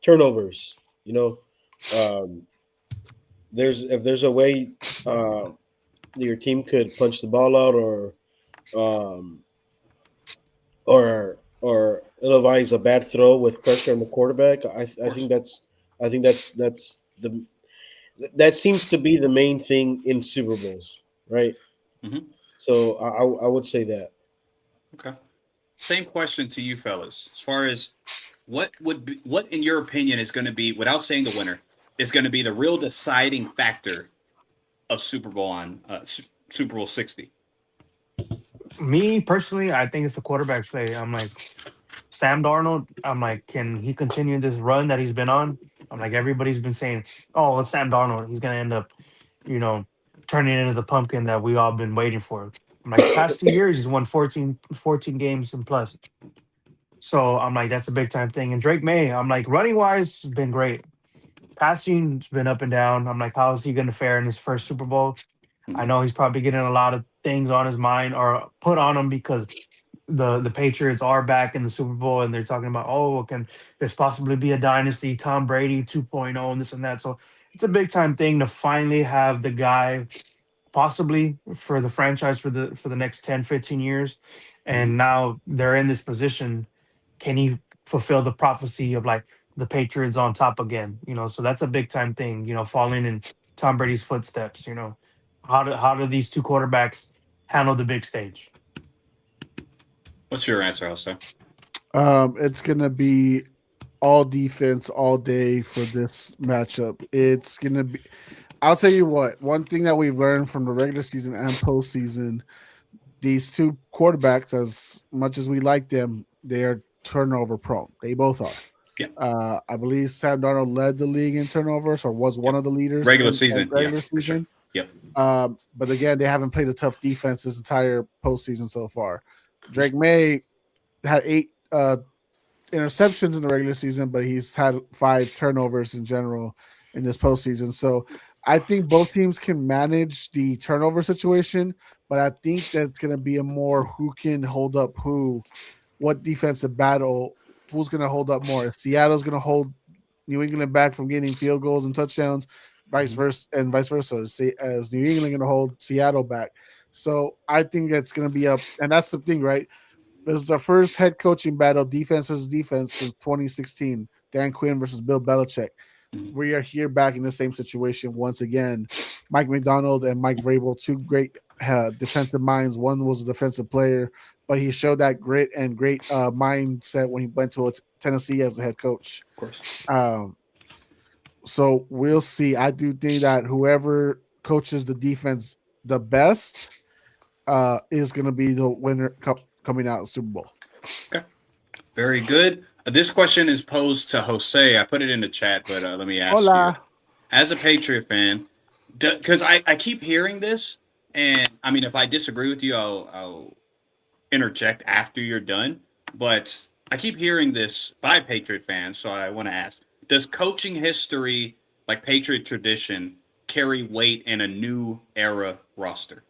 turnovers. You know, um, if there's a way your team could punch the ball out um, or otherwise a bad throw with pressure on the quarterback. Of I think course. that seems to be the main thing in Super Bowls, right? Hmm. So I would say that. Okay. Same question to you fellas. As far as what in your opinion is going to be, without saying the winner, is going to be the real deciding factor of Super Bowl 60? Me personally, I think it's the quarterback play. I'm like Sam Darnold. I'm like, can he continue this run that he's been on? I'm like, everybody's been saying, oh, it's Sam Darnold. He's gonna end up, you know, turning into the pumpkin that we all been waiting for. I'm like, the past 2 years, he's won 14 games and plus. So I'm like, that's a big time thing. And Drake May, I'm like, running wise, has been great. passing's been up and down. I'm like, how is he going to fare in his first Super Bowl? I know he's probably getting a lot of things on his mind or put on him because the Patriots are back in the Super Bowl and they're talking about, oh, can this possibly be a dynasty, Tom Brady 2.0 and this and that. So it's a big time thing to finally have the guy possibly for the franchise for the next 10, 15 years. Mhm. And now they're in this position. Can he fulfill the prophecy of like the Patriots on top again? So that's a big time thing, following in Tom Brady's footsteps, how do these two quarterbacks handle the big stage? What's your answer, Jose? It's gonna be all defense all day for this matchup. It's gonna be. I'll tell you what. One thing that we've learned from the regular season and postseason, these two quarterbacks, as much as we like them, they're turnover prone. They both are. Yeah. I believe Sam Darnold led the league in turnovers, or was one Yep. of the leaders Regular in season, regular yeah, for sure. season. Yep. But again, they haven't played a tough defense this entire postseason so far. Drake May had 8 interceptions in the regular season, but he's had 5 turnovers in general in this postseason. So I think both teams can manage the turnover situation, but I think that's going to be a more who can hold up who, what defensive battle, who's going to hold up more. If Seattle's going to hold New England back from getting field goals and touchdowns, vice versa, and vice versa. See, as New England going to hold Seattle back. So I think that's going to be up, and that's the thing, right? This is the first head coaching battle, defense versus defense, since 2016. Dan Quinn versus Bill Belichick. Mhm. We are here back in the same situation once again. Mike McDonald and Mike Vrabel, two great defensive minds. One was a defensive player, but he showed that grit and great mindset when he went to Tennessee as a head coach. Of course. So we'll see. I do think that whoever coaches the defense the best is going to be the winner coming out in Super Bowl. Okay. Very good. This question is posed to Jose. I put it in the chat, but let me ask Hola. you. As a Patriot fan, because I keep hearing this, and I mean, if I disagree with you, I'll interject after you're done. But I keep hearing this by Patriot fans, so I want to ask: does coaching history, like Patriot tradition, carry weight in a new era roster?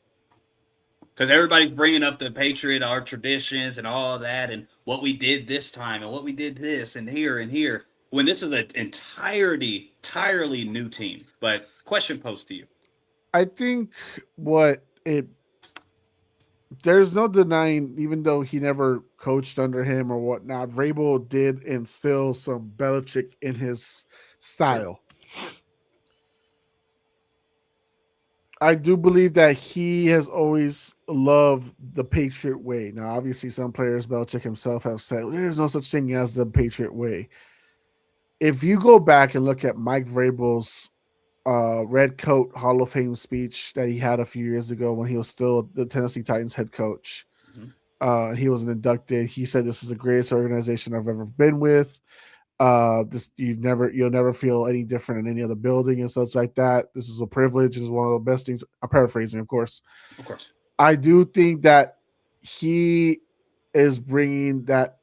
Because everybody's bringing up the Patriot, our traditions, and all of that, and what we did this time, and what we did this, and here, when this is an entirely new team. But question posed to you. I think there's no denying, even though he never coached under him or whatnot, Vrabel did instill some Belichick in his style. Sure. I do believe that he has always loved the Patriot way. Now, obviously, some players, Belichick himself, have said there's no such thing as the Patriot way. If you go back and look at Mike Vrabel's Red Coat Hall of Fame speech that he had a few years ago when he was still the Tennessee Titans head coach, he was inducted. He said, "This is the greatest organization I've ever been with. You'll never feel any different in any other building and such like that. This is a privilege. This is one of the best things." I'm paraphrasing, of course. Of course. I do think that he is bringing that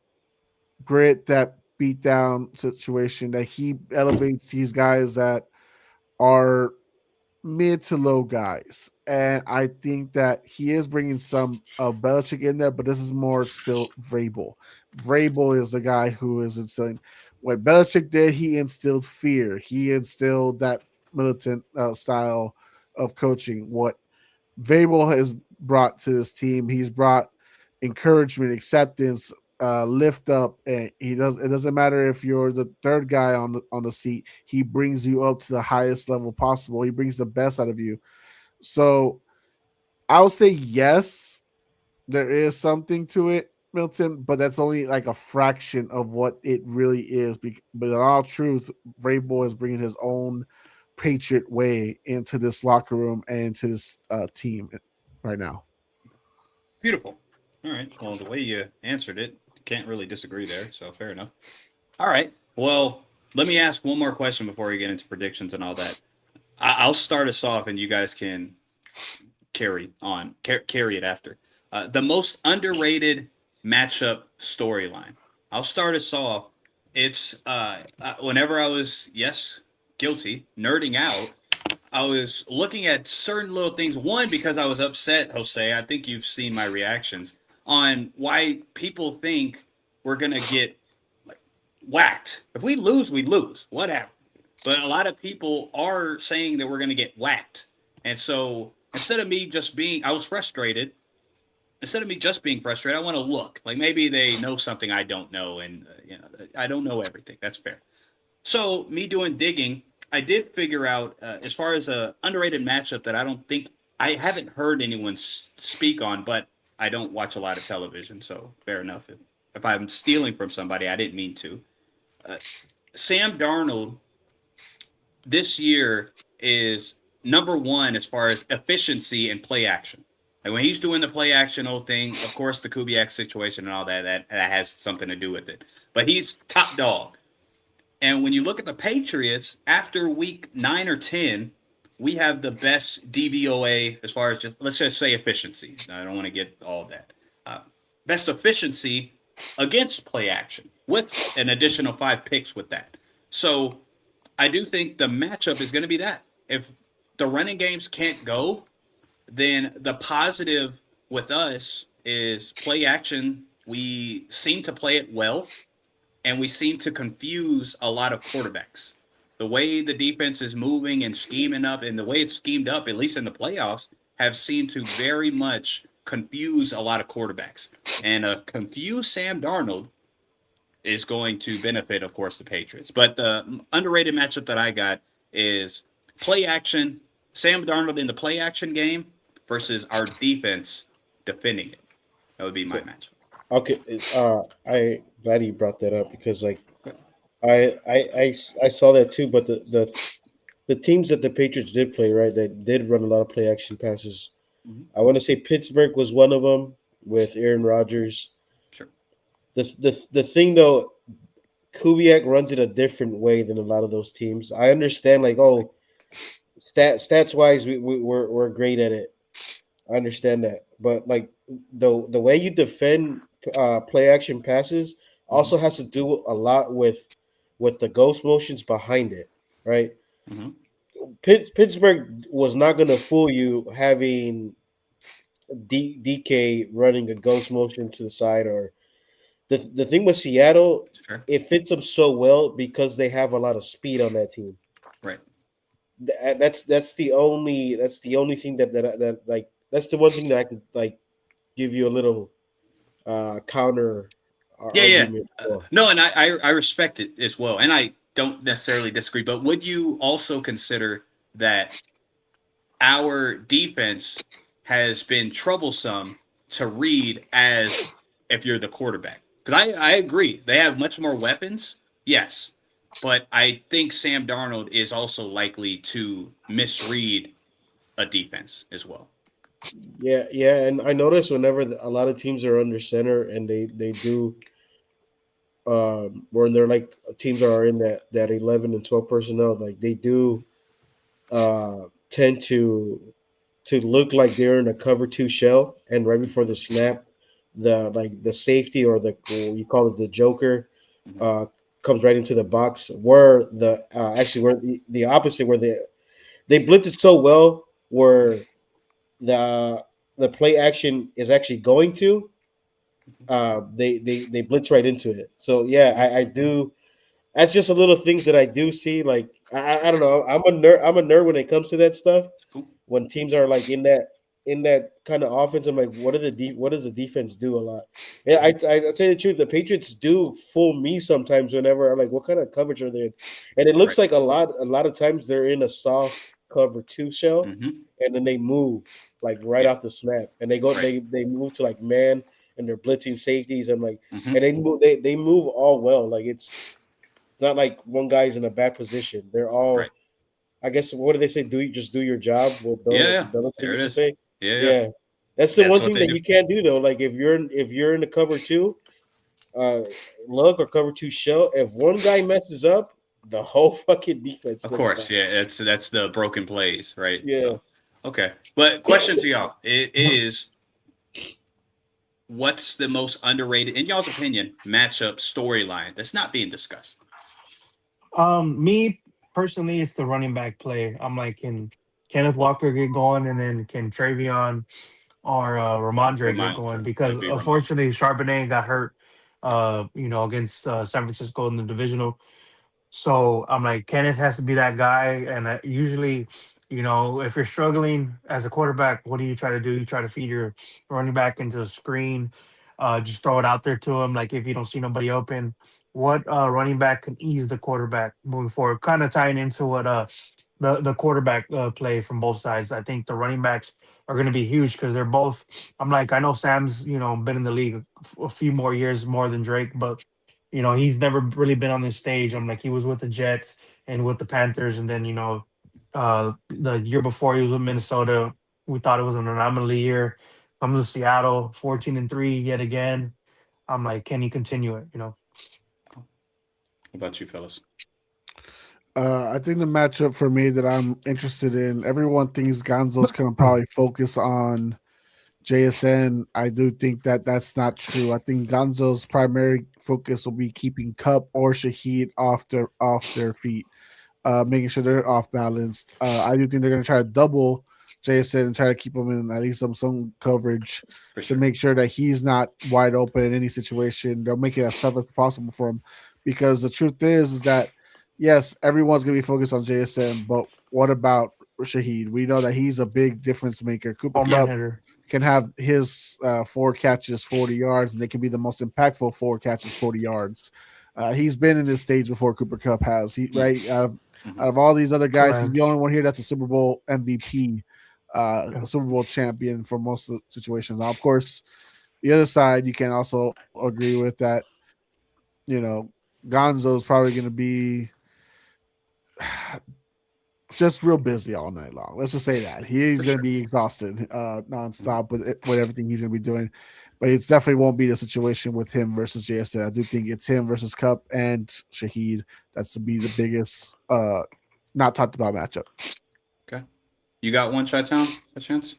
grit, that beat down situation, that he elevates these guys that are mid to low guys. And I think that he is bringing some of Belichick in there, but this is more still Vrabel. Vrabel is the guy who is instilling. What Belichick did, he instilled fear. He instilled that militant style of coaching. What Vrabel has brought to this team, he's brought encouragement, acceptance, lift up, and he does. It doesn't matter if you're the third guy on the seat. He brings you up to the highest level possible. He brings the best out of you. So I'll say yes, there is something to it, Milton, but that's only like a fraction of what it really is. But in all truth, Vrabel is bringing his own Patriot way into this locker room and into this team right now. Beautiful. All right. Well, the way you answered it, can't really disagree there. So fair enough. All right. Well, let me ask one more question before we get into predictions and all that. I'll start us off, and you guys can carry it after. The most underrated matchup storyline. I'll start us off. It's whenever I was guilty, nerding out. I was looking at certain little things. One, because I was upset, Jose. I think you've seen my reactions on why people think we're gonna get like whacked. If we lose, we lose. Whatever. But a lot of people are saying that we're gonna get whacked. And so instead of me just being, I was frustrated. Instead of me just being frustrated, I want to look like maybe they know something I don't know, and I don't know everything. That's fair. So me doing digging, I did figure out as far as a underrated matchup that I don't think I haven't heard anyone speak on, but I don't watch a lot of television, so fair enough. If I'm stealing from somebody, I didn't mean to. Uh, Sam Darnold this year is number one as far as efficiency and play action. Like when he's doing the play action old thing, of course the Kubiak situation and all that has something to do with it. But he's top dog. And when you look at the Patriots, after week 9 or 10, we have the best DVOA as far as just, let's just say efficiency. I don't want to get all that. Best efficiency against play action with an additional 5 picks with that. So I do think the matchup is going to be that. If the running games can't go, then the positive with us is play action. We seem to play it well, and we seem to confuse a lot of quarterbacks. The way the defense is moving and scheming up, and the way it's schemed up, at least in the playoffs, have seemed to very much confuse a lot of quarterbacks. And a confused Sam Darnold is going to benefit, of course, the Patriots. But the underrated matchup that I got is play action, Sam Darnold in the play action game versus our defense defending it. That would be my matchup. Okay, I glad you brought that up because like I saw that too, but the teams that the Patriots did play, right, they did run a lot of play action passes. Mhm. I want to say Pittsburgh was one of them with Aaron Rodgers. Sure. The thing though, Kubiak runs it a different way than a lot of those teams. I understand, like, oh, stats wise, we're great at it. I understand that, but like the way you defend play action passes Mhm. also has to do a lot with the ghost motions behind it, right? Mhm. Pittsburgh was not going to fool you having DK running a ghost motion to the side, or the thing with Seattle, Fair. it fits them so well because they have a lot of speed on that team. Right. That's the only thing that like that's the one thing that I could like give you a little counter Yeah, yeah. argument for. No, and I respect it as well. And I don't necessarily disagree. But would you also consider that our defense has been troublesome to read as if you're the quarterback? Because I agree. They have much more weapons. Yes. But I think Sam Darnold is also likely to misread a defense as well. Yeah, and I notice whenever a lot of teams are under center and they do when they're like teams are in that 11 and 12 personnel, like they do tend to look like they're in a cover two shell, and right before the snap, the safety or the you call it the joker Mhm. uh, comes right into the box where the actually where the opposite where they blitz it so well where the the play action is actually going to they blitz right into it. So yeah, Mhm. I do. That's just a little things that I do see. Like I don't know. I'm a nerd when it comes to that stuff. Cool. When teams are like in that kind of offense, I'm like, what does the defense do a lot? Yeah, I tell you the truth, the Patriots do fool me sometimes whenever I'm like, what kind of coverage are they in? And it looks Right. like a lot of times they're in a soft cover two shell, Hmm. and then they move like right Yeah. off the snap, and they go Right. they move to like man, and they're blitzing safeties. I'm like, Hmm. and they move all well. Like it's not like one guy's in a bad position. They're Right. all, I guess, what do they say? Do you just do your job? What Yeah. Yeah. Belichick There it used to is. say. Yeah. Yeah. Yeah, that's the That's one what thing they that do. you can't do though. Like if you're in the cover two, uh, look or cover two shell. If one guy messes up, the whole fucking defense Of looks course. bad. Yeah. That's the broken plays, right? Yeah. So, okay. But question to y'all it is what's the most underrated, in y'all's opinion, matchup storyline that's not being discussed? Me personally, it's the running back play. I'm like, can Kenneth Walker get going, and then can Travion or Ramondre get going? Ramondre. Because It'd be Ramondre. unfortunately, Charbonnet got hurt, against San Francisco in the divisional. So I'm like, Kenneth has to be that guy. And usually, if you're struggling as a quarterback, what do you try to do? You try to feed your running back into a screen, just throw it out there to him. Like if you don't see nobody open, what running back can ease the quarterback moving forward? Kind of tying into what the quarterback play from both sides. I think the running backs are going to be huge because they're both. I'm like, I know Sam's been in the league a few more years more than Drake, but he's never really been on this stage. I'm like, he was with the Jets and with the Panthers, and then the year before he was with Minnesota. We thought it was an anomaly year. Comes to Seattle, 14-3 yet again. I'm like, can he continue it? What about you, fellas? I think the matchup for me that I'm interested in, everyone thinks Gonzo's going to probably focus on JSN. I do think that that's not true. I think Gonzo's primary focus will be keeping Cup or Shahid off their feet, making sure they're off balanced. I do think they're going to try to double JSN and try to keep him in at least some coverage For to sure. make sure that he's not wide open in any situation. They'll make it as tough as possible for him, because the truth is that yes, everyone's going to be focused on JSN, but what about Shahid? We know that he's a big difference maker. Cooper Home run Cup hitter. can have his 4 catches, 40 yards, and they can be the most impactful 4 catches, 40 yards. He's been in this stage before Cooper Cup has. Out of all these other guys, he's the Correct. only one here that's a Super Bowl MVP, Yeah. a Super Bowl champion for most of the situations. Now, of course, the other side, you can also agree with that. You know, Gonzo's probably going to be just real busy all night long. Let's just say that he's For going to sure. be exhausted nonstop with everything he's going to be doing. But it definitely won't be the situation with him versus JSN. I do think it's him versus Cup and Shahid. That's to be the biggest not talked about matchup. Okay. You got one, Chi-Town, a chance?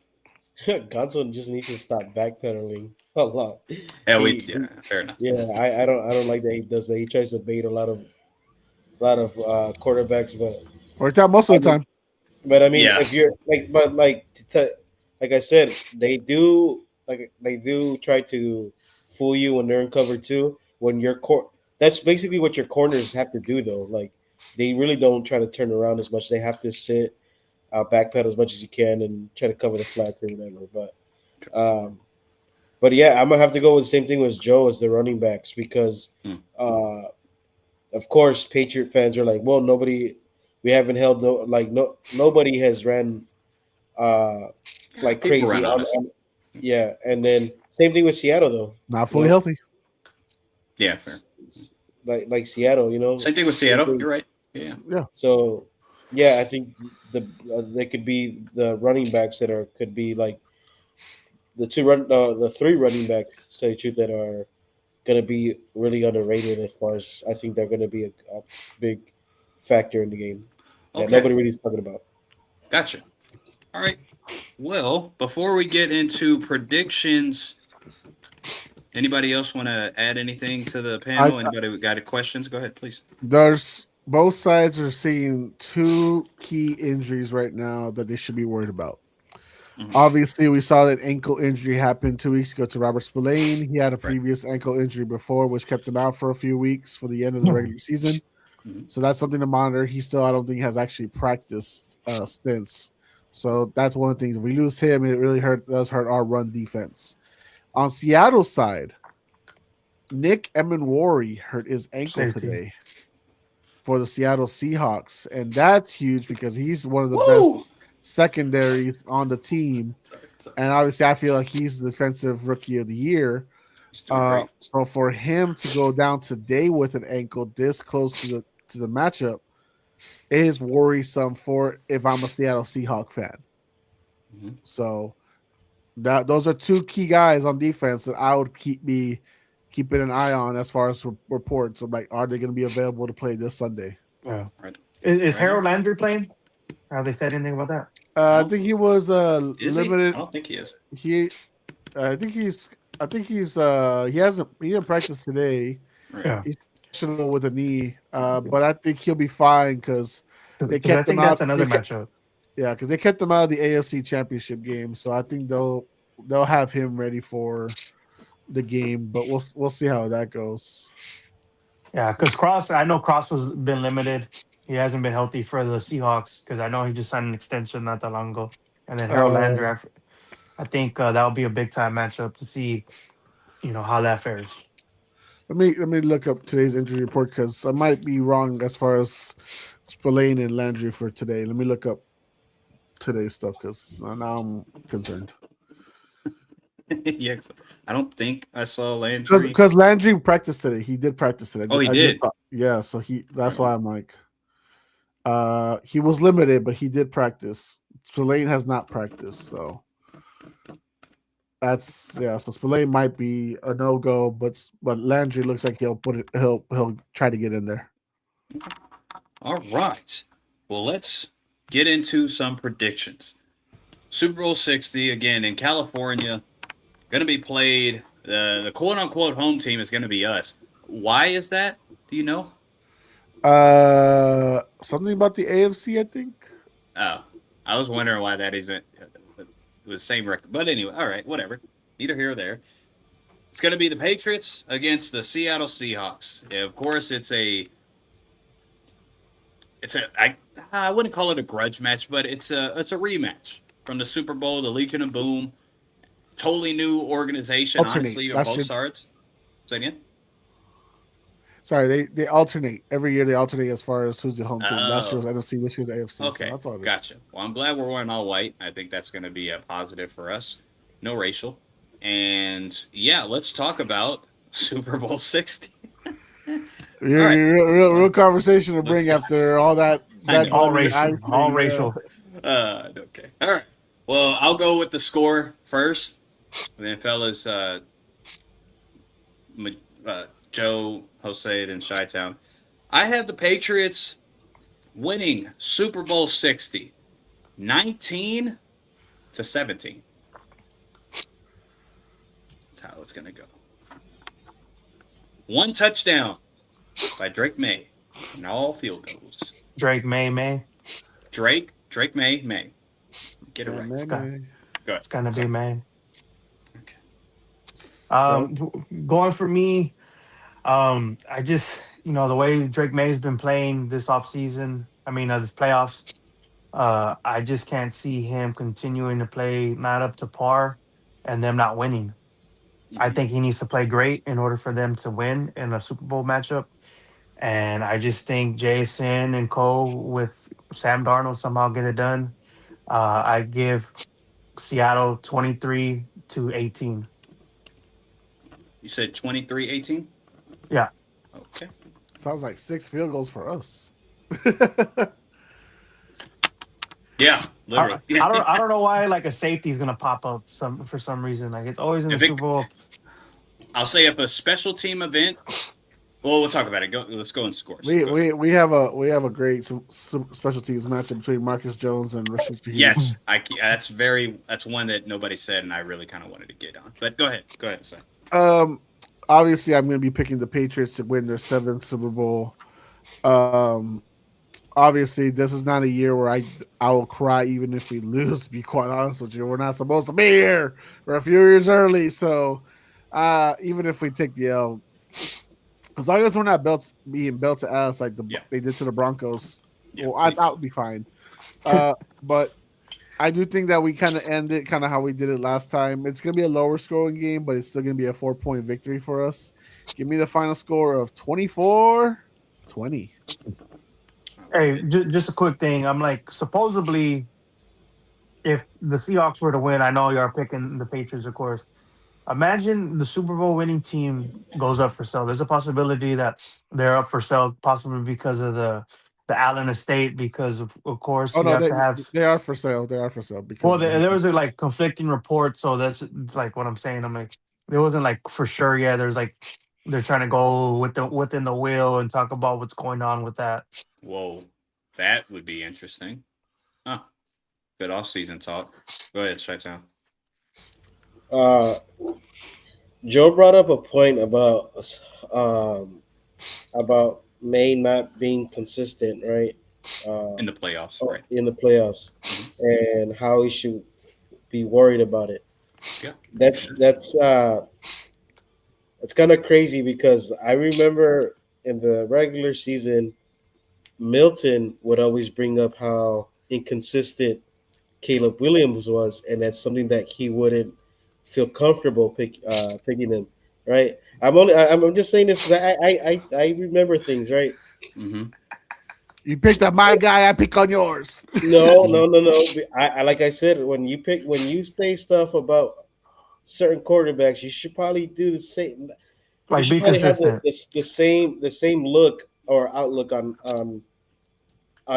Gonzo just needs to stop backpedaling a lot. Yeah, fair enough. Yeah, I don't like that he does that. He tries to bait a lot of quarterbacks, but Worked out most I of the mean, time. but I mean, Yeah. if you're like, but like I said, they do try to fool you when they're in cover two. When that's basically what your corners have to do, though. Like they really don't try to turn around as much. They have to sit, backpedal as much as you can, and try to cover the flat or whatever. Um, but yeah, I'm gonna have to go with the same thing with Joe as the running backs because, Hmm. uh, of course, Patriot fans are like, well, we haven't held nobody has ran uh Yeah, like people crazy run on us. yeah, and then same thing with Seattle though, Not you fully know, healthy. Yeah, fair. like Seattle, Same thing with same Seattle. thing. You're right. Yeah. Yeah. So yeah, I think they could be the running backs that are could be like the three running backs, to tell you the truth, that are gonna be really underrated as far as I think they're gonna be a big factor in the game that Okay. nobody really is talking about. Gotcha. All right. Well, before we get into predictions, anybody else want to add anything to the I, panel? Anybody got any questions? Go ahead, please. there's both sides are seeing 2 key injuries right now that they should be worried about. Mhm. Obviously, we saw that ankle injury happen 2 weeks ago to Robert Spillane. He had a Right. previous ankle injury before, which kept him out for a few weeks for the end of the regular season. Mhm. So that's something to monitor. He still, I don't think, has actually practiced since. So that's one of the things. If we lose him, it really does hurt our run defense. On Seattle's side, Nick Emenwari hurt his ankle Safety. today for the Seattle Seahawks, and that's huge because he's one of the best Woo! secondaries on the team. Sorry. And obviously, I feel like he's the defensive rookie of the year. He's doing great. So for him to go down today with an ankle this close to the matchup is worrisome for if I'm a Seattle Seahawk fan. Mhm. So those are 2 key guys on defense that I would keeping an eye on as far as reports of like, are they going to be available to play this Sunday? Yeah. Right. Is Right Harold on. Landry playing? Have they said anything about that? I think he was Is he? I limited. don't think he is. I think he didn't practice today. Right. Yeah. He's questionable with a knee, but I think he'll be fine because They Because I kept them think out. that's another matchup. Yeah, because they kept him out of the AFC Championship game, so I think they'll have him ready for the game, but we'll see how that goes. Yeah, because I know Cross was been limited. He hasn't been healthy for the Seahawks because I know he just signed an extension not that long ago. And then Harold Uh, Landry, I think that'll be a big time matchup to see, how that fares. let me look up today's injury report because I might be wrong as far as Spillane and Landry for today. Let me look up today's stuff because now I'm concerned. Yes, I don't think I saw Landry. Because Landry practiced today. He did practice today. Oh, he did? Yeah, so that's All why I'm like he was limited, but he did practice. Spillane has not practiced, so so Spillane might be a no-go, but Landry looks like he'll try to get in there. All right. Well, let's get into some predictions. Super Bowl 60 again in California, going to be played. The quote-unquote home team is going to be us. Why is that? Do you know? Something about the AFC, I think. Oh, I was wondering why that isn't the same record. But anyway, all right, whatever. Neither here or there. It's going to be the Patriots against the Seattle Seahawks. Yeah, of course, I wouldn't call it a grudge match, but it's a rematch from the Super Bowl, the Legion of Boom. Totally new organization, honestly, on both sides. Say again? Sorry, they alternate every year. They alternate as far as who's the home team. Last year was NFC, this year's AFC. Okay, so that's all it is. Gotcha. Well, I'm glad we're wearing all white. I think that's going to be a positive for us. No racial. And yeah, let's talk about Super Bowl 60. Real conversation to bring after all that. All racial. All racial. Okay. All right. Well, I'll go with the score first. And then, fellas, Joe, Jose, and Chi-Town. I have the Patriots winning Super Bowl 60, 19-17. That's how it's going to go. One touchdown by Drake May and all field goals. Drake May. Drake May. Get it right. It's gonna be May. Okay. Going for me, I just the way Drake May's been playing this offseason, this playoffs, I just can't see him continuing to play not up to par and them not winning. I think he needs to play great in order for them to win in a Super Bowl matchup. And I just think Jason and Cole with Sam Darnold somehow get it done. I give Seattle 23-18. You said 23-18? Yeah. Okay. Sounds like 6 field goals for us. Yeah, literally. I don't know why like a safety is gonna pop up for some reason. Like it's always in the Super Bowl. I'll say if a special team event. Well, we'll talk about it. Let's go in scores. We have a great special teams matchup between Marcus Jones and Rashid Shaheed. Yes, that's one that nobody said, and I really kind of wanted to get on. But go ahead, Sam. Obviously, I'm going to be picking the Patriots to win their 7th Super Bowl. Obviously, this is not a year where I will cry even if we lose. To be quite honest with you, we're not supposed to be here. We're a few years early, so even if we take the L. As long as we're not being built to ass like they did to the Broncos, that would be fine. But I do think that we kind of end it kind of how we did it last time. It's going to be a lower scoring game, but it's still going to be a 4-point victory for us. Give me the final score of 24-20. Hey, just a quick thing. I'm like, supposedly, if the Seahawks were to win, I know you are picking the Patriots, of course. Imagine the Super Bowl winning team goes up for sale. There's a possibility that they're up for sale, possibly because of the Allen estate. Because of course, they are for sale. They are for sale. Because there was like conflicting reports, so that's like what I'm saying. I'm like, there wasn't like for sure. Yeah, there's like they're trying to go within the will and talk about what's going on with that. Whoa, that would be interesting. Huh. Good off-season talk. Go ahead, Chi-Town. Joe brought up a point about May not being consistent, right? In the playoffs, right? in the playoffs, and how he should be worried about it. Yeah. That's Sure. that's it's kind of crazy because I remember in the regular season, Milton would always bring up how inconsistent Caleb Williams was, and that's something that he wouldn't feel comfortable picking him. Right? I'm just saying this because I remember things. Right? Mm-hmm. You picked up my guy, I pick on yours. No, no, no, no. I like I said, when you say stuff about certain quarterbacks, you should probably do the same. You Like should be probably have consistent. the same look or outlook on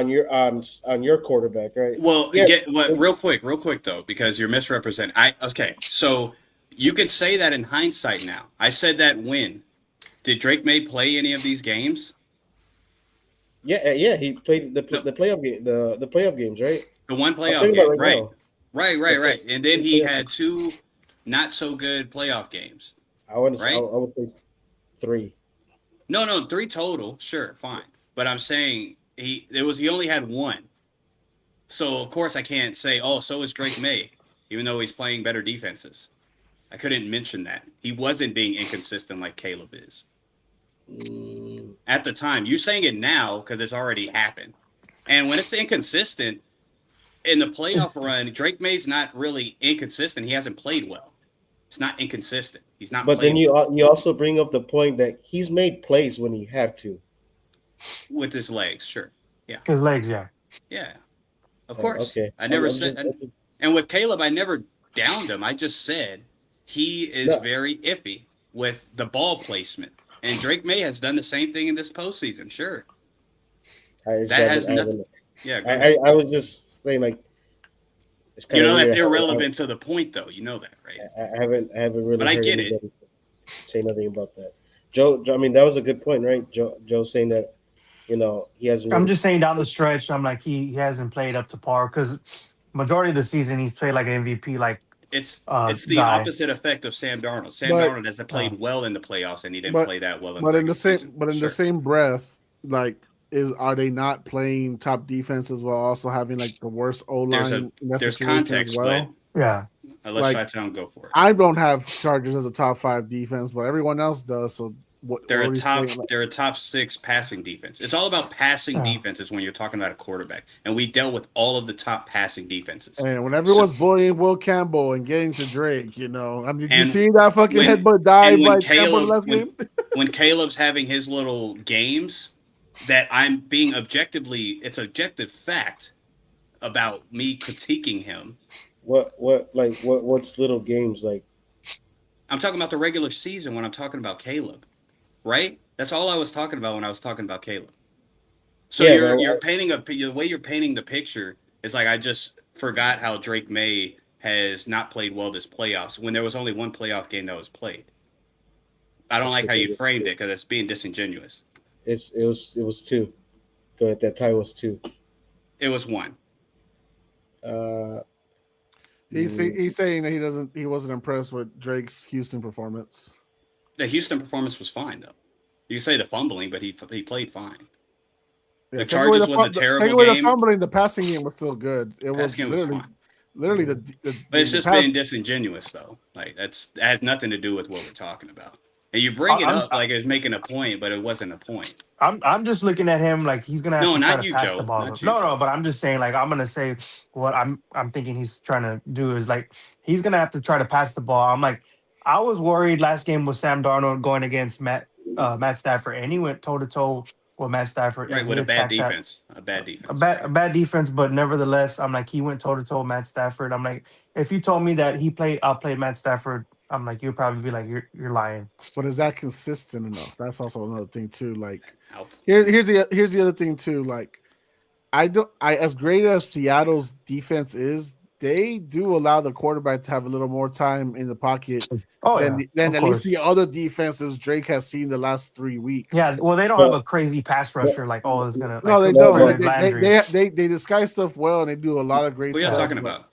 your quarterback, right? Well, Yes. real quick though, because you're misrepresenting. Okay, so you could say that in hindsight now. I said that when did Drake May play any of these games? Yeah. He played No, the playoff game, the playoff games, right? the one I'm playoff talking about game, right right? now. Right. And then The he playoff had games. two not so good playoff games, I right? would say three. No, three total. Sure, fine. But I'm saying he only had one. So of course I can't say, oh, so is Drake May, even though he's playing better defenses. I couldn't mention that. He wasn't being inconsistent like Caleb is. Mm, At the time. You're saying it now because it's already happened. And when it's inconsistent in the playoff run, Drake May's not really inconsistent. He hasn't played well. It's not inconsistent. He's not but then played well you also bring up the point that he's made plays when he had to. with his legs. Sure. Yeah. His legs, yeah. Yeah. Of course. Okay. I never I'm said, just and with Caleb, I never downed him. I just said he is no. very iffy with the ball placement. And Drake May has done the same thing in this postseason. Sure. That has nothing. Yeah. Go ahead. I was just saying like it's You kind of know, that's weird. irrelevant to the point, though. You know that, right? I haven't really But I heard get it. anybody say nothing about that. Joe, I mean that was a good point, right? Joe saying that he hasn't I'm really. just saying down the stretch, I'm like he hasn't played up to par because majority of the season he's played like an MVP It's the guy. opposite effect of Sam Darnold. Sam But- Darnold hasn't played well in the playoffs, and he didn't But- play that well in But the in the regular same season. but in Sure. the same breath, like are they not playing top defenses while also having like the worst O line? There's context, Yeah, but unless Like, Chi-Town go for it. I don't have Chargers as a top 5 defense, but everyone else does. So what? They're what a are you top. saying? They're a top 6 passing defense. It's all about passing Yeah. defenses when you're talking about a quarterback, and we dealt with all of the top passing defenses. And when everyone's bullying Will Campbell and getting to Drake, I mean, did you And see that fucking when- headbutt dive and when by Campbell in the last game? when Caleb's having his little games, that I'm being it's objective fact about me critiquing him. What's little games like? I'm talking about the regular season when I'm talking about Caleb, right? That's all I was talking about when I was talking about Caleb. So Yeah, you're painting the way you're painting the picture is like I just forgot how Drake May has not played well this playoffs when there was only one playoff game that was played. I don't like how you framed it because it's being disingenuous. It was two. So at that time it was two. It was one. He's saying that he wasn't impressed with Drake's Houston performance. The Houston performance was fine though. You say the fumbling, but he played fine. Yeah, The Chargers was a terrible take away game. the fumbling, the passing game was still good. It was Passing game was fine. literally But it's just being disingenuous though. Like that has nothing to do with what we're talking about. And you bring it up like it's making a point, but it wasn't a point. I'm just looking at him like he's gonna have No, to try not to you, pass Joe. the ball. Not you, No, Joe. but I'm just saying like I'm gonna say what I'm thinking he's trying to do is like he's gonna have to try to pass the ball. I'm like I was worried last game with Sam Darnold going against Matt Stafford, and he went toe to toe with Matt Stafford. Right, and with he a bad attacked that- defense. A bad defense. a bad defense, but nevertheless, I'm like he went toe to toe with Matt Stafford. I'm like, if you told me that he outplayed Matt Stafford, I'm like, you'd probably be like, you're lying. But is that consistent enough? That's also another thing too. Like Help. here's the other thing too. Like I as great as Seattle's defense is, they do allow the quarterback to have a little more time in the pocket Oh than of at course. least the other defenses Drake has seen the last 3 weeks. Yeah, well, they don't But- have a crazy pass rusher like it's gonna. No, like, they No, don't. but- They disguise stuff well, and they do a lot of great Who are you stuff. talking but about?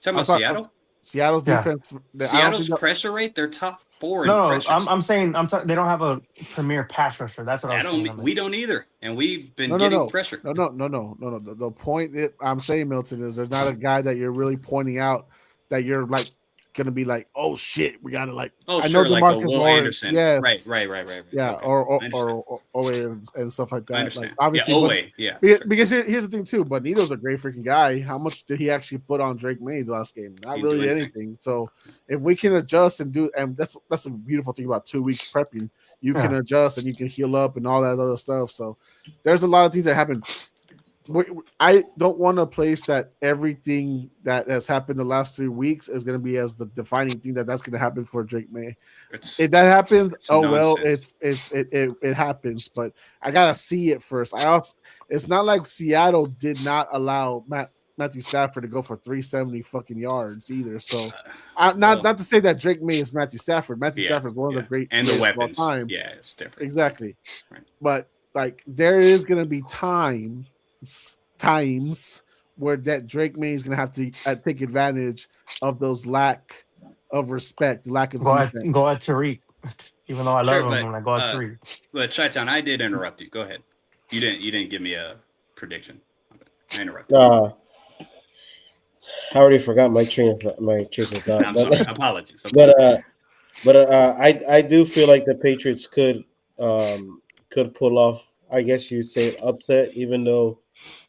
Talking about I'm talking- Seattle? Seattle's Yeah. defense. I don't Seattle's think pressure rate, they're top 4 in No, pressures. I'm saying they don't have a premier pass rusher. That's what I was saying. We don't either, and we've been No, getting pressure. no. The point I'm saying, Milton, is there's not a guy that you're really pointing out that you're like gonna be like, oh shit, we gotta like. Oh, I sure, know like a DeMarcus Will Lawrence, Anderson. yes, Right. yeah, Okay. or Owe and stuff like that. I understand. Like, obviously, Yeah. Because here's the thing too. Bonito's a great freaking guy. How much did he actually put on Drake May the last game? Not really anything. So if we can adjust and do, and that's a beautiful thing about 2 weeks prepping. You can adjust and you can heal up and all that other stuff. So there's a lot of things that happen. I don't want a place that everything that has happened the last 3 weeks is going to be as the defining thing that's going to happen for Drake May. If that happens, it happens. But I gotta see it first. It's not like Seattle did not allow Matthew Stafford to go for 370 fucking yards either. So, not to say that Drake May is Matthew Stafford. Matthew Stafford is one of the great and the weapons. Of all time. Yeah, it's different. Exactly. Right. But like there is going to be times where that Drake May is going to have to take advantage of those lack of respect, lack of defense. Go at Tariq, even though I love him when I go at Tariq. But Chi-Town, I did interrupt you. Go ahead. You didn't give me a prediction. I interrupted. I already forgot my train of thought. I'm sorry. Apologies. But I do feel like the Patriots could pull off. I guess you'd say upset, even though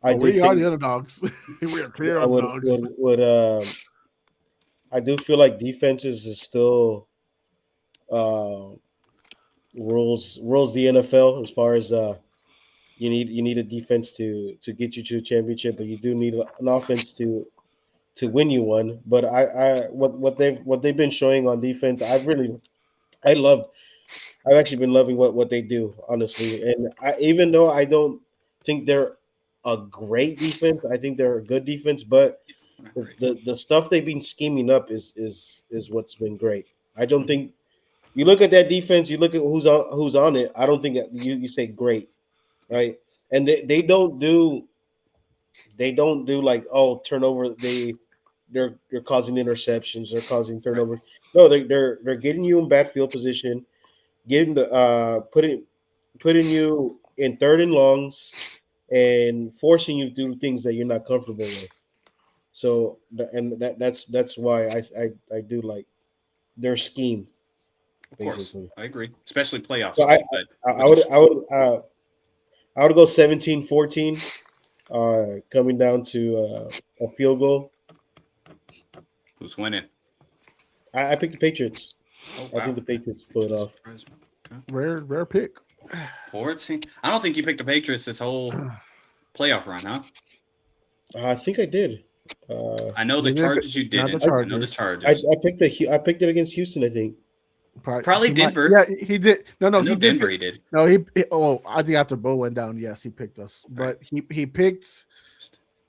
we are the underdogs. We are clear underdogs. I do feel like defenses is still rules the NFL as far as you need a defense to get you to a championship, but you do need an offense to win you one. But what they've been showing on defense, I've actually been loving what they do, honestly. And even though I don't think they're a great defense, I think they're a good defense. But the stuff they've been scheming up is what's been great. I don't think you look at that defense, you look at who's on it. I don't think that you say great, right? And they don't do like turnover. They're causing interceptions. They're causing turnovers. No, they're getting you in bad field position, getting putting you in third and longs, and forcing you to do things that you're not comfortable with. So that's why I do like their scheme. Of course, I agree, especially playoffs. So I would go 17-14, coming down to a field goal. Who's winning? I picked the Patriots. Oh, wow. I think the Patriots pull it off. Okay. Rare pick. 14. I don't think you picked the Patriots this whole playoff run, huh? I think I did. I know the Chargers you didn't. I know the Chargers. I picked it against Houston, I think. Probably Denver. Yeah, he did. No, he did. Denver. He did. No, I think after Bo went down, yes, he picked us. But he picked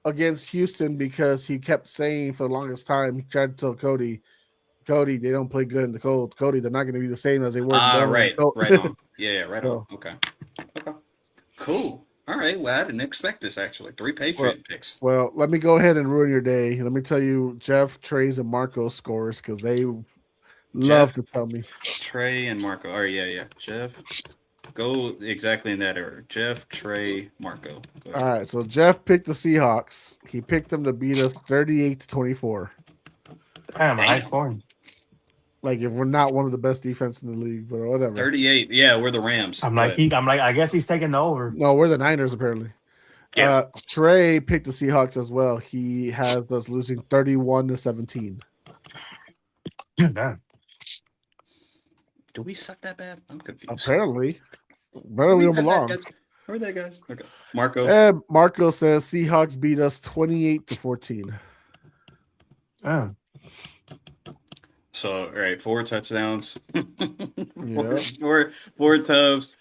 against Houston because he kept saying for the longest time, he tried to tell Cody, they don't play good in the cold. Cody, they're not going to be the same as they were. Right on. Yeah, right on. Okay. Cool. All right. Well, I didn't expect this, actually. 3 Patriot picks. Well, let me go ahead and ruin your day. Let me tell you Jeff, Trey's, and Marco's scores because they love to tell me. Trey and Marco. Oh, yeah. Jeff, go exactly in that order. Jeff, Trey, Marco. All right. So Jeff picked the Seahawks. He picked them to beat us 38-24. Damn, high scoring. Like if we're not one of the best defense in the league, but whatever. 38. Yeah, we're the Rams. I guess he's taking the over. No, we're the Niners apparently. Yeah. Trey picked the Seahawks as well. He has us losing 31-17. Damn. Do we suck that bad? I'm confused. Apparently we don't belong. Where are they, guys? Okay. Marco. Marco says Seahawks beat us 28-14. Oh. So, all right, 4 touchdowns, Yeah. four tubs.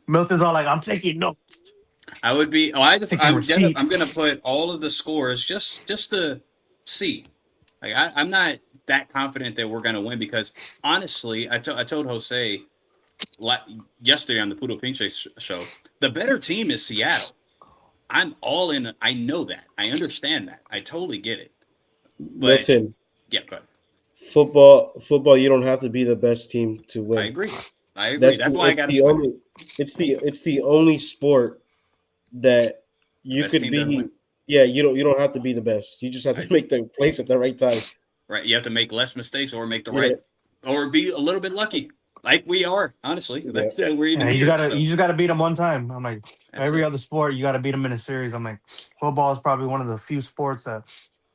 Milton's all like, I'm taking notes. I would be. I'm gonna put all of the scores just to see. Like I'm not that confident that we're gonna win because honestly, I told Jose yesterday on the Puro Pinche show, the better team is Seattle. I'm all in. I know that. I understand that. I totally get it. But Milton, yeah, go ahead. football. You don't have to be the best team to win. I agree. That's why I got to switch. It's the only sport that you Best could team doesn't be. win. Yeah, you don't have to be the best. You just have to make the place at the right time. Right. You have to make less mistakes or make the Yeah. right, or be a little bit lucky, like we are. Honestly, Yeah. that we're even here. You just gotta beat them one time. I'm like, That's every it. other sport, you gotta beat them in a series. I'm like, football is probably one of the few sports that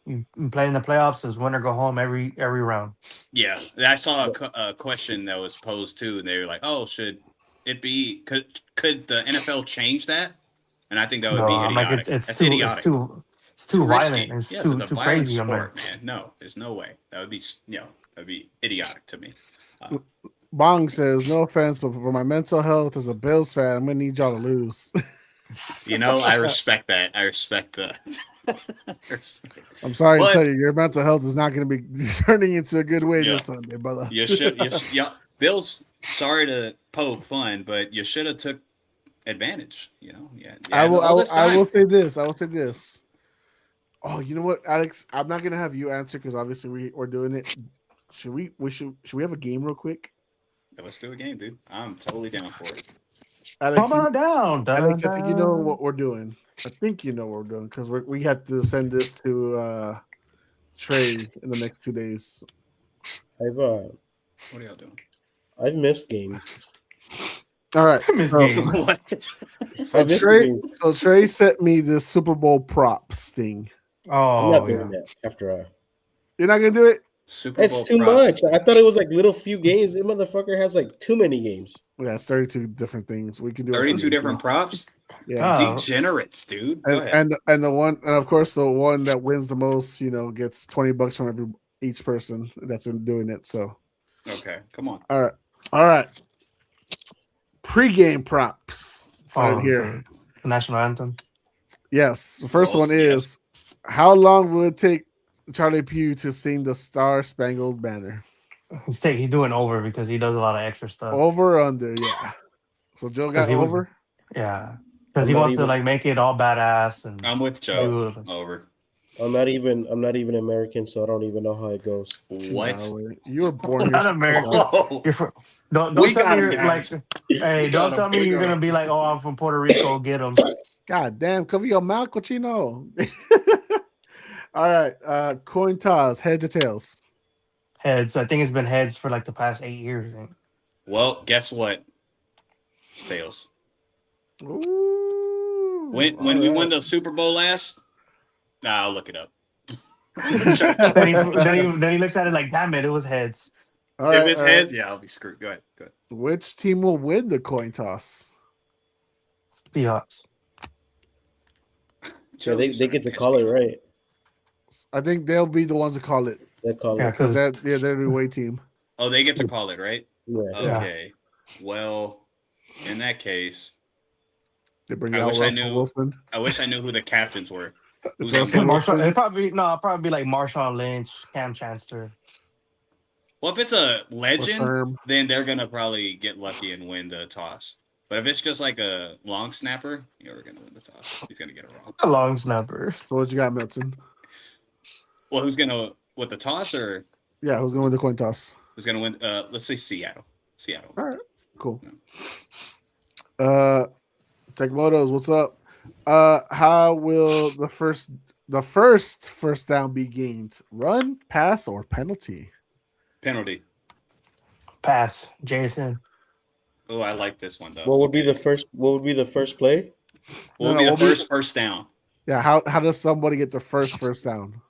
you play in the playoffs is win or go home every round. Yeah, I saw a question that was posed too, and they were like, "Oh, should it be? Could the NFL change that?" And I think that would No, be I'm like, idiotic. it's That's too idiotic. it's too Risky. violent. It's Yes, it's a too violent crazy. I'm like, sport, man. No, there's no way. That would be that'd be idiotic to me. Bong says, no offense, but for my mental health as a Bills fan, I'm gonna need y'all to lose. I respect that. I respect that. I'm sorry But- to tell you, your mental health is not gonna be turning into a good way Yeah. this Sunday, brother. You should. Yeah, Bill's sorry to poke fun, but you should have took advantage. Yeah. I will. all this I time. will say this. I will say this. Oh, you know what, Alex? I'm not gonna have you answer because obviously we're doing it. Should we have a game real quick? Yeah, let's do a game, dude. I'm totally down for it. Alex, come on down. Alex, I think you know what we're doing. I think you know what we're doing because we have to send this to Trey in the next 2 days. What are y'all doing? I've missed games. All right. Miss So, game. What? so I missed the Trey, game. so Trey sent me the Super Bowl props thing. I'm Oh not yeah. doing that after a. You're not gonna do it? Super That's Bowl too prop. much. I thought it was like little few games. This motherfucker has like too many games. Yeah, it's 32 different things. We can do it. 32 different props. Yeah. Oh. Degenerates, dude. Go ahead. And the one, and of course the one that wins the most, gets $20 from each person that's in doing it. So Okay, come on. all right. Pre-game props. So here. The national anthem. Yes. The first Oh, one is how long will it take Charlie Pugh to sing the Star Spangled Banner? He's doing over because he does a lot of extra stuff. Over or under, yeah. So Joe got he would- over. Yeah, because he I'm not wants to even- like make it all badass and I'm with Joe. do Over. I'm not even American, so I don't even know how it goes. What? You were born Not here. American. Oh, You're from, don't We tell got me him, you're guys. like, hey, don't tell me you're gonna be like, oh, I'm from Puerto Rico, get him. God damn, cover your mouth, cochino. All right. Coin toss, heads or tails? Heads. I think it's been heads for like the past 8 years. I think. well, guess what? Tails. Ooh. When all we right. won the Super Bowl last, I'll look it up. then he looks at it like, damn it was heads. All If right, it's all right. heads, yeah, I'll be screwed. Go ahead. Which team will win the coin toss? Seahawks. Yeah, they get to call it right. I think they'll be the ones to call it. They call Yeah, it. because They're the away team. Oh, they get to call it, right? Yeah. Yeah. Okay. Well, in that case, They bring I out wish I Russell knew- Wilson. I wish I knew who the captains were. Who's Russell gonna- Wilson. it'd probably be like Marshawn Lynch, Cam Chancellor. Well, if it's a legend, Firm. then they're gonna probably get lucky and win the toss. But if it's just like a long snapper, we're gonna win the toss. He's gonna get it wrong. A long snapper. So what you got, Milton? Well, who's gonna with the toss or Yeah, who's going to win the coin toss? who's gonna win? Let's say Seattle. Seattle. All right, cool. Techmotos, what's up? How will the first down be gained? Run, pass, or penalty? Penalty. Pass. Jason. Oh, I like this one though. What would be the first? What would be the first play? What would No, be no, the what would- first down? Yeah, how does somebody get the first down?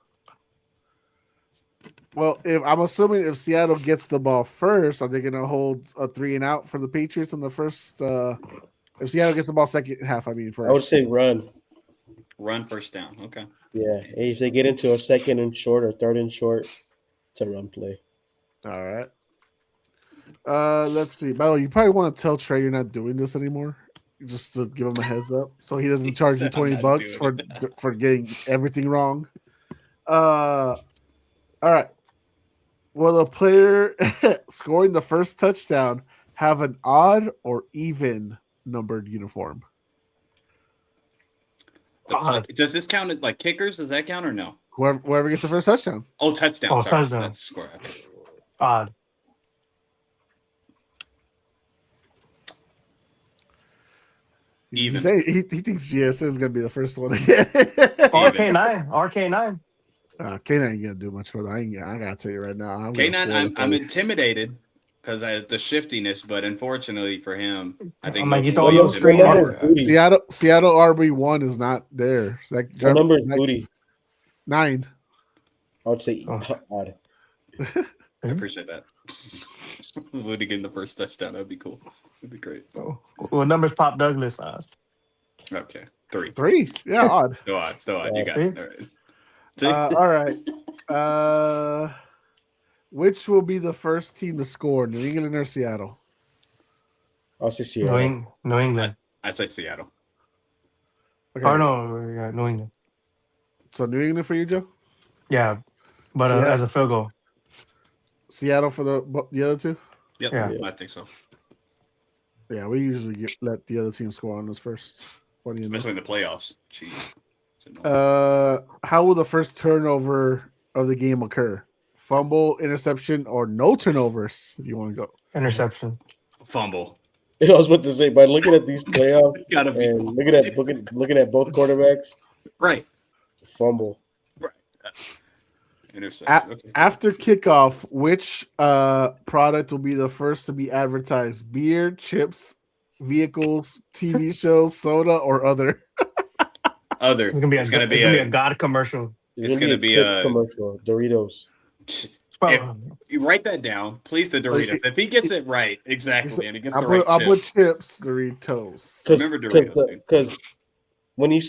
Well, if I'm assuming if Seattle gets the ball first, are they going to hold a 3 and out for the Patriots in the first? If Seattle gets the ball second half, I mean first. I would say run. Run first down. Okay. Yeah. If they get into a second and short or third and short, it's a run play. All right. Let's see. By the way, you probably want to tell Trey you're not doing this anymore, just to give him a heads up, so he doesn't charge you said I'm not $20 for getting everything wrong. All right. Will a player scoring the first touchdown have an odd or even numbered uniform? Does this count as like kickers? Does that count or no? Whoever gets the first touchdown. Oh, touchdown. Oh, Sorry. touchdown. That's score. Okay. Odd. Even. He thinks GSS is gonna be the first one again. Or Even. K9. Or K9. K9 ain't gonna do much for that. I gotta tell you right now. I'm gonna K9, spoil it for I'm you. intimidated because the shiftiness, but unfortunately for him, I think I'm like, you Milton throw a Williams little did screen more. in. Booty. Seattle RB1 is not there. It's like What number is Booty? 9. I would say Oh. odd. I appreciate that. Would he get the first touchdown? That'd be cool. It'd be great. What numbers Pop Douglas? Okay, 3. 3. Yeah, odd. Still odd. Still odd. You got See? it. All right. See? All right. Which will be the first team to score, New England or Seattle? I'll say Seattle. New England. I say Seattle. Okay. Or no, yeah, New England. So New England for you, Joe? Yeah, but Seattle. as a field goal. Seattle for the other two? Yep, Yeah. I think so. Yeah, we usually let the other team score on us first. Funny enough. Especially in the playoffs. Jeez. It's annoying. How will the first turnover of the game occur? Fumble, interception, or no turnovers? If you want to go. Interception. Fumble. I was about to say, by looking at these playoffs Gotta be and fumble. looking at both quarterbacks, Right. fumble. Right. Interception. Okay. After kickoff, which product will be the first to be advertised? Beer, chips, vehicles, TV shows, soda, or other? Other. It's gonna be a God commercial. It's gonna be chip a- commercial. Doritos. You write that down, please. The Doritos. If he gets it right, exactly, and he gets the right I'll put chip. chips, Doritos. Remember Doritos, dude. Because when you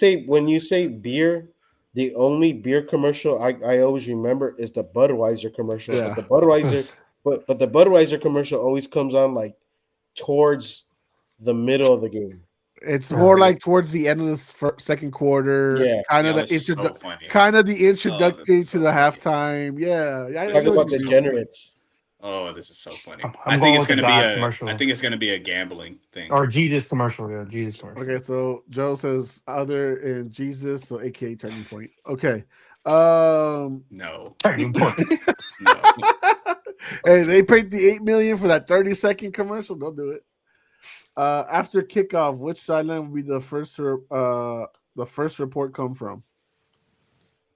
say beer, the only beer commercial I always remember is the Budweiser commercial. Yeah. But the Budweiser, but the Budweiser commercial always comes on like towards the middle of the game. It's more like towards the end of the second quarter. Yeah. kind of Yeah, the that's so funny. kind of the introductory that's to so the funny. halftime. Yeah, I This Talk know is about what you mean. degenerates. Oh, this is so funny. I'm I going think it's with the gonna be God a. commercial. I think it's gonna be a gambling thing. Or Jesus commercial. Yeah, Jesus commercial. Okay, so Joe says other in Jesus, so AKA turning point. Okay. Um No. Turning point. No. Hey, they paid the $8 million for that 30-second commercial. They'll do it. After kickoff, which sideline will be the first report come from?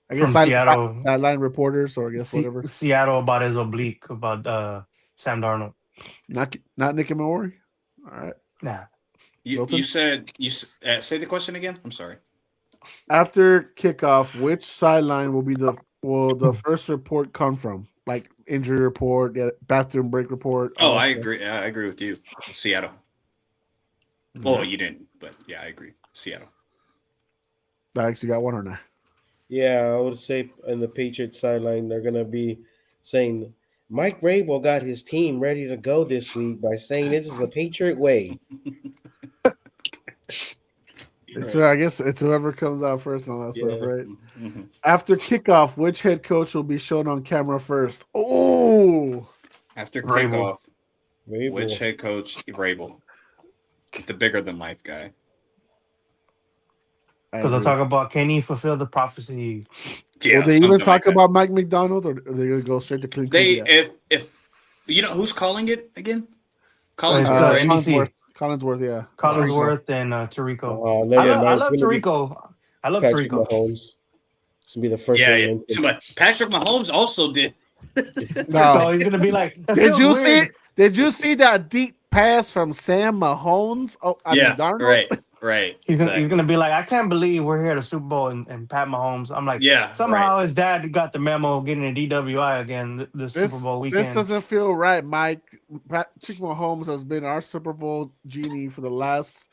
I guess From Seattle. sideline reporters, or I guess whatever. Seattle about his oblique about Sam Darnold. Not Nick and Maori. All right. Nah. You said say the question again. I'm sorry. After kickoff, which sideline will the first report come from? Like injury report, bathroom break report. Oh, all that I stuff. agree. I agree with you. Seattle. Mm-hmm. Well, you didn't, but yeah, I agree. Seattle. Alex, you got one or not? Yeah, I would say in the Patriots sideline, they're gonna be saying Mike Vrabel got his team ready to go this week by saying this is the Patriot way. So I guess it's whoever comes out first on that stuff, Yeah. right? Mhm. After kickoff, which head coach will be shown on camera first? Oh, After Vrabel. kickoff, Vrabel. which head coach? Vrabel. He's the bigger than life guy. Because they'll talk about can he fulfill the prophecy? Yeah. Will they even something talk like that. about Mike McDonald, or are they gonna go straight to Clint? They Kubiak? if you know who's calling it again? It's, Collinsworth, uh, right? NBC. Collinsworth, yeah. Collinsworth and Tarico. Look at I Mike. love It's gonna be Tarico. I love Patrick Tarico. Mahomes. It's gonna be the first Yeah, one yeah. mentioned. So, but Patrick Mahomes also did. No. So he's gonna be like, that Did feels you weird. see? Did you see that deep pass from Sam Mahomes? Oh, I mean, Yeah, Darnold? right. He's Exactly. gonna be like, I can't believe we're here at the Super Bowl and Pat Mahomes. I'm like, Yeah, somehow right. his dad got the memo getting a DWI again this Super Bowl weekend. This doesn't feel right, Mike. Patrick Mahomes has been our Super Bowl genie for the last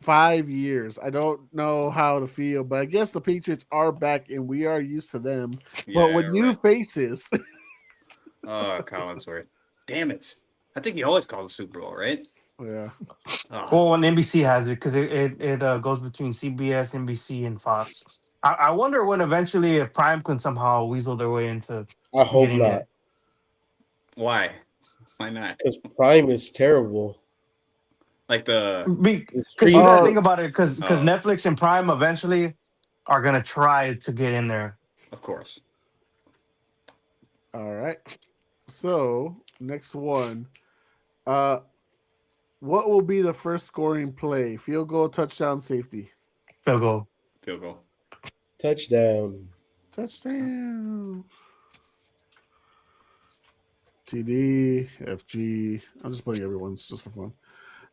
5 years. I don't know how to feel, but I guess the Patriots are back and we are used to them. But Yeah, with new right. faces, Oh, Collinsworth. Damn it. I think he always calls the Super Bowl, right? yeah. Oh, Well, when NBC has it, because it goes between CBS, NBC, and Fox. I wonder when eventually if Prime can somehow weasel their way into I hope getting not, it. why? Why not? because Prime is terrible. Like the It's Because you Oh. gotta think about it, because Oh. Netflix and Prime eventually are gonna try to get in there. of course. All right. So next one. What will be the first scoring play? Field goal, touchdown, safety. Field goal. Field goal. Touchdown. Touchdown. TD, FG. I'm just putting everyone's just for fun.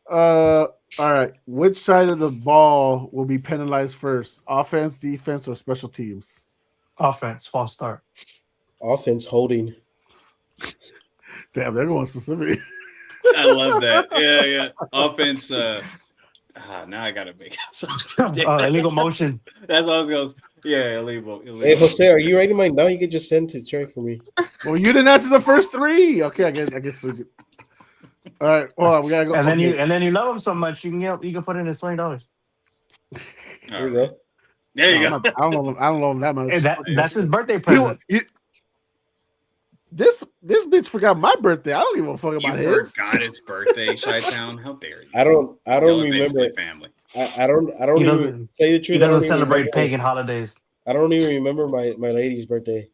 All right. Which side of the ball will be penalized first? Offense, defense, or special teams? Offense. False start. Offense holding. Damn, they're going specific. I love that. Yeah. Offense. Now I gotta make up something. Illegal motion. That's what I was going. Yeah, illegal. Hey Jose, are you writing mine down? You could just send to Trey for me. Well, you didn't answer the first three. Okay, I guess. All right, hold on. We gotta go. And then okay. you love him so much you can put in his $20. There you go. There you I go. don't know him that much. That's his birthday present. This bitch forgot my birthday. I don't give a fuck You about his. forgot its birthday, Chi-Town. How dare you? I don't Y'all are remember. basically family. I don't He even doesn't- tell you the He truth. I don't doesn't even celebrate remember- pagan holidays. I don't even remember my lady's birthday.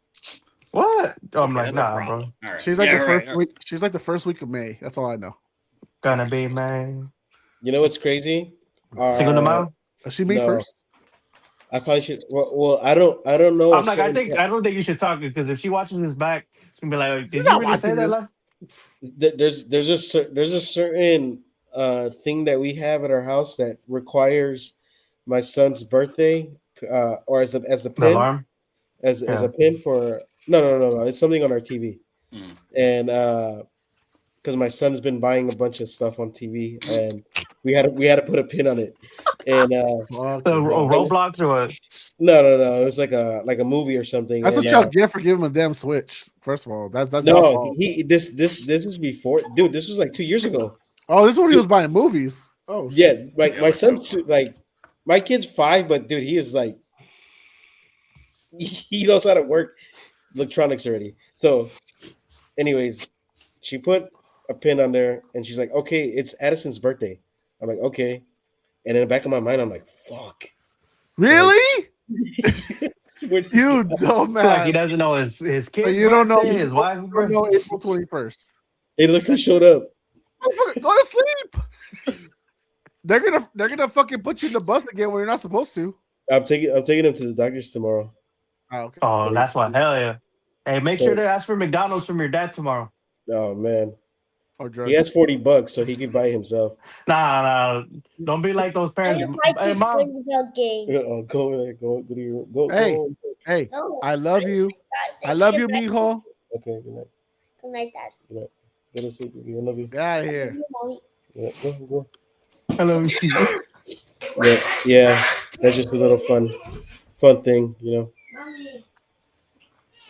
What? I'm Okay, like, that's a nah, bro. problem. All right. She's like Yeah, the all first right. week. She's like the first week of May. That's all I know. Gonna be man. You know what's crazy? Single de Mayo? Is she me No. first? I probably should. Well, I don't know. I'm like, I don't think you should talk because if she watches this back, she'll be like, did you not really say watching that? this. Last? There's a certain thing that we have at our house that requires my son's birthday or as a The pin alarm? as Yeah. a pin for no. It's something on our TV, Mm. and because my son's been buying a bunch of stuff on TV, and we had to put a pin on it, and Roblox or what? no, it was like a movie or something. That's and, what y'all get for giving him a damn Switch. First of all, that's y'all's No, fault. this is before, dude. This was like 2 years ago. Oh, this is when he was buying movies. Oh, Yeah, like Yeah, my like son's like my kid's 5, but dude, he is like he knows how to work electronics already. So, anyways, she put a pin on there, and she's like, "Okay, it's Addison's birthday." I'm like, "Okay," and in the back of my mind, I'm like, "Fuck." really? Swear to You God. dumbass. Like he doesn't know his kid's You don't know. birthday, his wife. You don't know April 21st. Hey, look who showed up. Motherfucker, go to sleep. They're gonna fucking put you in the bus again when you're not supposed to. I'm taking him to the doctor's tomorrow. Oh, okay. Oh, that's why. Hell yeah. Hey, make So- sure to ask for McDonald's from your dad tomorrow. Oh man, Or drugs. he has $40, so he can buy it himself. Nah. Don't be like those parents. Hey, mom. Oh, go over there. Go to your go. Hey. Go. Hey, I love you. I love you, mijo. Okay, good night. Good night, Dad. Go to sleep. I love you. Get out of here. Yeah, go. I love you. Yeah. That's just a little fun thing, you know.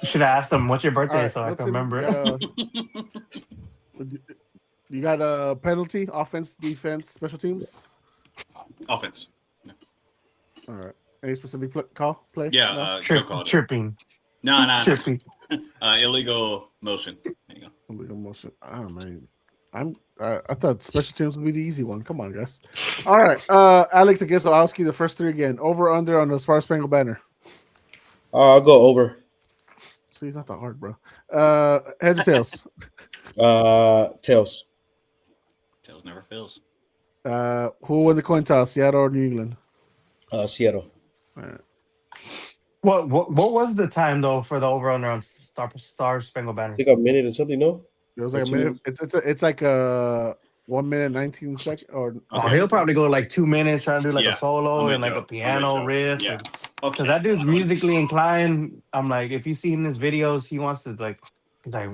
You should have asked him what's your birthday All right, so I what's can remember it. You got a penalty, offense, defense, special teams. Offense. All right. Any specific play? Yeah. No? Joe called it. Tripping. No. Tripping. Illegal motion. There you go. Illegal motion. Oh man, I thought special teams would be the easy one. Come on, guys. All right, Alex. I guess I'll ask you the first three again. Over under on the Star Spangled Banner. I'll go over. See, it's not that hard, bro. Heads or tails? Tails. Tails never fails. Who will win the coin toss? Seattle or New England? Seattle. All right. What was the time though for the over under on Star Spangled Banner? I think a minute and something. No. It was like a Or minute. It's like a 1 minute 19 second or Oh, he'll probably go like 2 minutes trying to do like Yeah, a solo I'm with and like Joe. a piano I'm with Joe. riff. Yeah. Because that dude's musically inclined. I'm like, if you see in his videos, he wants to like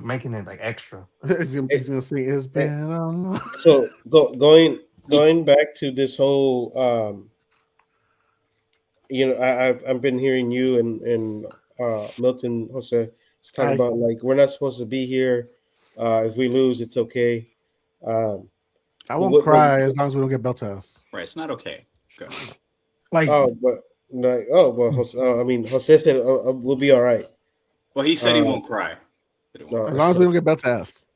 making it like extra. he's gonna sing. It's been a long. So going back to this whole, I've been hearing you and Milton Jose talking Hi. about like we're not supposed to be here. If we lose, it's okay. I won't What- cry as long as we don't get belt to us. Right. It's not okay. Go. Like, But Jose, I mean, Jose said we'll be all right. Well, he said he won't cry. But it won't As long as we don't get belt to us.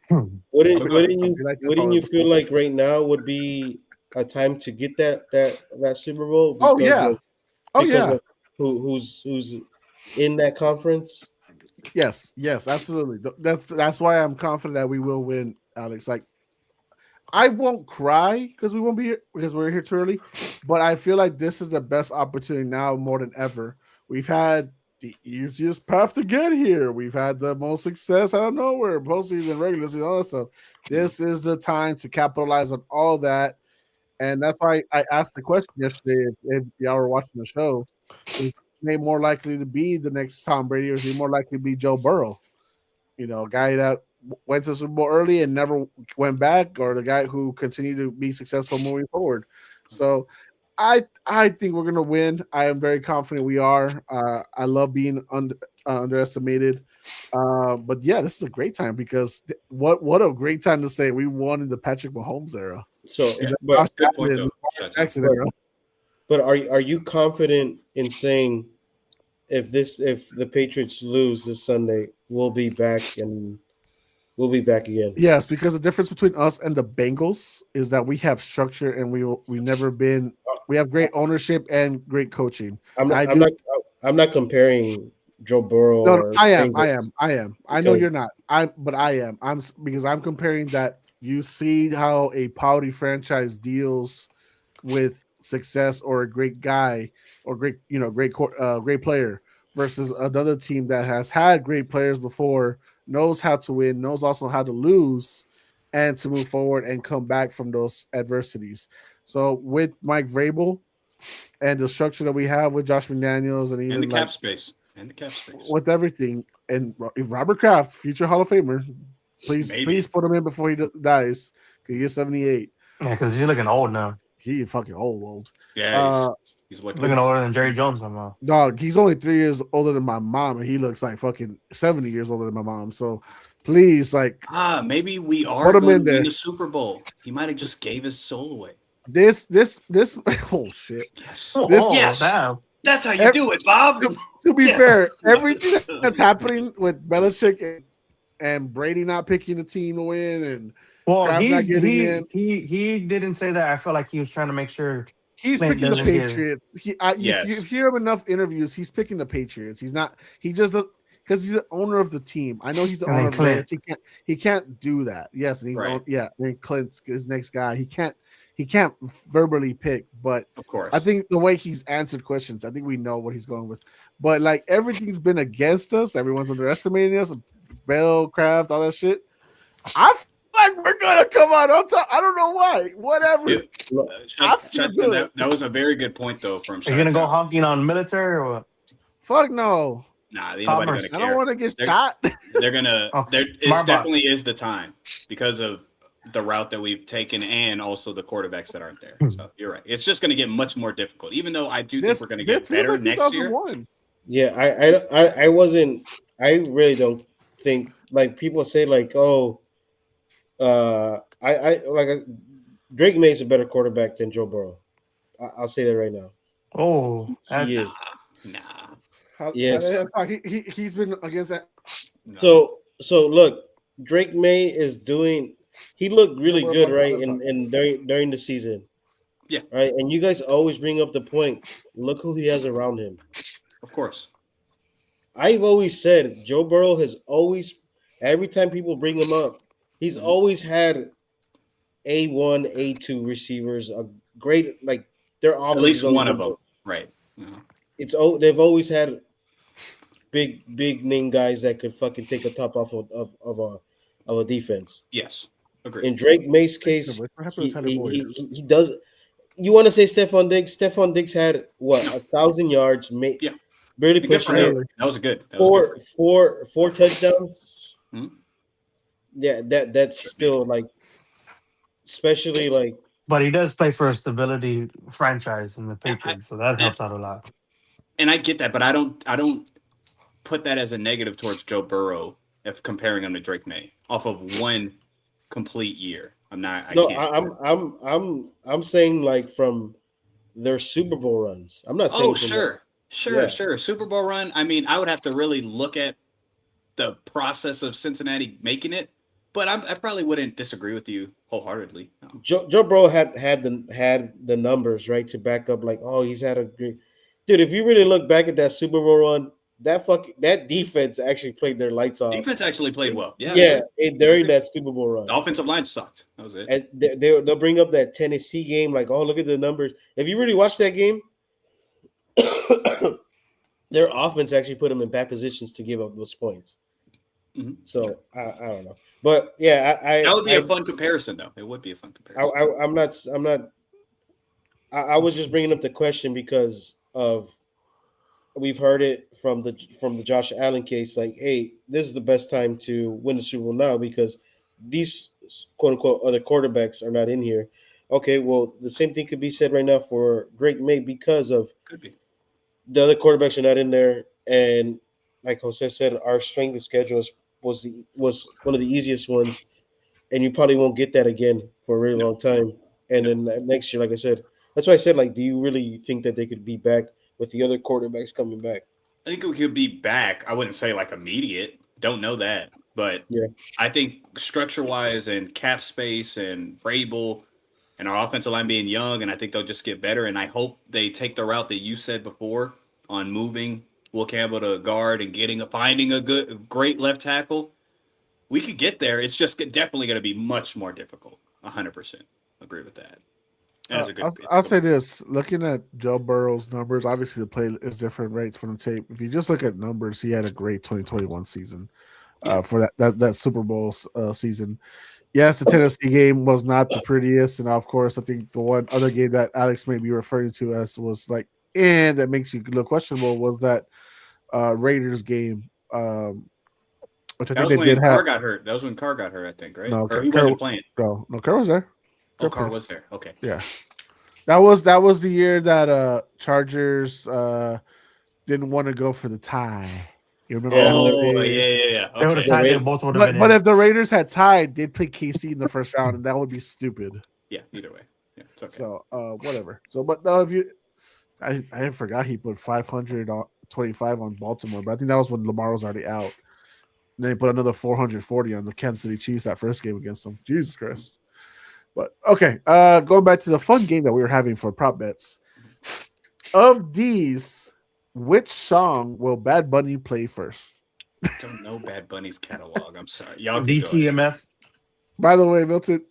Wouldn't Okay. you We like this wouldn't all you episode. feel like right now would be a time to get that Super Bowl? Oh because yeah. of- Oh because yeah. of who's in that conference? Yes, yes, absolutely. That's why I'm confident that we will win, Alex. Like I won't cry because we won't be here because we're here too early, but I feel like this is the best opportunity now more than ever. We've had the easiest path to get here. We've had the most success out of nowhere, postseason, regular season, all that stuff. This is the time to capitalize on all that, and that's why I asked the question yesterday if y'all were watching the show. Is he more likely to be the next Tom Brady, or is he more likely to be Joe Burrow? A guy that went to the Super Bowl early and never went back, or the guy who continued to be successful moving forward. So I think we're gonna win. I am very confident we are. I love being underestimated. But yeah, this is a great time because what a great time to say we won in the Patrick Mahomes era. So, Yeah, but good point though. Jackson but, era. but are you confident in saying if the Patriots lose this Sunday, we'll be back again? Yes, because the difference between us and the Bengals is that we have structure and we never been. We have great ownership and great coaching. I'm not I I'm do. not I'm not comparing Joe Burrow No, no, or I am. I Bengals am. I am. I know you're because not. But I am. Because I'm comparing that. You see how a pouty franchise deals with success or a great guy or great player versus another team that has had great players before, knows how to win, knows also how to lose, and to move forward and come back from those adversities. So with Mike Vrabel and the structure that we have with Josh McDaniels and And the even cap like space. And the cap space. with everything. And Robert Kraft, future Hall of Famer, please Maybe. put him in before he dies. 'Cause he is 78. Yeah, because you're looking old now. He fucking old. Yeah, Uh, he's looking Looking older than Jerry Jones somehow. dog, he's only 3 years older than my mom, and he looks like fucking 70 years older than my mom. So please, like, maybe we are put him going in to win there. the Super Bowl. He might have just gave his soul away. This. Oh shit. Yes. Oh, Yes. damn. That's how you do it, Bob. To be Yeah. fair, everything that's happening with Belichick and Brady not picking the team to win and Well, Kraft not he's getting in. he didn't say that. I felt like he was trying to make sure He's Clint picking the doesn't get it. Patriots. Yes. You hear him enough interviews. He's picking the Patriots. He's not. He just because he's the owner of the team. I know he's the And owner then of Lance. Clint. He can't do that. Yes, and he's Right. yeah. I mean, Clint's his next guy. He can't verbally pick. But Of course. I think the way he's answered questions, I think we know what he's going with. But like everything's been against us. Everyone's underestimating us. Bell, Kraft, all that shit. I feel like we're gonna come out on top. I don't know why. Whatever. Yeah. I feel good. That was a very good point, though, from Are you gonna go Shot-Town. honking on military or what? Fuck no. Nah, ain't nobody Commerce. gonna I care. don't want to get They're- shot. They're gonna. Okay. It Marbach. definitely is the time because of the route that we've taken and also the quarterbacks that aren't there. So you're right. It's just gonna get much more difficult. Even though I do think we're gonna get feels better like next year. 2001. yeah, I wasn't. I really don't think like people say like, oh, Drake May's a better quarterback than Joe Burrow. I'll say that right now. Oh, that's, He is. Nah. Yes. He's been against that. No. So look, Drake May is doing. He looked really Don't worry good, about right? that. In during the season. Yeah. Right, and you guys always bring up the point. Look who he has around him. Of course. I've always said Joe Burrow has always. Every time people bring him up, he's Mhm. always had A1, A2 receivers. A great like their offense. At least is always one of been- them. Right. Uh-huh. They've always had big name guys that could fucking take a top off of a defense. Yes. Agreed. In Drake May's case, What happened to Tyler Boyd? he does. You want to say Stephon Diggs? Stephon Diggs had what No. 1,000 yards, Yeah. barely Good for pushing him. it. That was good. That was good for him. Four touchdowns. Mhm. Yeah, that's still like, especially like but he does play for a stability franchise in the Patriots, so that helps out a lot. And I get that, but I don't put that as a negative towards Joe Burrow if comparing him to Drake May off of one complete year. I'm not. I no. can't. I'm saying like from their Super Bowl runs. I'm not saying. Oh, from sure. Yeah. Super Bowl run. I mean, I would have to really look at the process of Cincinnati making it, but I probably wouldn't disagree with you wholeheartedly. No. Joe Burrow had the numbers right to back up. Like, oh, he's had a great dude. If you really look back at that Super Bowl run, that defense actually played their lights off. Defense actually played well. Yeah, Yeah, and during that Super Bowl run. the offensive line sucked. That was it. And they'll bring up that Tennessee game, like, oh, look at the numbers. If you really watch that game, their offense actually put them in bad positions to give up those points. Mhm. So I don't know, but yeah, That would be a fun comparison, though. It would be a fun comparison. I'm not. I was just bringing up the question because of we've heard it from the Josh Allen case. Like, hey, this is the best time to win the Super Bowl now because these quote unquote other quarterbacks are not in here. Okay, well, the same thing could be said right now for Drake May because of Could be. the other quarterbacks are not in there, and like Jose said, our strength of schedule was one of the easiest ones, and you probably won't get that again for a really long time. And No. then next year, like I said, that's why I said, like, do you really think that they could be back with the other quarterbacks coming back? I think we could be back. I wouldn't say like immediate. Don't know that. But Yeah. I think structure wise and cap space and Vrabel and our offensive line being young, and I think they'll just get better. And I hope they take the route that you said before on moving Will Campbell to guard and finding a great left tackle. We could get there. It's just definitely going to be much more difficult. 100% agree with that. And it's a good. I'll say this: looking at Joe Burrow's numbers, obviously the play is different rates from the tape. If you just look at numbers, he had a great 2021 season Yeah. for that Super Bowl season. Yes, the Tennessee game was not the prettiest, and of course, I think the one other game that Alex may be referring to as was like, and that makes you look questionable was that Raiders game, which I That think was they when did Carr have. got hurt. That was when Carr got hurt, I think, right? No, Or he Carr- wasn't playing. No, Carr was there. Oh, Carr was there. Okay. Yeah. That was the year that Chargers didn't want to go for the tie. You remember? Yeah. Oh, yeah. They would have Okay. tied. They Ra- both would have been But in. if the Raiders had tied, they'd play KC in the first round, and that would be stupid. Yeah, either way. Yeah, it's okay. So whatever. So but no, if you I forgot he put 525 on Baltimore, but I think that was when Lamar was already out. And then he put another 440 on the Kansas City Chiefs that first game against them. Jesus Christ. But okay, going back to the fun game that we were having for prop bets. Of these, which song will Bad Bunny play first? Don't know Bad Bunny's catalog. I'm sorry. Y'all can go ahead. DTMF. By the way, Milton,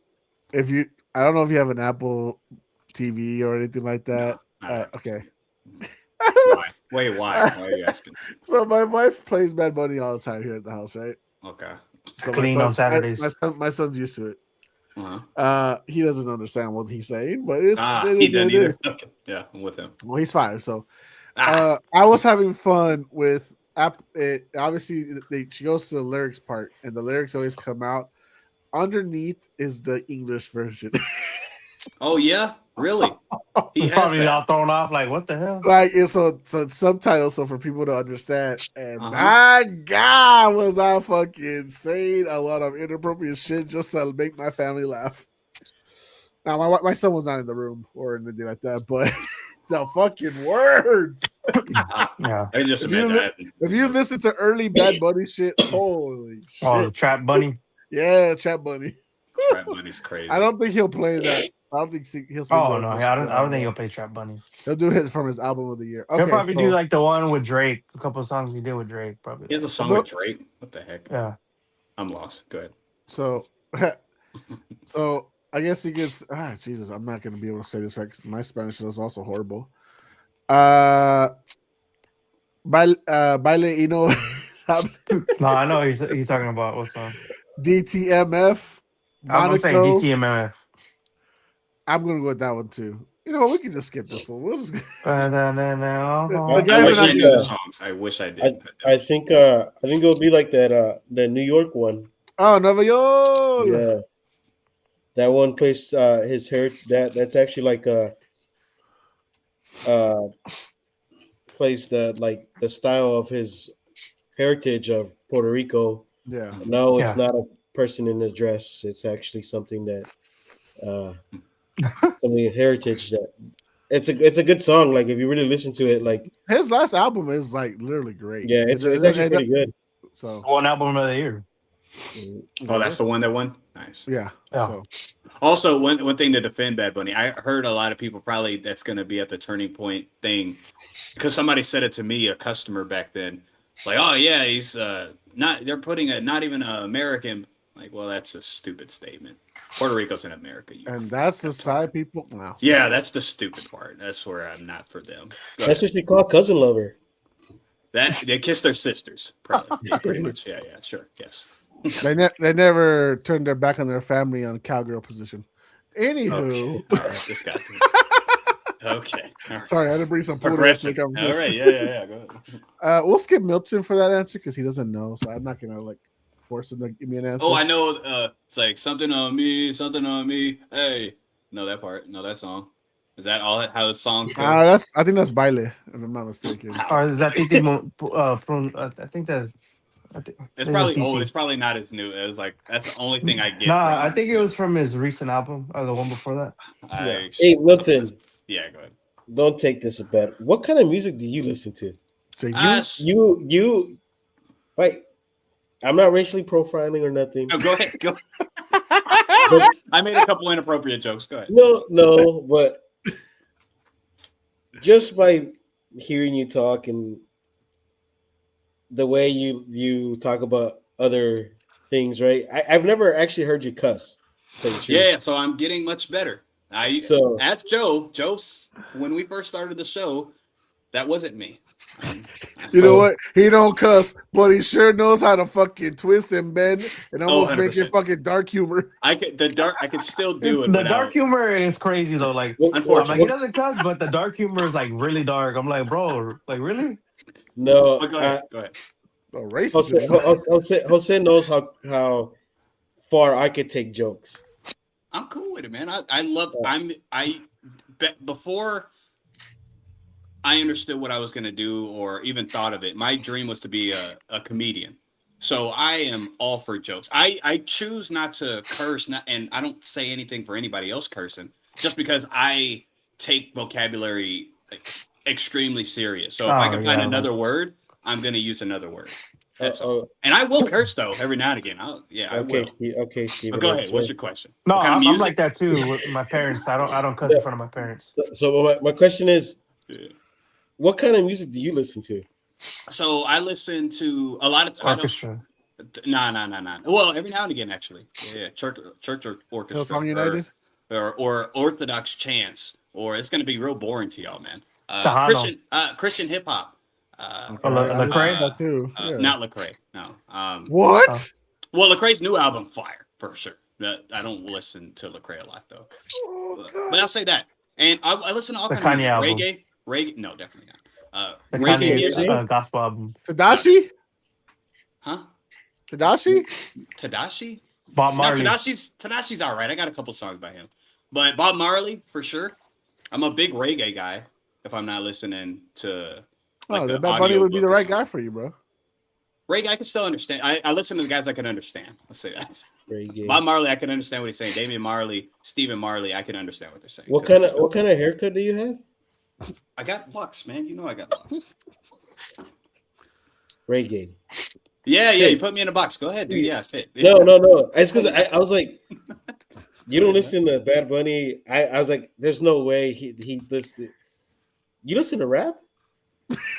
I don't know if you have an Apple TV or anything like that. No, I don't. Okay. Why? Wait, why? Why are you asking? So my wife plays Bad Bunny all the time here at the house, right? Okay. So Clean on Saturdays. My son's used to it. Uh-huh. He doesn't understand what he's saying, but it He is doesn't what it either. is. Okay. Yeah, I'm with him. Well, he's 5, so Ah, I was having fun with obviously she goes to the lyrics part, and the lyrics always come out. Underneath is the English version. oh, yeah? Really? He He's has probably that. all thrown off. Like, what the hell? Like it's it's subtitles, so for people to understand. And Uh-huh. my God, was I fucking saying a lot of inappropriate shit just to make my family laugh. Now my son was not in the room or anything like that, but the fucking words. Yeah. I can just If you imagine li- that. If you listen to early Bad Bunny shit, holy shit. Oh, the Trap Bunny. Yeah, Trap Bunny. Trap Bunny's crazy. I don't think he'll play that. I don't think he'll sing Oh that. no, I don't think he'll play Trap Bunny. He'll do it from his album of the year. Okay, He'll probably so- do like the one with Drake. A couple of songs he did with Drake. Probably. He has a song with Drake. What the heck? Yeah. I'm lost. Go ahead. So, so I guess he gets. Jesus, I'm not gonna be able to say this right because my Spanish is also horrible. Baile, you know, No, I know he's talking about what song. DTMF. I'm saying Monaco. DTMF. I'm gonna go with that one too. You know, we can just skip this one. We'll just. Uh, The I guy wish when I I- knew the songs. I wish I did. I think it'll be like that the New York one. Oh, Nueva York. Yeah. That one plays his heritage. That's actually like plays the style of his heritage of Puerto Rico. Yeah. No, it's Yeah. not a person in a dress. It's actually something that something heritage that it's a good song. Like if you really listen to it, like His last album is like literally great. yeah, it's actually pretty good. So One album of the year. Oh, that's the one that won? Nice. yeah. Yeah. So, Also, one thing to defend Bad Bunny, I heard a lot of people probably that's going to be at the turning point thing because somebody said it to me, a customer back then. Like, oh yeah, he's not. They're putting a not even an American. Like, well, that's a stupid statement. Puerto Rico's in America. You And that's the fucking side retard. people. No. Yeah, that's the stupid part. That's where I'm not for them. Go That's ahead. what you call cousin lover. That they kiss their sisters, probably. Pretty much. Yeah, yeah, sure, yes. They never turned their back on their family on cowgirl position. Anywho, Okay, all right, this guy. Okay, all right. sorry, I had to bring some Puro into the Progressive. All conversation. right, yeah. Go ahead. We'll skip Milton for that answer because he doesn't know, so I'm not gonna like force him to give me an answer. Oh, I know. It's like something on me, something on me. Hey, know that part. Know that song. Is that all? How the song goes? I think that's baile, if I'm not mistaken. Or is that I think that. It's probably old. It's probably not as new. It was like that's the only thing I get. Nah, from I think it was from his recent album or the one before that. I, Hey, Milton, yeah, go ahead. don't take this a bet. What kind of music do you listen to? So You, wait. I'm not racially profiling or nothing. No, go ahead. Go. But I made a couple inappropriate jokes. Go ahead. no, but just by hearing you talk and the way you talk about other things, right? I've never actually heard you cuss. to tell you the truth. Yeah, so I'm getting much better. I So asked Joe. When we first started the show, that wasn't me. you know what? He don't cuss, but he sure knows how to fucking twist and bend and almost make it 100%. fucking dark humor. I could still do it. The without- dark humor is crazy though. Like, what- I'm Unfortunately. like, he doesn't cuss, but the dark humor is like really dark. I'm like, bro, like really? no, But go ahead. Go ahead. Oh, racist. Jose knows how far I could take jokes. I'm cool with it, man. I love. Before I understood what I was gonna do or even thought of it, my dream was to be a comedian. So I am all for jokes. I choose not to curse, and I don't say anything for anybody else cursing, just because I take vocabulary extremely serious. So if I can find another word, I'm gonna use another word. That's all. And I will curse though every now and again. I Okay, will. Steve. Okay, Steve. But go ahead. What's your question? No, What kind of I'm music? like that too with my parents. I don't cuss in front of my parents. So my question is, Yeah. what kind of music do you listen to? So I listen to a lot of Orchestra. Nah. Well, every now and again, actually. Yeah, church or orchestra. Hillsong United? Or Orthodox chants, or it's gonna be real boring to y'all, man. Tejano. Christian hip hop. Lecrae? That too. Yeah. Not Lecrae. No. What? Well, Lecrae's new album, fire for sure. I don't listen to Lecrae a lot though. Oh, But I'll say that. And I listen to all The kinds of Kanye music. album. Reggae. No, definitely not. The Reggae Kanye music. gospel album. Tadashi? Huh? Tadashi? Tadashi? Bob No, Marley. Tadashi's all right. I got a couple songs by him. But Bob Marley, for sure. I'm a big reggae guy if I'm not listening to Oh, the the Bad Bunny would be the audiobook or right guy something. for you, bro. Reggae, I can still understand. I listen to the guys I can understand. Let's say that. Reggae. Bob Marley, I can understand what he's saying. Damian Marley, Stephen Marley, I can understand what they're saying. What kind of haircut do you have? I got locks, man. You know I got locks. Reggae. Yeah. You put me in a box. Go ahead, dude. Yeah, I fit. No. It's because I was like, you don't listen to Bad Bunny. I was like, there's no way he listen. You listen to rap?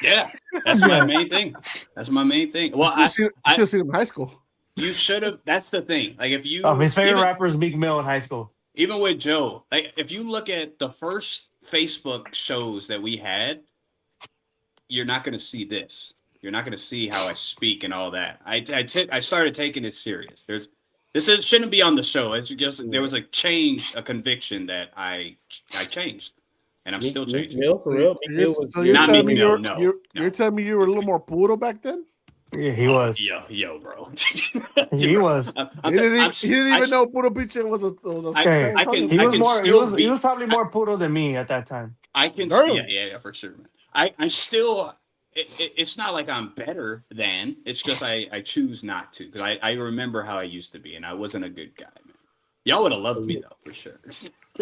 Yeah, that's my main thing. That's my main thing. Well, You should have seen him in high school. you should have. That's the thing. Like if you, His favorite even, rapper is Meek Mill in high school. even with Joe, like if you look at the first Facebook shows that we had, you're not going to see this. You're not going to see how I speak and all that. I started taking it serious. Shouldn't be on the show. It's just there was a change, a conviction that I changed, and I'm still changing. Mill, for real? So you're Not telling Meek me Mill, no. you're telling me you were a little more puro back then? Yeah, he was. Yo, bro. He was. He didn't even know Puro Pinche was a Okay. I can- He was can more. still He be- was probably more Puro than me at that time. I can Girl. see, yeah, for sure, man. I'm still. It's not like I'm better than. It's just I choose not to because I remember how I used to be and I wasn't a good guy, man. Y'all would have loved me though, for sure.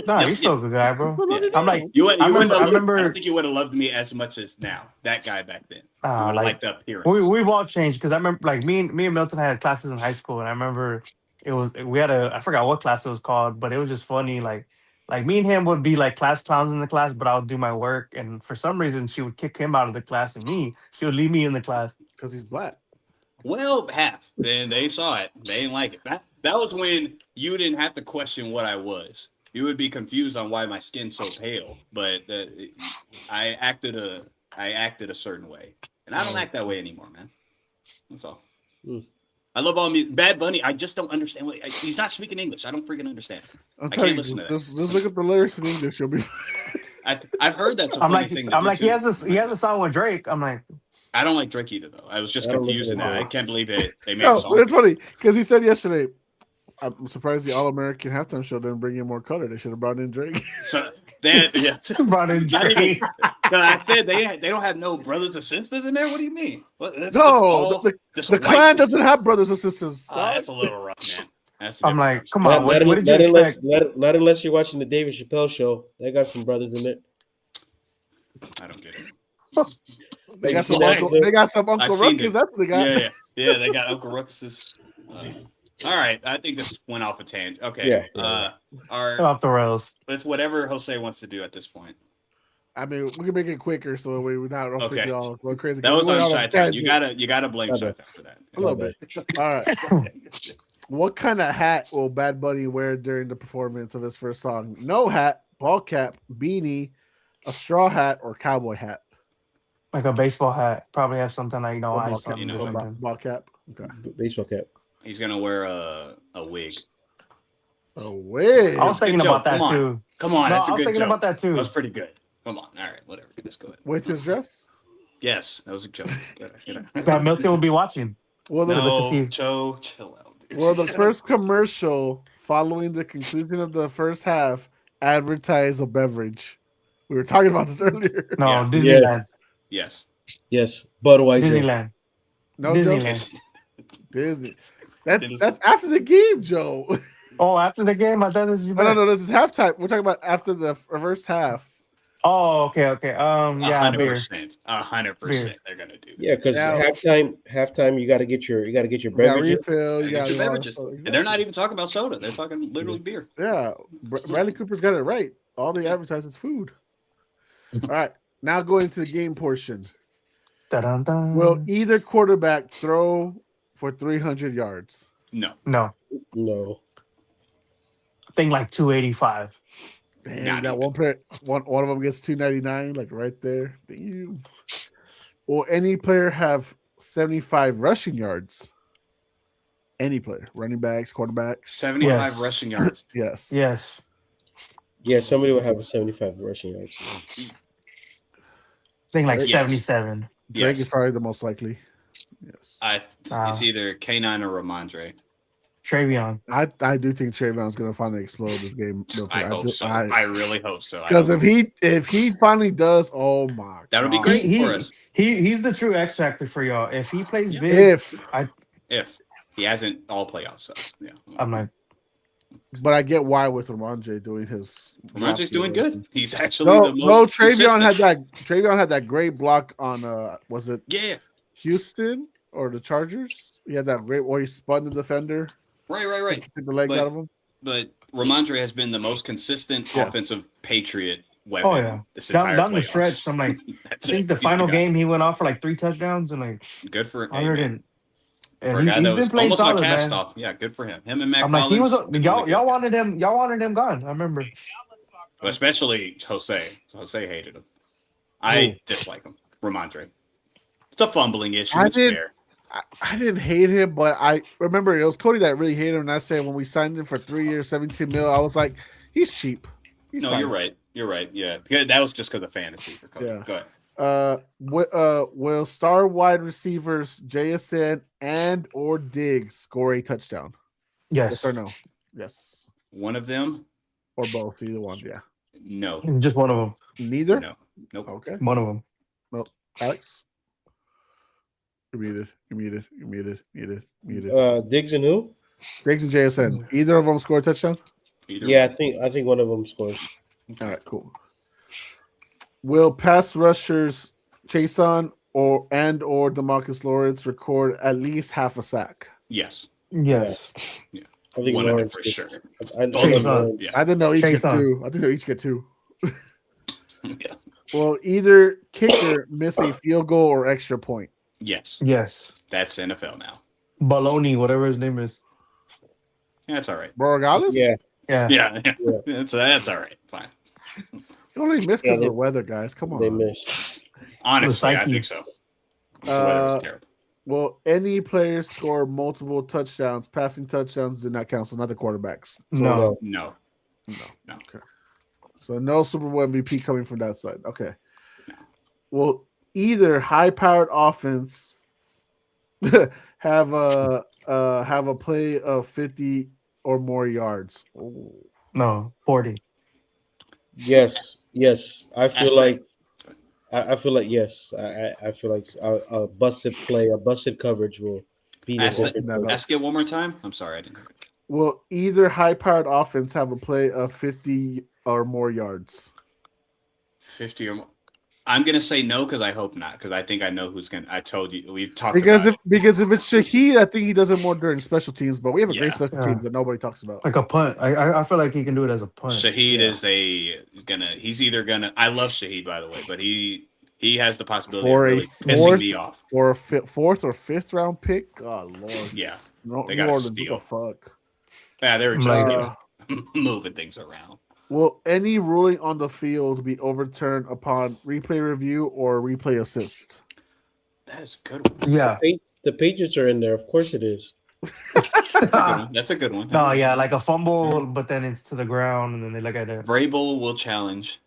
Nah, Yeah, you're still a good guy, bro. Yeah. I'm like, You would. I I remember- don't think you would have loved me as much as now. That guy back then. You would've like liked the appearance. we've all changed because I remember like me and Milton had classes in high school, and I remember we had I forgot what class it was called, but it was just funny. Like me and him would be like class clowns in the class, but I would do my work, and for some reason she would kick him out of the class, and she would leave me in the class. Because he's black. Well, half. Then they saw it. They didn't like it. That was when you didn't have to question what I was. You would be confused on why my skin's so pale, but I acted a certain way, and I don't act that way anymore, man. That's all. I love all music. Bad Bunny, I just don't understand. He's not speaking English. I don't freaking understand. I can't listen to that. Just look at the lyrics in English. You'll be. I've heard that's a I'm funny like, thing. I'm like, he has a song with Drake. I'm like, I don't like Drake either, though. I was just confused in that. I can't believe it. They made No, a song. it's funny because he said yesterday. I'm surprised the All American halftime show didn't bring in more color. They should have brought in Drake. So they brought in Drake. I said they don't have no brothers or sisters in there. What do you mean? No, the clan doesn't have brothers and sisters. That's a little rough, man. I'm like, come on, what did you expect? Not unless you're watching the David Chappelle show. They got some brothers in it. I don't get it. They got some Uncle Ruckus. That's what they got. Yeah. They got Uncle Ruckuses. All right, I think this went off a tangent. Okay, Off the rails. It's whatever Jose wants to do at this point. I mean, we can make it quicker so we're not okay. All going crazy. That was on Chi-Town. You gotta blame Chi-Town for that. A little bit. All right. What kind of hat will Bad Bunny wear during the performance of his first song? No hat, ball cap, beanie, a straw hat, or cowboy hat? Like a baseball hat. Probably have something like ice cap, on or something. Ball cap. Okay. Baseball cap. He's gonna wear a wig. A wig. I was thinking about that too. Come on, that's a good joke. I was thinking about that too. That was pretty good. Come on. All right, whatever. Let's go ahead. With his dress? Yes, that was a joke. That Milton will be watching. Well, Joe, chill out. Dude. Well, the first commercial following the conclusion of the first half advertised a beverage. We were talking about this earlier. No, Disneyland. Yes. Budweiser. Disneyland. No, Disneyland. Disney. That's after the game, Joe. Oh, after the game? I thought this was No, this is halftime. We're talking about after the first half. Oh, okay. Yeah, 100%. 100%. They're gonna do that. Yeah, because halftime, you got to get your beverage. You got your beverages. And they're not even talking about soda. They're talking literally beer. Yeah, Bradley Cooper's got it right. All they advertise is food. All right, now going to the game portion. Dun-dun-dun. Will either quarterback throw for 300 yards? No. I think like 285. Damn, that one player, one of them gets 299, like right there. Damn. Will any player have 75 rushing yards? Any player, running backs, quarterbacks, 75 rushing yards. Yes. Yeah, somebody will have a 75 rushing yards. I think like 77. Drake is probably the most likely. Yes. It's either K9 or Ramondre. Travion. I do think Trayvon's going to finally explode this game. I hope so. I really hope so. Because if he finally does, oh my, that would be great for us. He's the true X factor for y'all. If he plays big, if he hasn't all playoffs, so yeah, I'm like. But I get why with Ramondre doing his. Ramondre's doing good. He's actually the most. Travion had that great block on was it Houston or the Chargers? He had that great where he spun the defender. Right. Took the legs out of him. But Ramondre has been the most consistent offensive Patriot weapon. Oh yeah, this entire down the stretch. I'm like, I think the final game he went off for like 3 touchdowns and like good for him. For a guy that was almost like cast off. Yeah, good for him. Him and Matt Collins. Y'all wanted him gone. I remember. Especially Jose. Jose hated him. I dislike him. Ramondre. It's a fumbling issue. I didn't hate him, but I remember it was Cody that really hated him. And I said when we signed him for 3 years, 17 mil, I was like, he's cheap. You're right. Yeah, that was just because of fantasy for Cody. Yeah. Go ahead. Will star wide receivers JSN and or Diggs score a touchdown? Yes or no? Yes. One of them or both? Either one. Yeah. No. Just one of them. Neither. No. Nope. Okay. One of them. Nope. Alex. You're muted. Diggs and who? Diggs and JSN. Either of them score a touchdown? I think one of them scores. All right, cool. Will pass rushers Chason or DeMarcus Lawrence record at least half a sack? Yes. Yeah. I think one of them for sure. I didn't know each get 2. I think they each get 2. Yeah. Will either kicker miss a field goal or extra point? Yes, Yes. that's NFL now. Baloney, whatever his name is. That's all right. Borregales? Yeah, Yeah. Yeah, Yeah. that's all right. Fine. You only missed Yeah, because of they- the weather, guys. Come they on. missed. Honestly, I Psyche. think so. The weather was terrible. Will any player score multiple touchdowns? Passing touchdowns do not count, so not the quarterbacks. So, No. No. No. Okay. So no Super Bowl MVP coming from that side. Okay. Will either high-powered offense have a play of 50 or more yards? Ooh. No. 40. Yes, yes. I That's feel the- like I feel like yes. I feel like a busted play, a busted coverage will be the Ask, difference. No, no. ask it one more time. I'm sorry, I didn't hear it. Will either high-powered offense have a play of 50 or more yards? 50 or more. I'm gonna say no because I hope not, because I think I know who's gonna. I told you we've talked Because about if it's Shaheed, I think he does it more during special teams. But we have a great Yeah. special Yeah. teams that nobody talks about. Like a punt. I feel like he can do it as a it. punt. Shahid Yeah. he's either gonna. I love Shahid, by the way, but he has the possibility For of a really pissing fourth- me off. For a fourth or fifth round pick, oh Lord, Yeah. no, They New gotta Orleans, what steal. the fuck? Yeah, they were just Like- moving things around. Will any ruling on the field be overturned upon replay review or replay assist? That is a good one. Yeah. The Patriots are in there. Of course it is. That's a good one. That's a good one. No, yeah, like a fumble, but then it's to the ground, and then they look at it. Vrabel will challenge.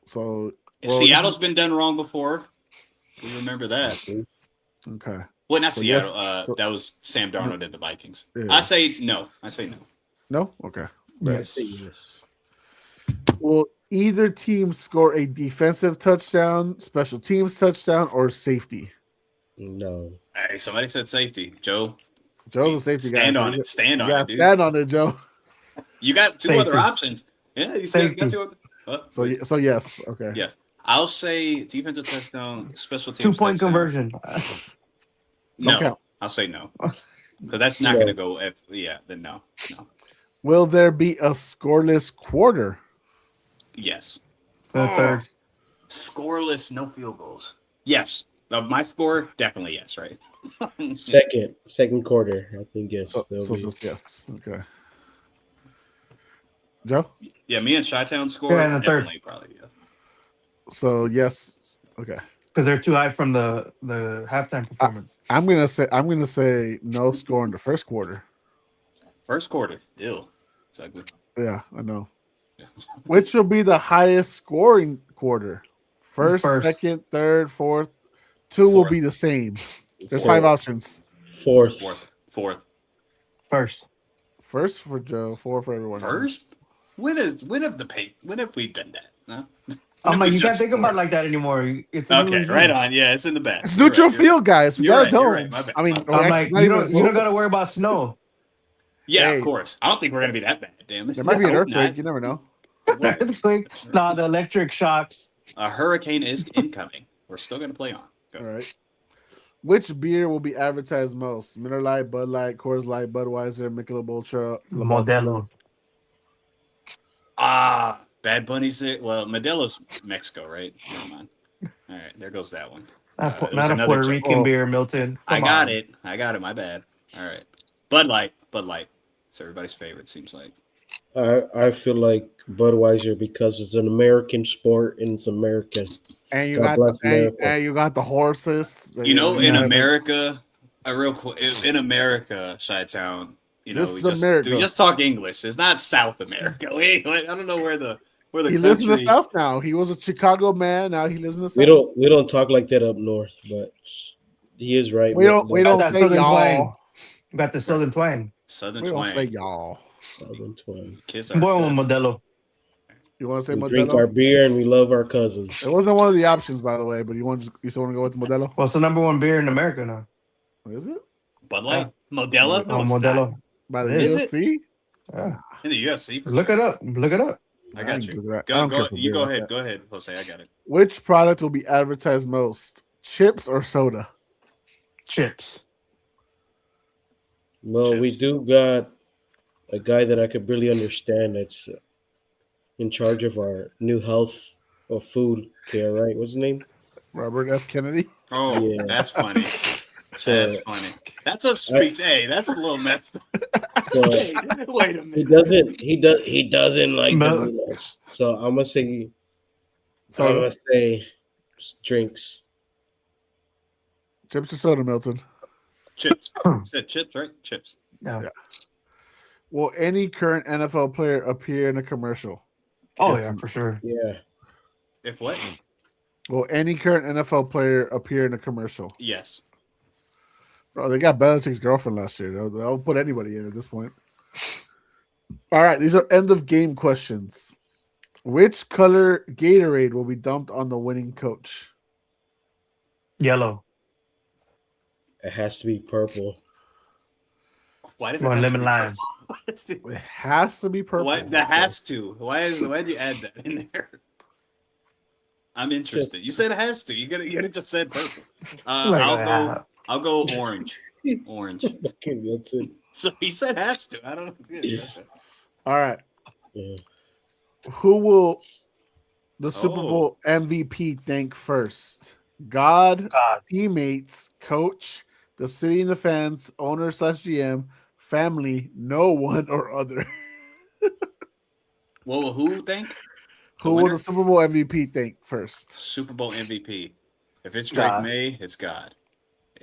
So Seattle's been done wrong before. We remember that. okay. Well, not So Seattle. yes, so- That was Sam Darnold at the Vikings. Yeah. I say no. I say no. No, okay. I say yes. Will either team score a defensive touchdown, special teams touchdown, or safety? No. Hey, somebody said safety. Joe, Joe's a safety guy. stand so on you it. Stand on got- it, dude. stand on it, Joe. You got two Safety. other options. Yeah, you said you got Safety. two. So yes, okay. yes, I'll say defensive touchdown, special teams 2-point touchdown. conversion. No, count. I'll say no because that's not No. going to go. Then no. Will there be a scoreless quarter? Yes, The third. scoreless, no field goals. Yes, my score definitely yes. Right. Second quarter. I think yes. So there'll be. just yes. Okay. Joe? Yeah, me and Chi-Town score Yeah, and the third. definitely probably yes. So yes. Okay. Because they're too high from the halftime performance. I'm gonna say no score in the first quarter. First quarter, ew. It's ugly. Yeah, I know. Yeah. Which will be the highest scoring quarter? First, First. second, third, fourth. Two will Fourth. be the same. There's Fourth. 5 options. Fourth. Fourth. First. First for Joe, 4 for everyone. else. First? When have we done that? Huh? I'm like, We you can't just think about scored. it like that anymore. It's a new Okay, regime. right on. Yeah, it's in the back. It's You're neutral right, you're field, guys. We You're got a right, you're dome. right. My bad, I mean, my bad. I'm actually, like, not you even- don't got to worry about snow. Yeah, Hey. of course. I don't think we're gonna be that bad. Damn it. There might be an I hope earthquake. You never know. not. Nah, the electric shocks. A hurricane is incoming. We're still gonna play on. Go. All right. Which beer will be advertised most? Miller Lite, Bud Light, Coors Light, Budweiser, Michelob Ultra, Modelo. Bad Bunny's it. Well, Modelo's Mexico, right? Never mind. All right, there goes that one. Not, it was not a another Puerto joke. Rican Oh. beer, Milton. I Come got on. it. I got it. My bad. All right. Bud Light. It's everybody's favorite. Seems like. I feel like Budweiser because it's an American sport and it's American. And you God got bless America. and you got the horses. You know, in Yeah. America, in America, Chi-Town, This we is America. just talk English. It's not South America. I don't know where the He lives in the South now. He was a Chicago man. Now he lives in the South. We don't talk like that up north, but he is right. We don't Got that say southern y'all. twang. Got the southern twang. Southern We don't twang. say y'all. Southern twang. Kiss our Boy, cousins. Modelo. You want to say We drink Modelo? our beer and we love our cousins. It wasn't one of the options, by the way. But you still want to go with Modelo? What's the number one beer in America now? Is it Bud Light, Modelo. No, Oh, it's Modelo. not. by the Is UFC? Yeah. In the UFC. For Look sure. it up. Look it up. I got you. I Go, don't care for you beer go like ahead. that. Go ahead, Jose. I got it. Which product will be advertised most? Chips or soda? Chips. Well, we Chips. do got a guy that I could really understand that's in charge of our new health or food care, right? What's his name? Robert F. Kennedy. Oh, Yeah. that's funny. So That's funny. That's a speech. Hey, that's a little messed up. so Hey, wait a he minute. doesn't like the Mil- Mullets. So I'm gonna Soda. say drinks. Chips or soda, Milton? Chips. You said chips, right? Chips. yeah. Yeah. Will any current NFL player appear in a commercial? Oh Yes. yeah, for sure. Yeah. If what? Will any current NFL player appear in a commercial? Yes. Bro, they got Belichick's girlfriend last year. They'll put anybody in at this point. All right, these are end of game questions. Which color Gatorade will be dumped on the winning coach? Yellow. It has to be purple. Why does it Or have to lemon be lime. purple? It has to be purple. What? That has to. Why'd you add that in there? I'm interested. Just- You said it has to. You could have just said purple. Like, I'll go orange. Orange. Fucking Milton. So he said has to. I don't know. All right. Yeah. Who will the Super Oh. Bowl MVP thank first? God, God. teammates, coach, the city and the fans, owner / GM, family, no one or other. What will who think? Who will winner? the Super Bowl MVP thank first? Super Bowl MVP. If it's Drake God. May, it's God.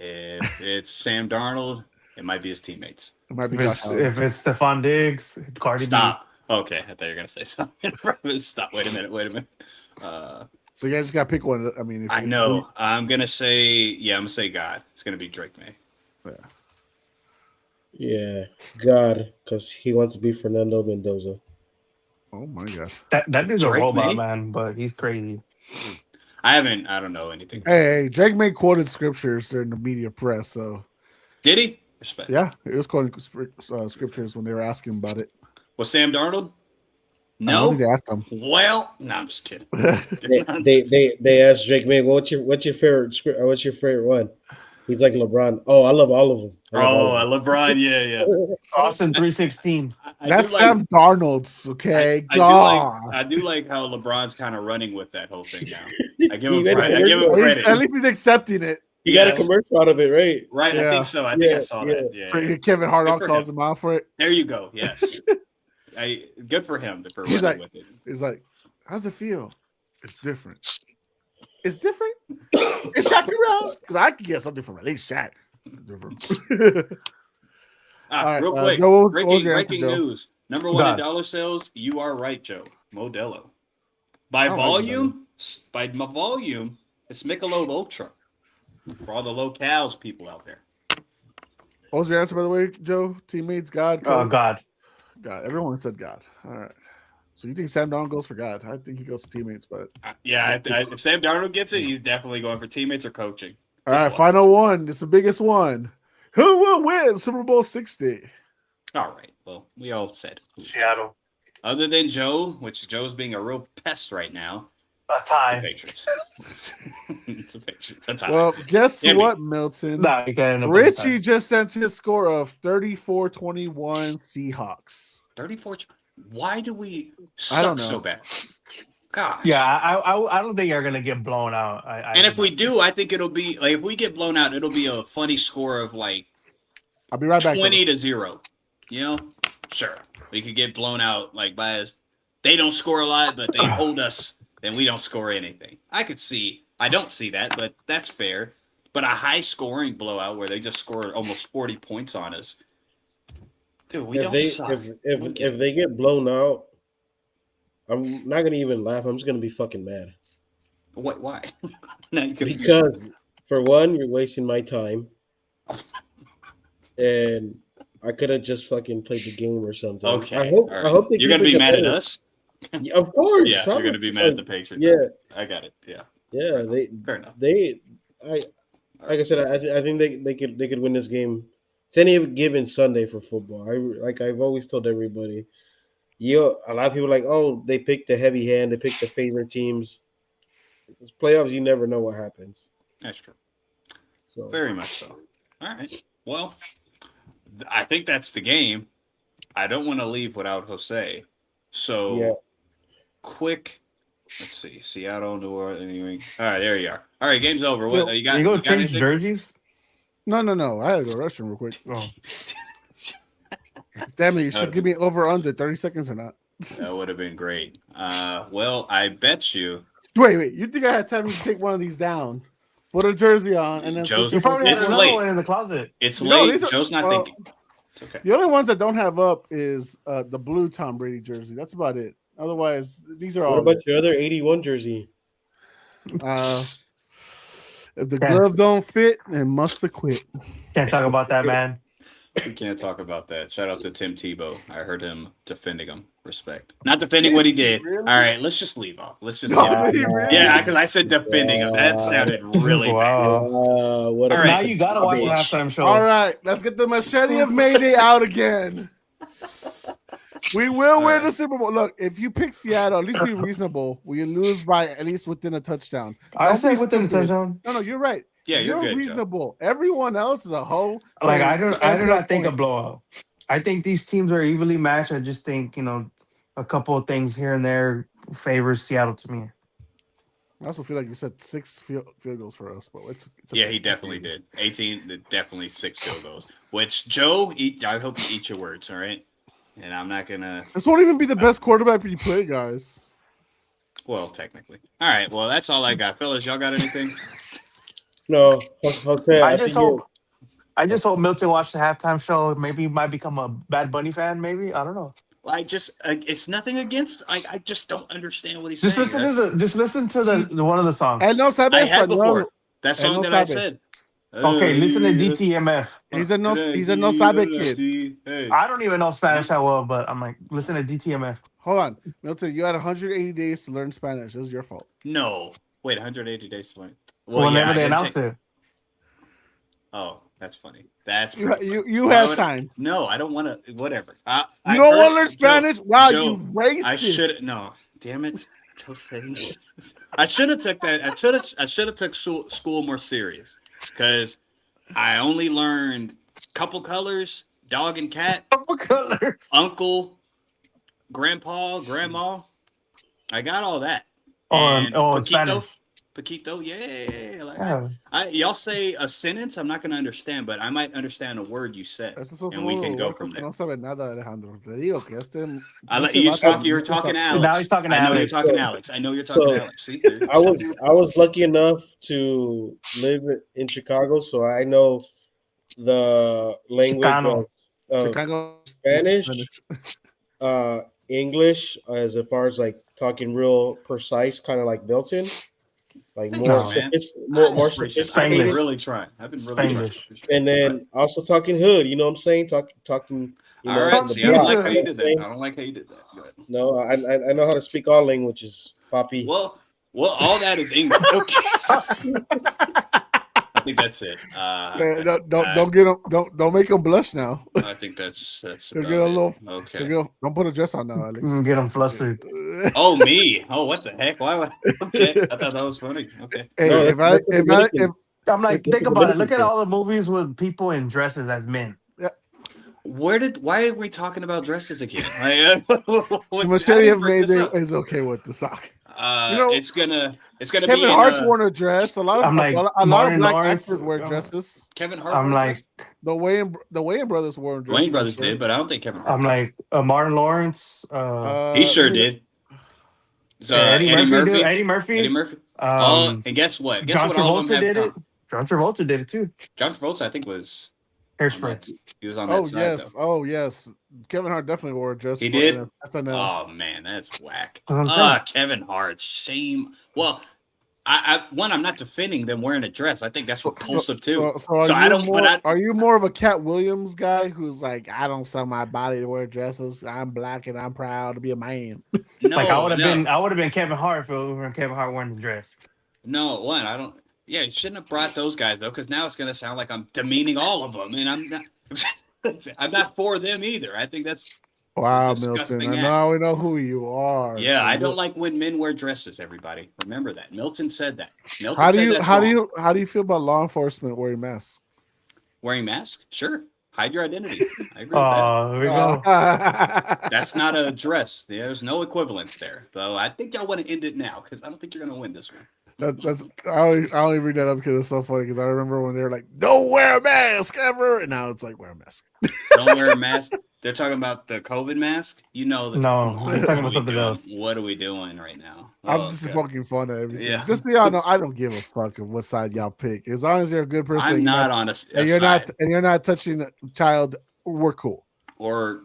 If it's Sam Darnold, it might be his teammates. It might be If Josh it's, Allen. if it's Stephon Diggs, Cardi Stop. Okay, I thought you were gonna say something. Stop. Wait a minute. So you guys just got to pick one. I mean, if I you- know. I'm gonna say God. It's gonna be Drake May. Yeah. God, because he wants to be Fernando Mendoza. Oh my gosh. B. That dude's a Drake robot, May? man, but he's crazy. I don't know anything. Hey, Drake May quoted scriptures during the media press. So Did he? Respect. yeah, it was quoting scriptures when they were asking about it. Was Sam Darnold? I don't think No. they asked him. Well, no, I'm just kidding. They asked Drake May, what's your favorite script? What's your favorite one? He's like LeBron. Oh, I love all of them. LeBron. Yeah. Austin 316. I That's do like- Sam Darnold's. Okay, I God. do like how LeBron's kind of running with that whole thing now. I give him He made a credit. I give him commercial. credit. At least he's accepting it. He got a Yes. commercial out of it, right? Right, I Yeah. think so. I think I Yeah, saw yeah. that. Yeah. Freaking Kevin Hart Good for calls him. him out for it. There you go. Yes. Good for him for He's running like- with it. He's like, how's it feel? It's different. It's different. It's Shaq around because I could get something from at least Shaq. Different. All right, Real quick, Joe, what was breaking your answer, Joe? news. Number one in God. dollar sales. You are right, Joe. Modelo. By I like volume, it's Michelob Ultra for all the locales people out there. What was your answer, by the way, Joe? Teammates, God, Oh coach? God. God. Everyone said God. All right. So you think Sam Darnold goes for God? I think he goes to teammates, but If Sam Darnold gets it, he's definitely going for teammates or coaching. all right. Just Final one. It's the biggest one. Who will win Super Bowl 60? All right. Well, we all said. Seattle. Other than Joe, which Joe's being a real pest right now, A the tie. Patriots. It's the Patriots. That's how. Well, guess Give me. what, Milton? Nah, you can't end up on the tie. Richie just sent his score of 34-21 Seahawks. 34. Why do we I don't suck know. so bad? God. Yeah, I don't think you're gonna get blown out. And if we do, I think it'll be like if we get blown out, it'll be a funny score of like I'll be right back. 20-0. You know? Sure. We could get blown out like by us. They don't score a lot, but they hold us, and we don't score anything. I don't see that, but that's fair. But a high scoring blowout where they just score almost 40 points on us. Dude, we don't suck. If they get blown out, I'm not gonna even laugh. I'm just gonna be fucking mad. What? Why? Now you can- Because for one, you're wasting my time, and I could have just fucking played the game or something. Okay. I hope. all right. I hope they. You're keep gonna it be mad at competitive. us. Yeah, of course. Yeah, you're gonna be mad at the Patriots. Yeah, I got it. Yeah, yeah. fair enough. Like I said, I think they could win this game. It's any given Sunday for football. I've always told everybody. A lot of people are like, oh, they picked the heavy hand. They picked the favorite teams. It's playoffs. You never know what happens. That's true. So Very much so. All right. Well, I think that's the game. I don't want to leave without Jose. So, Yeah. quick Let's see. Seattle, New Orleans. All right, there you are. All right, game's over. What Yo, you got? You go You got change anything? jerseys. No. I had to go restroom real quick. Oh. Damn it! You should give me over under 30 seconds or not. That would have been great. Well, I bet you. Wait. You think I had time to take one of these down, put a jersey on, and then Joe's- You probably had It's another late. one in the closet. It's No, late. these are- Joe's not well, thinking. It's okay. The only ones that don't have up is the blue Tom Brady jersey. That's about it. Otherwise, these are What all. about your other 81 jersey? If the Yes. glove don't fit, then must have quit. Can't talk about that, man. We can't talk about that. Shout out to Tim Tebow. I heard him defending him. Respect. Not defending what he did. Really? All right, let's just leave off. Let's just No, get it. did he really? Yeah, because I said defending him. That sounded really bad. Wow. What All a right. Now you gotta watch the Bitch. halftime show. All right, let's get the machete of Mayday out again. We will win the Super Bowl. Look, if you pick Seattle, at least be reasonable. We lose by at least within a touchdown. I Don't say be within the stupid. touchdown. No, you're right. Yeah, you're good, Joe. reasonable. Everyone else is a hoe. Like saying I 10 do plus not think a points. blowout. I think these teams are evenly matched. I just think a couple of things here and there favors Seattle to me. I also feel like you said 6 field goals for us, but it's Yeah, okay. he definitely did. 18, definitely 6 field goals. Which, Joe, I hope you eat your words, all right? And I'm not going to, This won't even be the best quarterback you play, guys. well, technically. All right, well, that's all I got. Fellas, y'all got anything? No, Jose. I just hope Milton watched the halftime show. Maybe he might become a Bad Bunny fan. Maybe I don't know. It's nothing against, I just don't understand what he's Just saying. listen to the one of the songs. And no sabes I had español. before. That And song no that I sabe. said. Okay, listen to DTMF. He's a no sabe kid. Hey. I don't even know Spanish that well, but I'm like, listen to DTMF. Hold on, Milton. You had 180 days to learn Spanish. This is your fault. No. Wait, 180 days to learn. Whenever I they didn't announced take- it. Oh, that's funny. That's You pretty you funny. had Why time. No, I don't want to. Whatever. You don't want to learn Spanish? Wow, Joe, you racist. I should. No, damn it. Jose. I should have took that. I should have took school more serious because I only learned couple colors, dog and cat, Color. uncle, grandpa, grandma. I got all that. In Paquito, Spanish. Paquito, yeah. Like, Yeah. y'all say a sentence, I'm not going to understand, but I might understand a word you said, and we can go from there. No sabe nada, Alejandro. Te digo que este. You're talking to Alex. Now he's talking to I know Alex. you're talking to Alex. I know you're talking to Alex. See, there- I was lucky enough to live in Chicago, so I know the language Chicano. of Chicago Spanish, English, as far as like talking real precise, kind of like Milton, like more No, man. more I've been sophisticated, really trying. I've been really trying. Spanglish. and then also talking hood. You know what I'm saying? Talking. You know, All on right. the See, I don't block, like how you you know did what I'm that. I don't like how you did that. Go ahead. saying? No, I know how to speak all languages, Papi. Well, all that is English. Okay. I think that's it. Don't get him. Don't make him blush now. I think that's He'll about get a it. little. Okay. Don't put a dress on now, Alex. Get him flustered. Oh, me. Oh, what the heck? Why would okay. I thought that was funny. Okay. Hey, No, that's Dominican. I'm like, That's think a about it. Dominican Look at thing. all the movies with people in dresses as men. Why are we talking about dresses again? Like, the machete of Mayday is okay with the sock. It's gonna be Kevin in, Hart's worn a dress. A lot of I'm like, a lot of Martin black Lawrence, actors wear dresses. Kevin Hart. I'm wore a like, dress? The Wayne brothers wore dresses. Wayne brothers did, but I don't think Kevin Hart. I'm like Martin Lawrence. He sure did. So, Eddie Murphy. did- Eddie Murphy. Eddie Murphy. Oh, Um, and guess what? Guess John what? All of Travolta them did have it. John Travolta did it too. John Travolta, I think, was Hairspray. he was on that Oh side. yes, Though. oh yes. Kevin Hart definitely wore a dress. He did? That's a no. Oh man, that's whack. That's what I'm saying. Kevin Hart, shame. Well, I'm not defending them wearing a dress. I think that's repulsive too. So are So you I don't- More, but are you more of a Cat Williams guy who's like, I don't sell my body to wear dresses. I'm black and I'm proud to be a man. No, Like I would have no, been Kevin Hart if it was Kevin Hart wearing the dress. no. One, I don't. Yeah, you shouldn't have brought those guys though, because now it's gonna sound like I'm demeaning all of them, and I'm not. I'm not for them either. I think that's Wow, Disgusting Milton. act. Now we know who you are. yeah. So I don't like when men wear dresses. Everybody, remember that. Milton said that. Milton How do said you that's how do wrong. you how do you feel about law enforcement wearing masks? Wearing masks? Sure, Hide your identity. I agree with that. Here we go. That's not a dress. There's no equivalence there. So I think y'all want to end it now because I don't think you're going to win this one. That's I only bring that up because it's so funny because I remember when they were like, "Don't wear a mask ever," and now it's like, "Wear a mask." Don't wear a mask. They're talking about the COVID mask. You know, No, come on, he's talking what about are we something doing? else. What are we doing right now? I'm Oh, just God. fucking fun at everything. Yeah. Just so y'all know, I don't give a fuck of what side y'all pick. As long as you're a good person, I'm you're not on a and you're side. not touching a child. We're cool. Or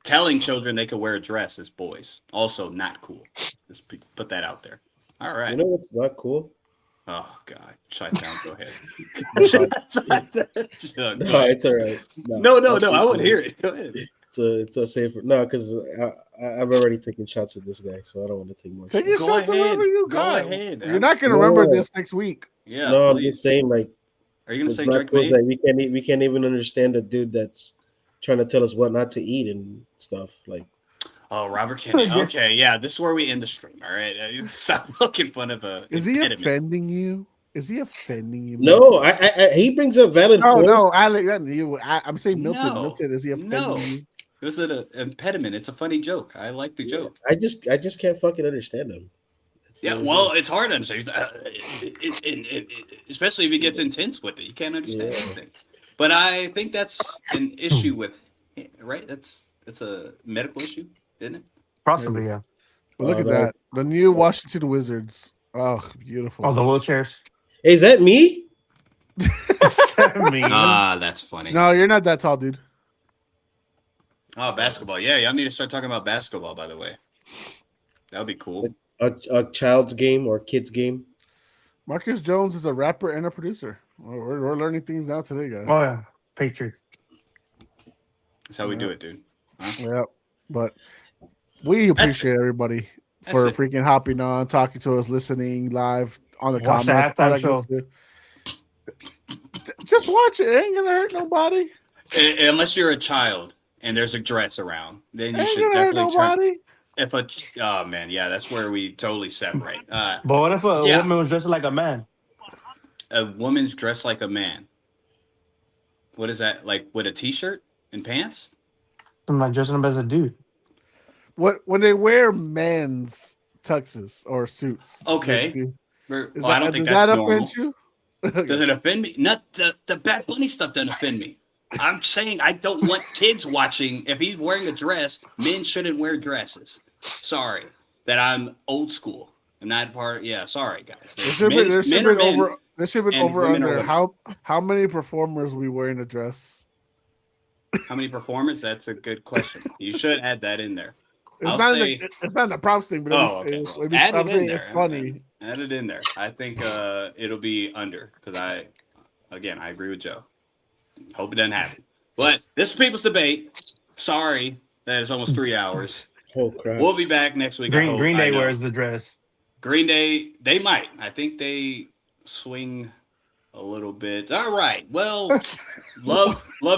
telling children they could wear a dress as boys. Also not cool. Just put that out there. All right. You know what's not cool? Oh God, Chi-Town, go ahead. Chug, No, go ahead. it's all right. No, I want to hear it. Go ahead. It's a safer. No, because I've already taken shots at this guy, so I don't want to take more Take shots. your Go shots ahead. wherever you Go got. ahead. You're not gonna No. remember this next week. Yeah. No, I'm please. just saying, like, Are you gonna it's say not drink cool me? that we can't even understand a dude that's trying to tell us what not to eat and stuff. Like, Oh, Robert Kennedy. Okay, yeah. This is where we end the stream. All right. Stop looking fun of a. Is he impediment. offending you? Is he offending you? no, he brings up valid No, points. no, Alex. I'm saying Milton. No. Milton, is he offending No. you? It was an impediment. It's a funny joke. I like the joke. I just can't fucking understand him. Yeah, well, it's hard to understand, especially if he gets intense with it. You can't understand Yeah. anything. But I think that's an issue with, right? That's a medical issue, isn't it? Possibly, yeah. But look Oh, at no. that. The new Washington Wizards. Oh, beautiful. Oh, the wheelchairs. Hey, is that me? Me. That's funny. No, you're not that tall, dude. Oh, basketball. Yeah, y'all need to start talking about basketball, by the way. That would be cool. A child's game or kid's game? Marcus Jones is a rapper and a producer. We're learning things now today, guys. Oh, yeah. Patriots. That's how we do it, dude. Huh? Yeah, but we appreciate everybody for That's it. freaking hopping on, talking to us, listening live on the Watch the comments. all halftime that good show. stuff. Just watch it. It ain't gonna hurt nobody. Unless you're a child and there's a dress around, then you Ain't should gonna hurt definitely turn. nobody. Oh man, yeah, that's where we totally separate. But what if a Yeah. woman was dressed like a man? A woman's dressed like a man. What is that? Like with a t-shirt and pants? I'm like dressing up as a dude. When they wear men's tuxes or suits. Okay. Does Well, I don't think does that's that normal. offend you? Does it offend me? Not the Bad Bunny stuff doesn't offend me. I'm saying I don't want kids watching. If he's wearing a dress, men shouldn't wear dresses. Sorry that I'm old school. I'm not part. Yeah, sorry guys. There should be and over women are under women. how many performers we wearing a dress. How many performers? That's a good question. You should add that in there. It's not in the props thing, but Okay. I'm Add it in saying there. it's funny. Add it in there. I think it'll be under because I agree with Joe. Hope it doesn't happen. But this is People's Debate. Sorry that it's almost 3 hours. Oh crap! We'll be back next week. I hope. Green Day I know. wears the dress. Green Day, they might. I think they swing a little bit. All right. Well, love you.